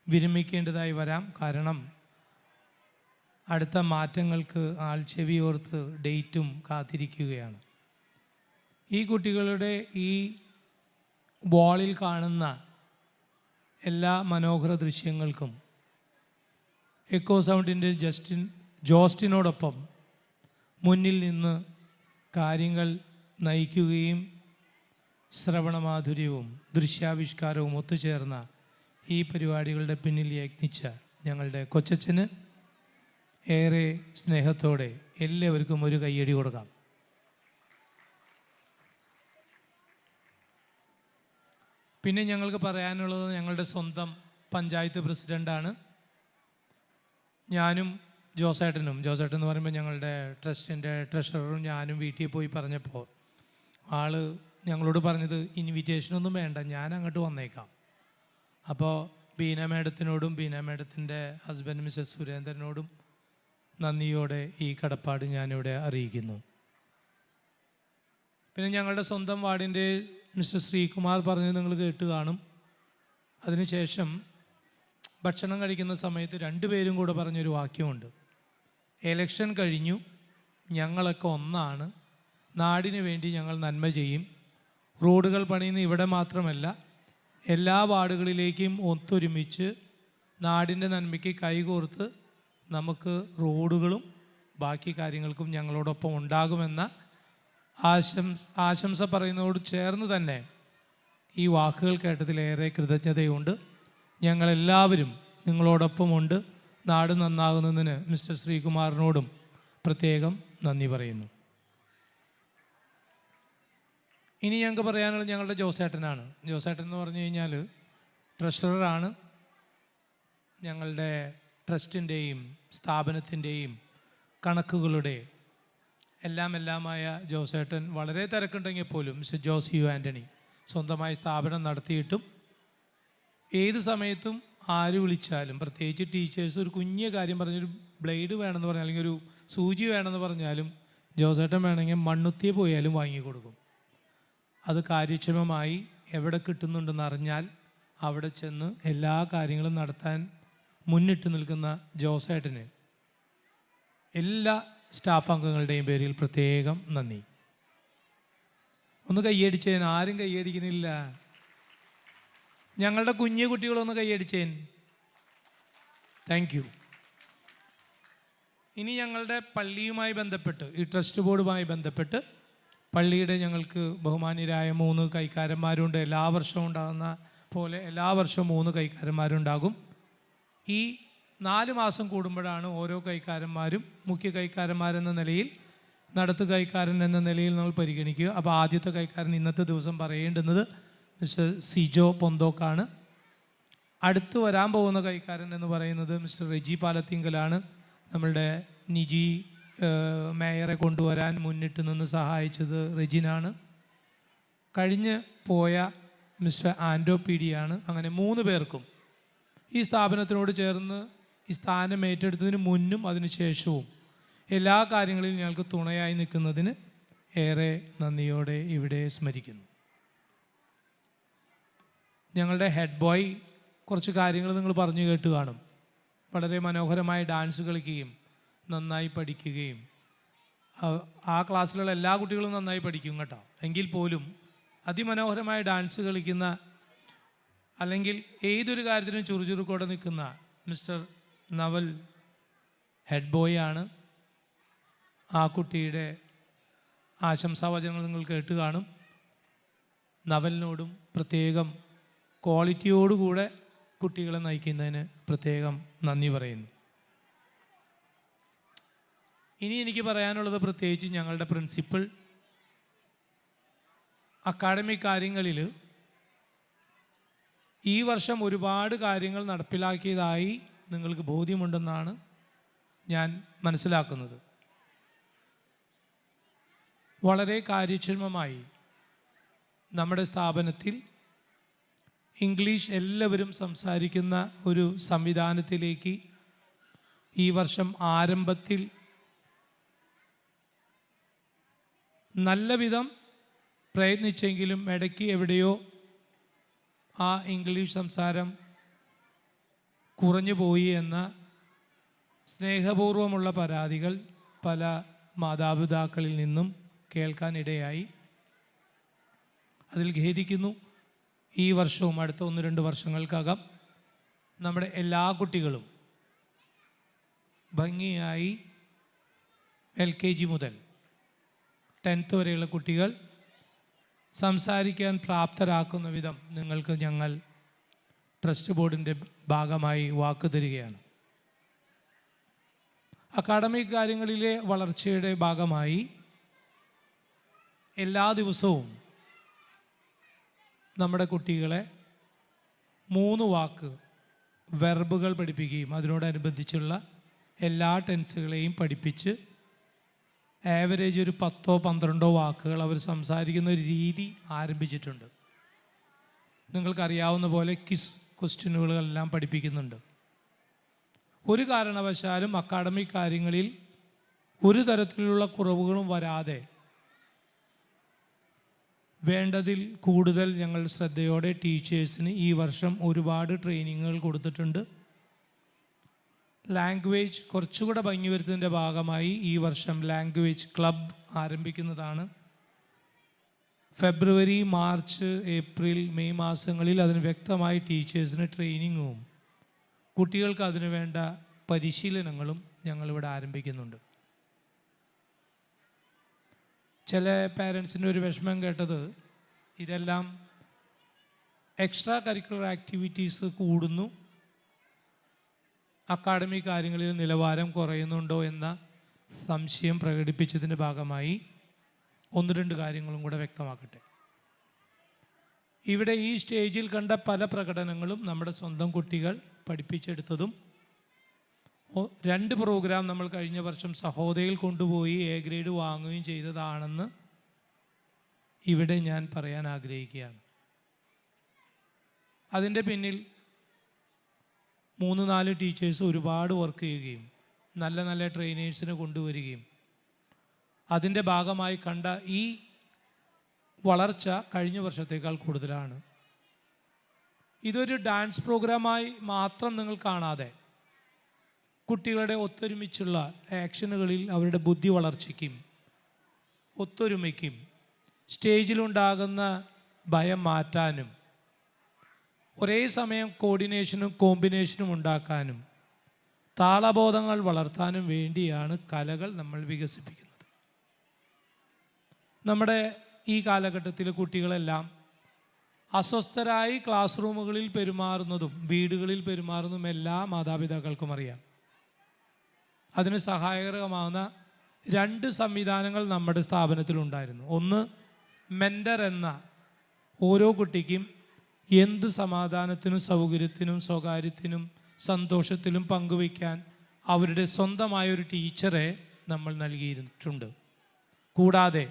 വിരമിക്കേണ്ടതായി വരാം. കാരണം അടുത്ത മാറ്റങ്ങൾക്ക് ആൾ ചെവിയോർത്ത് ഡേറ്റും കാത്തിരിക്കുകയാണ്. ഈ കുട്ടികളുടെ ഈ വാളിൽ കാണുന്ന എല്ലാ മനോഹര ദൃശ്യങ്ങൾക്കും എക്കോ സൗണ്ടിൻ്റെ ജോസ്റ്റിനോടൊപ്പം മുന്നിൽ നിന്ന് കാര്യങ്ങൾ നയിക്കുകയും ശ്രവണമാധുര്യവും ദൃശ്യാവിഷ്കാരവും ഒത്തുചേർന്ന ഈ പരിപാടികളുടെ പിന്നിൽ യത്നിച്ച ഞങ്ങളുടെ കൊച്ചച്ഛന് ഏറെ സ്നേഹത്തോടെ എല്ലാവർക്കും ഒരു കയ്യടി കൊടുക്കാം. പിന്നെ ഞങ്ങൾക്ക് പറയാനുള്ളത് ഞങ്ങളുടെ സ്വന്തം പഞ്ചായത്ത് പ്രസിഡൻ്റാണ്. ഞാനും ജോസേട്ടൻ എന്ന് പറയുമ്പോൾ ഞങ്ങളുടെ ട്രസ്റ്റിൻ്റെ ട്രഷററും ഞാനും വീട്ടിൽ പോയി പറഞ്ഞപ്പോൾ ആൾ ഞങ്ങളോട് പറഞ്ഞത് ഇൻവിറ്റേഷനൊന്നും വേണ്ട, ഞാൻ അങ്ങോട്ട് വന്നേക്കാം. അപ്പോൾ ബീന മേഡത്തിനോടും ബീന മേഡത്തിൻ്റെ ഹസ്ബൻഡ് മിസ്റ്റർ സുരേന്ദ്രനോടും നന്ദിയോടെ ഈ കടപ്പാട് ഞാനിവിടെ അറിയിക്കുന്നു. പിന്നെ ഞങ്ങളുടെ സ്വന്തം വാർഡിൻ്റെ മിസ്റ്റർ ശ്രീകുമാർ പറഞ്ഞത് നിങ്ങൾ കേട്ട് കാണും. അതിനുശേഷം ഭക്ഷണം കഴിക്കുന്ന സമയത്ത് രണ്ടുപേരും കൂടെ പറഞ്ഞൊരു വാക്യമുണ്ട്. എലക്ഷൻ കഴിഞ്ഞു, ഞങ്ങളൊക്കെ ഒന്നാണ്, നാടിന് വേണ്ടി ഞങ്ങൾ നന്മ ചെയ്യും. റോഡുകൾ പണിയുന്ന ഇവിടെ മാത്രമല്ല എല്ലാ വാർഡുകളിലേക്കും ഒത്തൊരുമിച്ച് നാടിൻ്റെ നന്മയ്ക്ക് കൈകോർത്ത് നമുക്ക് റോഡുകളും ബാക്കി കാര്യങ്ങൾക്കും ഞങ്ങളോടൊപ്പം ഉണ്ടാകുമെന്ന ആശംസ പറയുന്നതോട് ചേർന്ന് തന്നെ ഈ വാക്കുകൾ കേട്ടതിലേറെ കൃതജ്ഞതയുണ്ട്. ഞങ്ങളെല്ലാവരും നിങ്ങളോടൊപ്പമുണ്ട്. നാട് നന്നാകുന്നതിന് മിസ്റ്റർ ശ്രീകുമാറിനോടും പ്രത്യേകം നന്ദി പറയുന്നു. ഇനി ഞങ്ങൾക്ക് പറയാനുള്ളത് ഞങ്ങളുടെ ജോസേട്ടനാണ്. ജോസേട്ടൻ എന്ന് പറഞ്ഞു കഴിഞ്ഞാൽ ട്രഷററാണ്. ഞങ്ങളുടെ ട്രസ്റ്റിൻ്റെയും സ്ഥാപനത്തിൻ്റെയും കണക്കുകളുടെ എല്ലാമായ ജോസേട്ടൻ വളരെ തിരക്കുണ്ടെങ്കിൽ പോലും മിസ്റ്റർ ജോസ് യു ആൻ്റണി സ്വന്തമായി സ്ഥാപനം നടത്തിയിട്ടും ഏത് സമയത്തും ആര് വിളിച്ചാലും, പ്രത്യേകിച്ച് ടീച്ചേഴ്സ് ഒരു കുഞ്ഞു കാര്യം പറഞ്ഞൊരു ബ്ലേഡ് വേണമെന്ന് പറഞ്ഞാൽ അല്ലെങ്കിൽ ഒരു സൂചി വേണമെന്ന് പറഞ്ഞാലും ജോസേട്ടൻ വേണമെങ്കിൽ മണ്ണുത്തിയെ പോയാലും വാങ്ങിക്കൊടുക്കും. അത് കാര്യക്ഷമമായി എവിടെ കിട്ടുന്നുണ്ടെന്ന് അറിഞ്ഞാൽ അവിടെ ചെന്ന് എല്ലാ കാര്യങ്ങളും നടത്താൻ മുന്നിട്ട് നിൽക്കുന്ന ജോസേട്ടന് എല്ലാ സ്റ്റാഫ് അംഗങ്ങളുടെയും പേരിൽ പ്രത്യേകം നന്ദി. ഒന്ന് കയ്യടിച്ചേൻ. ആരും കയ്യടിക്കുന്നില്ല. ഞങ്ങളുടെ കുഞ്ഞു കുട്ടികളൊന്ന് കയ്യടിച്ചേൻ. Thank you. ഇനി ഞങ്ങളുടെ പള്ളിയുമായി ബന്ധപ്പെട്ട് ഈ ട്രസ്റ്റ് ബോർഡുമായി ബന്ധപ്പെട്ട് പള്ളിയുടെ ഞങ്ങൾക്ക് ബഹുമാന്യരായ 3 കൈക്കാരന്മാരുണ്ട്. എല്ലാ വർഷവും ഉണ്ടാകുന്ന പോലെ എല്ലാ വർഷവും 3 കൈക്കാരന്മാരുണ്ടാകും. ഈ 4 മാസം കൂടുമ്പോഴാണ് ഓരോ കൈക്കാരന്മാരും മുഖ്യ കൈക്കാരന്മാരെന്ന നിലയിൽ നടത്തു കൈക്കാരൻ എന്ന നിലയിൽ നമ്മൾ പരിഗണിക്കുക. അപ്പോൾ ആദ്യത്തെ കൈക്കാരൻ ഇന്നത്തെ ദിവസം പറയേണ്ടുന്നത് മിസ്റ്റർ സിജോ പൊന്തോക്കാണ്. അടുത്ത് വരാൻ പോകുന്ന കൈക്കാരൻ എന്ന് പറയുന്നത് മിസ്റ്റർ റെജി പാലത്തിങ്കലാണ്. നമ്മളുടെ നിജി മേയറെ കൊണ്ടുവരാൻ മുന്നിട്ട് നിന്ന് സഹായിച്ചത് റെജിനാണ്. കഴിഞ്ഞ് പോയ മിസ്റ്റർ ആൻഡോ പി ഡിയാണ്. അങ്ങനെ 3 പേർക്കും ഈ സ്ഥാപനത്തിനോട് ചേർന്ന് ഈ സ്ഥാനം ഏറ്റെടുത്തതിന് മുന്നും അതിനുശേഷവും എല്ലാ കാര്യങ്ങളിലും ഞങ്ങൾക്ക് തുണയായി നിൽക്കുന്നതിന് ഏറെ നന്ദിയോടെ ഇവിടെ സ്മരിക്കുന്നു. ഞങ്ങളുടെ ഹെഡ് ബോയ് കുറച്ച് കാര്യങ്ങൾ നിങ്ങൾ പറഞ്ഞു കേട്ട് കാണും. വളരെ മനോഹരമായി ഡാൻസ് കളിക്കുകയും നന്നായി പഠിക്കുകയും ആ ക്ലാസ്സിലുള്ള എല്ലാ കുട്ടികളും നന്നായി പഠിക്കും കേട്ടോ. എങ്കിൽ പോലും അതിമനോഹരമായി ഡാൻസ് കളിക്കുന്ന അല്ലെങ്കിൽ ഏതൊരു കാര്യത്തിനും ചുറുചുറുക്കോടെ നിൽക്കുന്ന മിസ്റ്റർ നവൽ ഹെഡ് ബോയ് ആണ്. ആ കുട്ടിയുടെ ആശംസാവചനങ്ങൾ നിങ്ങൾ കേട്ട് കാണും. നവലിനോടും പ്രത്യേകം ക്വാളിറ്റിയോടുകൂടെ കുട്ടികളെ നയിക്കുന്നതിന് പ്രത്യേകം നന്ദി പറയുന്നു. ഇനി എനിക്ക് പറയാനുള്ളത് പ്രത്യേകിച്ച് ഞങ്ങളുടെ പ്രിൻസിപ്പൽ അക്കാഡമിക് കാര്യങ്ങളിൽ ഈ വർഷം ഒരുപാട് കാര്യങ്ങൾ നടപ്പിലാക്കിയതായി നിങ്ങൾക്ക് ബോധ്യമുണ്ടെന്നാണ് ഞാൻ മനസ്സിലാക്കുന്നത്. വളരെ കാര്യക്ഷമമായി നമ്മുടെ സ്ഥാപനത്തിൽ ഇംഗ്ലീഷ് എല്ലാവരും സംസാരിക്കുന്ന ഒരു സംവിധാനത്തിലേക്ക് ഈ വർഷം ആരംഭത്തിൽ നല്ല വിധം പ്രയത്നിച്ചെങ്കിലും ഇടയ്ക്ക് എവിടെയോ ആ ഇംഗ്ലീഷ് സംസാരം കുറഞ്ഞു പോയി എന്ന സ്നേഹപൂർവമുള്ള പരാതികൾ പല മാതാപിതാക്കളിൽ നിന്നും കേൾക്കാനിടയായി. അതിൽ ഖേദിക്കുന്നു. ഈ വർഷവും അടുത്ത 1-2 വർഷങ്ങൾക്കകം നമ്മുടെ എല്ലാ കുട്ടികളും ഭംഗിയായി LKG മുതൽ 10th വരെയുള്ള കുട്ടികൾ സംസാരിക്കാൻ പ്രാപ്തരാക്കുന്ന വിധം നിങ്ങൾക്ക് ഞങ്ങൾ ട്രസ്റ്റ് ബോർഡിൻ്റെ ഭാഗമായി വാക്ക് തരികയാണ്. അക്കാഡമിക് കാര്യങ്ങളിലെ വളർച്ചയുടെ ഭാഗമായി എല്ലാ ദിവസവും നമ്മുടെ കുട്ടികളെ 3 വാക്ക് വെർബുകൾ പഠിപ്പിക്കുകയും അതിനോടനുബന്ധിച്ചുള്ള എല്ലാ ടെൻസുകളെയും പഠിപ്പിച്ച് ആവറേജ് ഒരു 10-12 വാക്കുകൾ അവർ സംസാരിക്കുന്ന ഒരു രീതി ആരംഭിച്ചിട്ടുണ്ട്. നിങ്ങൾക്കറിയാവുന്ന പോലെ ക്വസ്റ്റ്യനുകളെല്ലാം പഠിപ്പിക്കുന്നുണ്ട്. ഒരു കാരണവശാലും അക്കാഡമിക് കാര്യങ്ങളിൽ ഒരു തരത്തിലുള്ള കുറവുകളും വരാതെ വേണ്ടതിൽ കൂടുതൽ ഞങ്ങൾ ശ്രദ്ധയോടെ ടീച്ചേഴ്സിന് ഈ വർഷം ഒരുപാട് ട്രെയിനിങ്ങുകൾ കൊടുത്തിട്ടുണ്ട്. ലാംഗ്വേജ് കുറച്ചുകൂടെ ഭംഗി വരുത്തുന്നതിൻ്റെ ഭാഗമായി ഈ വർഷം ലാംഗ്വേജ് ക്ലബ് ആരംഭിക്കുന്നതാണ്. ഫെബ്രുവരി, മാർച്ച്, ഏപ്രിൽ, മെയ് മാസങ്ങളിൽ അതിന് വ്യക്തമായി ടീച്ചേഴ്സിന് ട്രെയിനിങ്ങും കുട്ടികൾക്ക് അതിനു വേണ്ട പരിശീലനങ്ങളും ഞങ്ങളിവിടെ ആരംഭിക്കുന്നുണ്ട്. ചില പാരൻസിൻ്റെ ഒരു വിഷമം കേട്ടത് ഇതെല്ലാം എക്സ്ട്രാ കരിക്കുലർ ആക്ടിവിറ്റീസ് കൂടുന്നു, അക്കാഡമിക് കാര്യങ്ങളിൽ നിലവാരം കുറയുന്നുണ്ടോ എന്ന സംശയം പ്രകടിപ്പിച്ചതിൻ്റെ ഭാഗമായി 1-2 കാര്യങ്ങളും കൂടെ വ്യക്തമാക്കട്ടെ. ഇവിടെ ഈ സ്റ്റേജിൽ കണ്ട പല പ്രകടനങ്ങളും നമ്മുടെ സ്വന്തം കുട്ടികൾ പഠിപ്പിച്ചെടുത്തതും 2 പ്രോഗ്രാം നമ്മൾ കഴിഞ്ഞ വർഷം സഹോദയയിൽ കൊണ്ടുപോയി A ഗ്രേഡ് വാങ്ങുകയും ചെയ്തതാണെന്ന് ഇവിടെ ഞാൻ പറയാൻ ആഗ്രഹിക്കുകയാണ്. അതിൻ്റെ പിന്നിൽ 3-4 ടീച്ചേഴ്സ് ഒരുപാട് വർക്ക് ചെയ്യുകയും നല്ല നല്ല ട്രെയിനേഴ്സിനെ കൊണ്ടുവരികയും അതിൻ്റെ ഭാഗമായി കണ്ട ഈ വളർച്ച കഴിഞ്ഞ വർഷത്തേക്കാൾ കൂടുതലാണ്. ഇതൊരു ഡാൻസ് പ്രോഗ്രാമായി മാത്രം നിങ്ങൾ കാണാതെ കുട്ടികളുടെ ഒത്തൊരുമിച്ചുള്ള ആക്ഷനുകളിൽ അവരുടെ ബുദ്ധി വളർച്ചയ്ക്കും ഒത്തൊരുമയ്ക്കും സ്റ്റേജിലുണ്ടാകുന്ന ഭയം മാറ്റാനും ഒരേ സമയം കോർഡിനേഷനും കോമ്പിനേഷനും ഉണ്ടാക്കാനും താളബോധങ്ങൾ വളർത്താനും വേണ്ടിയാണ് കലകൾ നമ്മൾ വികസിപ്പിക്കുന്നത്. നമ്മുടെ ഈ കാലഘട്ടത്തിൽ കുട്ടികളെല്ലാം അസ്വസ്ഥരായി ക്ലാസ് റൂമുകളിൽ പെരുമാറുന്നതും വീടുകളിൽ പെരുമാറുന്നതും എല്ലാ മാതാപിതാക്കൾക്കും അറിയാം. അതിന് സഹായകരമാകുന്ന 2 സംവിധാനങ്ങൾ നമ്മുടെ സ്ഥാപനത്തിലുണ്ടായിരുന്നു. ഒന്ന്, മെൻറ്റർ എന്ന ഓരോ കുട്ടിക്കും എന്ത് സമാധാനത്തിനും സൗകര്യത്തിനും സ്വകാര്യത്തിനും സന്തോഷത്തിലും പങ്കുവയ്ക്കാൻ അവരുടെ സ്വന്തമായൊരു ടീച്ചറെ നമ്മൾ നൽകിയിട്ടുണ്ട്. കൂടാതെ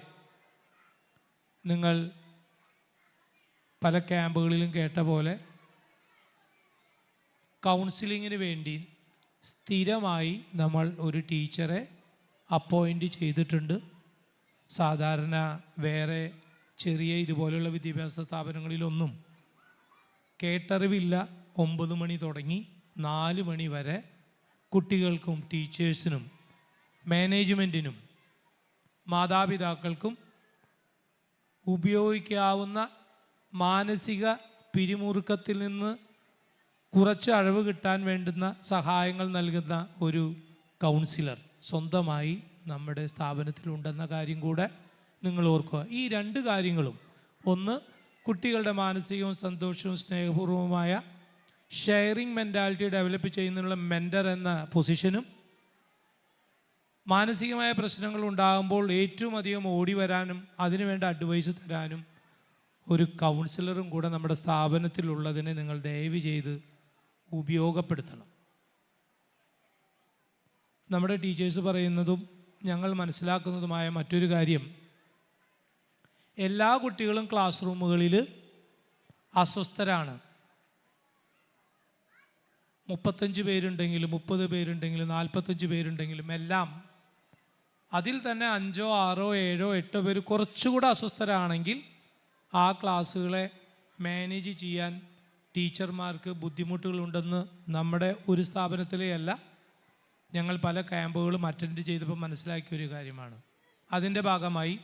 നിങ്ങൾ പല ക്യാമ്പുകളിലും കേട്ട പോലെ കൗൺസിലിങ്ങിന് വേണ്ടി സ്ഥിരമായി നമ്മൾ ഒരു ടീച്ചറെ അപ്പോയിൻ്റ് ചെയ്തിട്ടുണ്ട്. സാധാരണ വേറെ ചെറിയ ഇതുപോലെയുള്ള വിദ്യാഭ്യാസ സ്ഥാപനങ്ങളിലൊന്നും കേട്ടറിവില്ല 9 മണി തുടങ്ങി 4 മണി വരെ കുട്ടികൾക്കും ടീച്ചേഴ്സിനും മാനേജ്മെൻറ്റിനും മാതാപിതാക്കൾക്കും ഉപയോഗിക്കാവുന്ന മാനസിക പിരിമുറുക്കത്തിൽ നിന്ന് കുറച്ച് അഴവ് കിട്ടാൻ വേണ്ടുന്ന സഹായങ്ങൾ നൽകുന്ന ഒരു കൗൺസിലർ സ്വന്തമായി നമ്മുടെ സ്ഥാപനത്തിലുണ്ടെന്ന കാര്യം കൂടെ നിങ്ങൾ ഓർക്കുക. ഈ 2 കാര്യങ്ങളും, ഒന്ന് കുട്ടികളുടെ മാനസികവും സന്തോഷവും സ്നേഹപൂർവ്വമായ ഷെയറിംഗ് മെൻറ്റാലിറ്റി ഡെവലപ്പ് ചെയ്യുന്നതിനുള്ള മെൻറ്റർ എന്ന പൊസിഷനും, മാനസികമായ പ്രശ്നങ്ങൾ ഉണ്ടാകുമ്പോൾ ഏറ്റവും അധികം ഓടി വരാനും അതിനുവേണ്ട അഡ്വൈസ് തരാനും ഒരു കൗൺസിലറും കൂടെ നമ്മുടെ സ്ഥാപനത്തിലുള്ളതിനെ നിങ്ങൾ ദയവ് ചെയ്ത് ഉപയോഗപ്പെടുത്തണം. നമ്മുടെ ടീച്ചേഴ്സ് പറയുന്നതും ഞങ്ങൾ മനസ്സിലാക്കുന്നതുമായ മറ്റൊരു കാര്യം, എല്ലാ കുട്ടികളും ക്ലാസ് റൂമുകളിൽ അസ്വസ്ഥരാണ്. 35 പേരുണ്ടെങ്കിലും 30 പേരുണ്ടെങ്കിലും 45 പേരുണ്ടെങ്കിലും എല്ലാം അതിൽ തന്നെ 5, 6, 7, 8 പേര് കുറച്ചുകൂടെ അസ്വസ്ഥരാണെങ്കിൽ ആ ക്ലാസ്സുകളെ മാനേജ് ചെയ്യാൻ ടീച്ചർമാർക്ക് ബുദ്ധിമുട്ടുകളുണ്ടെന്ന് നമ്മുടെ ഒരു സ്ഥാപനത്തിലേ അല്ല, ഞങ്ങൾ പല ക്യാമ്പുകളും അറ്റൻഡ് ചെയ്തപ്പോൾ മനസ്സിലാക്കിയ ഒരു കാര്യമാണ്. അതിൻ്റെ ഭാഗമായി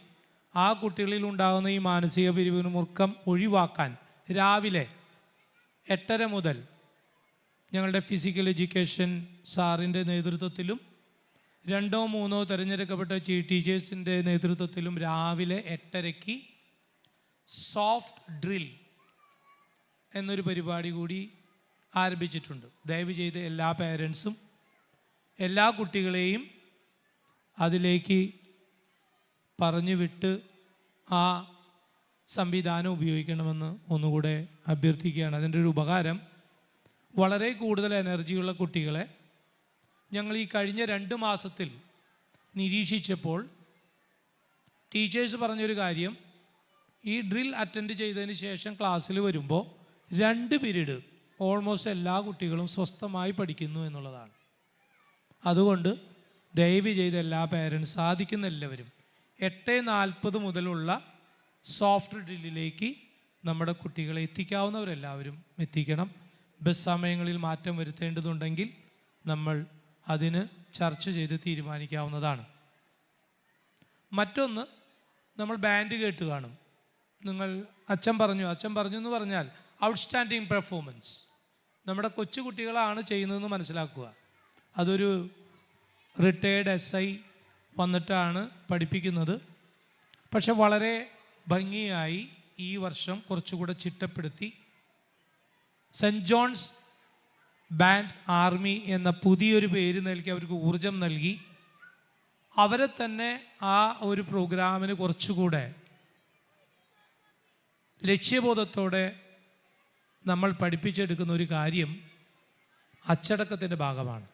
ആ കുട്ടികളിൽ ഉണ്ടാകുന്ന ഈ മാനസിക പിരിമുറുക്കം ഒഴിവാക്കാൻ രാവിലെ 8:30 മുതൽ ഞങ്ങളുടെ ഫിസിക്കൽ എഡ്യൂക്കേഷൻ സാറിൻ്റെ നേതൃത്വത്തിലും 2 or 3 തിരഞ്ഞെടുക്കപ്പെട്ട ടീച്ചേഴ്സിൻ്റെ നേതൃത്വത്തിലും രാവിലെ 8:30 സോഫ്റ്റ് ഡ്രിൽ എന്നൊരു പരിപാടി കൂടി ആരംഭിച്ചിട്ടുണ്ട്. ദയവ് ചെയ്ത് എല്ലാ പേരൻസും എല്ലാ കുട്ടികളെയും അതിലേക്ക് പറഞ്ഞു വിട്ട് ആ സംവിധാനം ഉപയോഗിക്കണമെന്ന് ഒന്നുകൂടെ അഭ്യർത്ഥിക്കുകയാണ്. അതിൻ്റെ ഒരു ഉപകാരം, വളരെ കൂടുതൽ എനർജിയുള്ള കുട്ടികളെ ഞങ്ങൾ ഈ കഴിഞ്ഞ 2 മാസത്തിൽ നിരീക്ഷിച്ചപ്പോൾ ടീച്ചേഴ്സ് പറഞ്ഞൊരു കാര്യം, ഈ ഡ്രിൽ അറ്റൻഡ് ചെയ്തതിന് ശേഷം ക്ലാസ്സിൽ വരുമ്പോൾ 2 പീരീഡ് ഓൾമോസ്റ്റ് എല്ലാ കുട്ടികളും സ്വസ്ഥമായി പഠിക്കുന്നു എന്നുള്ളതാണ്. അതുകൊണ്ട് ദയവ് ചെയ്ത് എല്ലാ പേരൻസ് സാധിക്കുന്ന എല്ലാവരും 8:40 മുതലുള്ള സോഫ്റ്റ് ഡ്രില്ലിലേക്ക് നമ്മുടെ കുട്ടികളെ എത്തിക്കാവുന്നവരെല്ലാവരും എത്തിക്കണം. ബസ് സമയങ്ങളിൽ മാറ്റം വരുത്തേണ്ടതുണ്ടെങ്കിൽ നമ്മൾ അതിന് ചർച്ച ചെയ്ത് തീരുമാനിക്കാവുന്നതാണ്. മറ്റൊന്ന്, നമ്മൾ ബാൻഡ് കേട്ട് കാണും. നിങ്ങൾ അച്ഛൻ പറഞ്ഞു എന്ന് പറഞ്ഞാൽ ഔട്ട്സ്റ്റാൻഡിങ് പെർഫോമൻസ് നമ്മുടെ കൊച്ചു കുട്ടികളാണ് ചെയ്യുന്നതെന്ന് മനസ്സിലാക്കുക. അതൊരു റിട്ടയേർഡ് SI വന്നിട്ടാണ് പഠിപ്പിക്കുന്നത്. പക്ഷെ വളരെ ഭംഗിയായി ഈ വർഷം കുറച്ചുകൂടെ ചിട്ടപ്പെടുത്തി സെൻറ്റ് ജോൺസ് ബാൻഡ് ആർമി എന്ന പുതിയൊരു പേര് നൽകി അവർക്ക് ഊർജം നൽകി അവരെ തന്നെ ആ ഒരു പ്രോഗ്രാമിന് കുറച്ചുകൂടെ ലക്ഷ്യബോധത്തോടെ നമ്മൾ പഠിപ്പിച്ചെടുക്കുന്ന ഒരു കാര്യം അച്ചടക്കത്തിൻ്റെ ഭാഗമാണ്.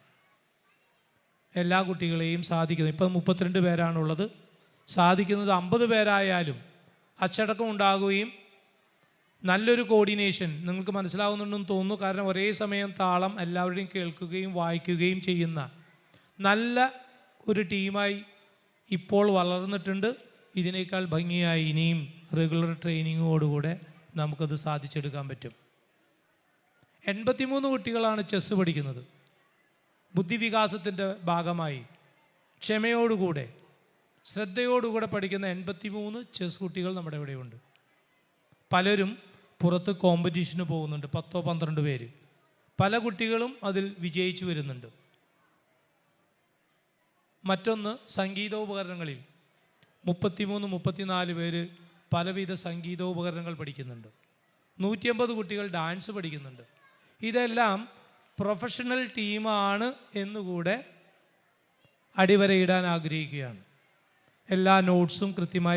എല്ലാ കുട്ടികളെയും സാധിക്കുന്നത്, ഇപ്പം 32 പേരാണുള്ളത്, സാധിക്കുന്നത് 50 പേരായാലും അച്ചടക്കം ഉണ്ടാകുകയും നല്ലൊരു കോർഡിനേഷൻ നിങ്ങൾക്ക് മനസ്സിലാവുന്നുണ്ടെന്ന് തോന്നുന്നു. കാരണം ഒരേ സമയം താളം എല്ലാവരുടെയും കേൾക്കുകയും വായിക്കുകയും ചെയ്യുന്ന നല്ല ഒരു ടീമായി ഇപ്പോൾ വളർന്നിട്ടുണ്ട്. ഇതിനേക്കാൾ ഭംഗിയായി ഇനിയും റെഗുലർ ട്രെയിനിങ്ങോടുകൂടെ നമുക്കത് സാധിച്ചെടുക്കാൻ പറ്റും. 83 കുട്ടികളാണ് ചെസ്സ് പഠിക്കുന്നത്. ബുദ്ധിവികാസത്തിൻ്റെ ഭാഗമായി ക്ഷമയോടുകൂടെ ശ്രദ്ധയോടുകൂടെ പഠിക്കുന്ന 83 ചെസ് കുട്ടികൾ നമ്മുടെ ഇവിടെയുണ്ട്. പലരും പുറത്ത് കോമ്പറ്റീഷന് പോകുന്നുണ്ട്, 10-12 പേര്. പല കുട്ടികളും അതിൽ വിജയിച്ചു വരുന്നുണ്ട്. മറ്റൊന്ന്, സംഗീതോപകരണങ്ങളിൽ 33-34 പേര് പലവിധ സംഗീതോപകരണങ്ങൾ പഠിക്കുന്നുണ്ട്. 150 കുട്ടികൾ ഡാൻസ് പഠിക്കുന്നുണ്ട്. ഇതെല്ലാം പ്രൊഫഷണൽ ടീമാണ് എന്നുകൂടെ അടിവരയിടാൻ ആഗ്രഹിക്കുകയാണ്. എല്ലാ നോട്ട്സും കൃത്യമായി